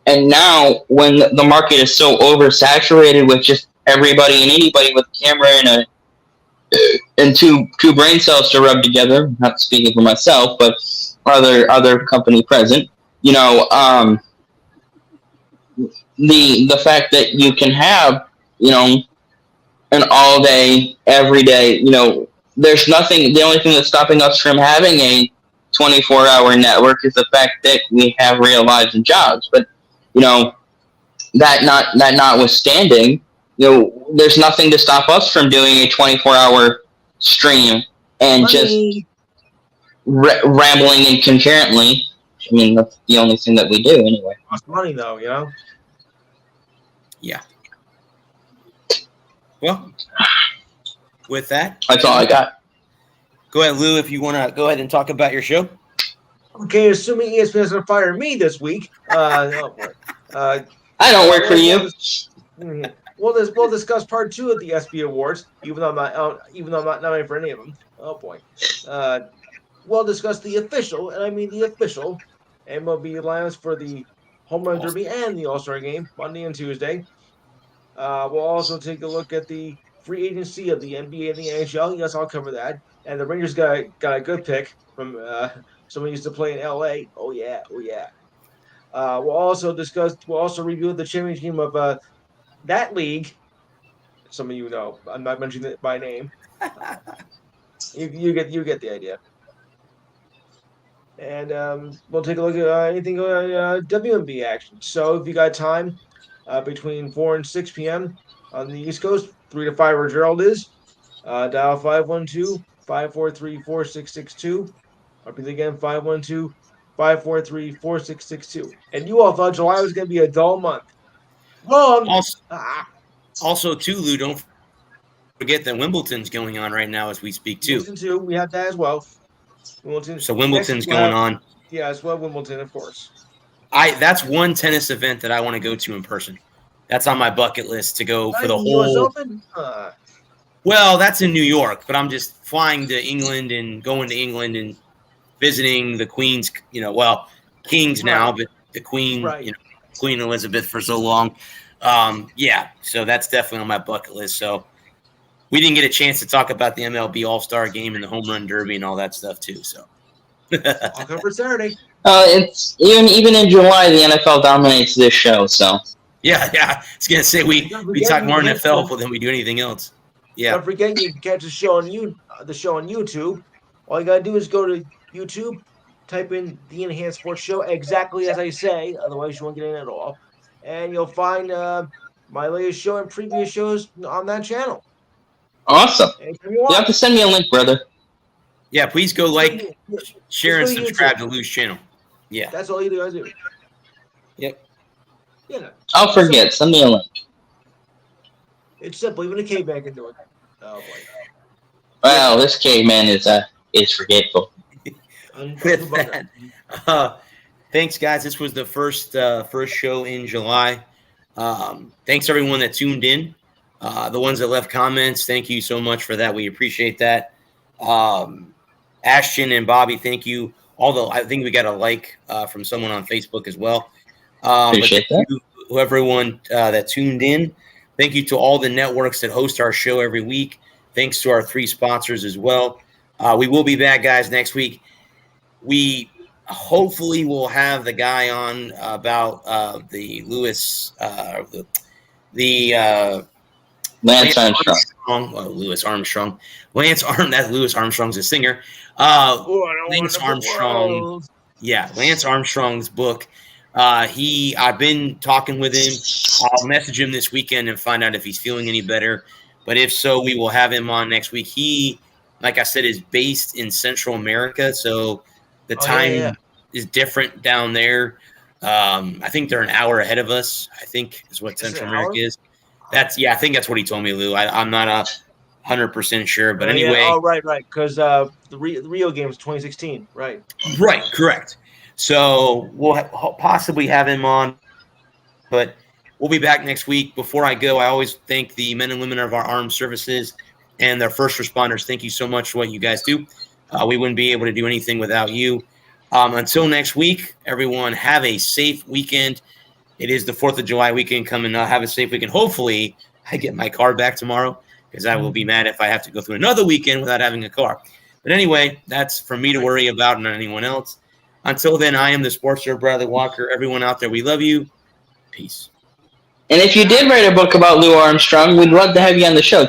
S3: and now when the market is so oversaturated with just everybody and anybody with a camera and two brain cells to rub together, not speaking for myself, but other company present, the fact that you can have, an all day, every day, there's nothing, the only thing that's stopping us from having a 24-hour network is the fact that we have real lives and jobs. But, that notwithstanding, there's nothing to stop us from doing a 24-hour stream and just rambling and concurrently. I mean, that's the only thing that we do anyway.
S2: Costs money, though,
S1: Yeah. Well, with that,
S3: that's all I got.
S1: Go ahead, Lou, if you want to go ahead and talk about your show.
S2: Okay, assuming ESPN doesn't fire me this week.
S3: I don't work for you.
S2: We'll discuss part 2 of the SB Awards, even though I'm not nominated for any of them. Oh boy. We'll discuss the official, and I mean the official, MLB lineups for the Home Run Derby and the All-Star Game, Monday and Tuesday. We'll also take a look at the free agency of the NBA and the NHL. Yes, I'll cover that. And the Rangers got a good pick from someone who used to play in LA. Oh yeah. We'll also review the championship game of that league. Some of you know. I'm not mentioning it by name. You get the idea. And we'll take a look at anything WNBA action. So if you got time between 4 and 6 p.m. on the East Coast, 3 to 5 where Gerald is, dial 512-543-4662. I'll repeat again, 512-543-4662. And you all thought July was going to be a dull month. Wrong.
S1: Also, too, Lou, don't forget that Wimbledon's going on right now as we speak, too.
S2: Wimbledon, too. We have that as well. Wimbledon.
S1: So Wimbledon's going on.
S2: Yeah, as well, Wimbledon, of course.
S1: That's one tennis event that I want to go to in person. That's on my bucket list to go for the whole.
S2: US Open?
S1: Well, that's in New York, but I'm just flying to England and going to England and visiting the Queen's, Kings now, but the Queen, Queen Elizabeth for so long. So that's definitely on my bucket list. So we didn't get a chance to talk about the MLB All-Star Game and the Home Run Derby and all that stuff too. So
S2: I'll come for Saturday.
S3: It's even in July, the NFL dominates this show. So
S1: yeah. I was gonna say we talk more NFL than we do anything else. Yeah.
S2: Don't forget you can catch the show on YouTube. All you gotta do is go to YouTube, type in the Enhanced Sports Show exactly as I say. Otherwise, you won't get in at all. And you'll find my latest show and previous shows on that channel.
S3: Awesome. You have to send me a link, brother.
S1: Yeah, please go share, and subscribe to Lou's channel. Yeah.
S2: That's all you do. I do.
S1: Yep.
S2: Yeah.
S3: I'll forget. Send me a link.
S2: It's simple. Even a caveman can do it. Oh boy.
S3: Well, this caveman is forgetful.
S1: With that, thanks, guys. This was the first show in July. Thanks everyone that tuned in. The ones that left comments, thank you so much for that. We appreciate that. Ashton and Bobby, thank you. Although I think we got a like from someone on Facebook as well.
S3: Appreciate that.
S1: To everyone that tuned in. Thank you to all the networks that host our show every week. Thanks to our 3 sponsors as well. We will be back, guys, next week. We hopefully will have the guy on about the Lewis,
S3: Lance Armstrong.
S1: Louis Armstrong. That Louis Armstrong's a singer. Lance Armstrong. Yeah, Lance Armstrong's book. I've been talking with him. I'll message him this weekend and find out if he's feeling any better. But if so, we will have him on next week. He, like I said, is based in Central America, so the time is different down there. I think they're an hour ahead of us, I think is what Central America is. I think that's what he told me, Lou. I'm not 100% sure, but anyway.
S2: Oh, right, because the Rio game was 2016, right?
S1: Right, correct. So we'll possibly have him on, but we'll be back next week. Before I go, I always thank the men and women of our armed services and their first responders. Thank you so much for what you guys do. We wouldn't be able to do anything without you. Until next week, everyone, have a safe weekend. It is the 4th of July weekend coming up. Have a safe weekend. Hopefully, I get my car back tomorrow because I will be mad if I have to go through another weekend without having a car. But anyway, that's for me to worry about and not anyone else. Until then, I am the Sports Star Bradley Walker. Everyone out there, we love you. Peace.
S3: And if you did write a book about Lou Armstrong, we'd love to have you on the show.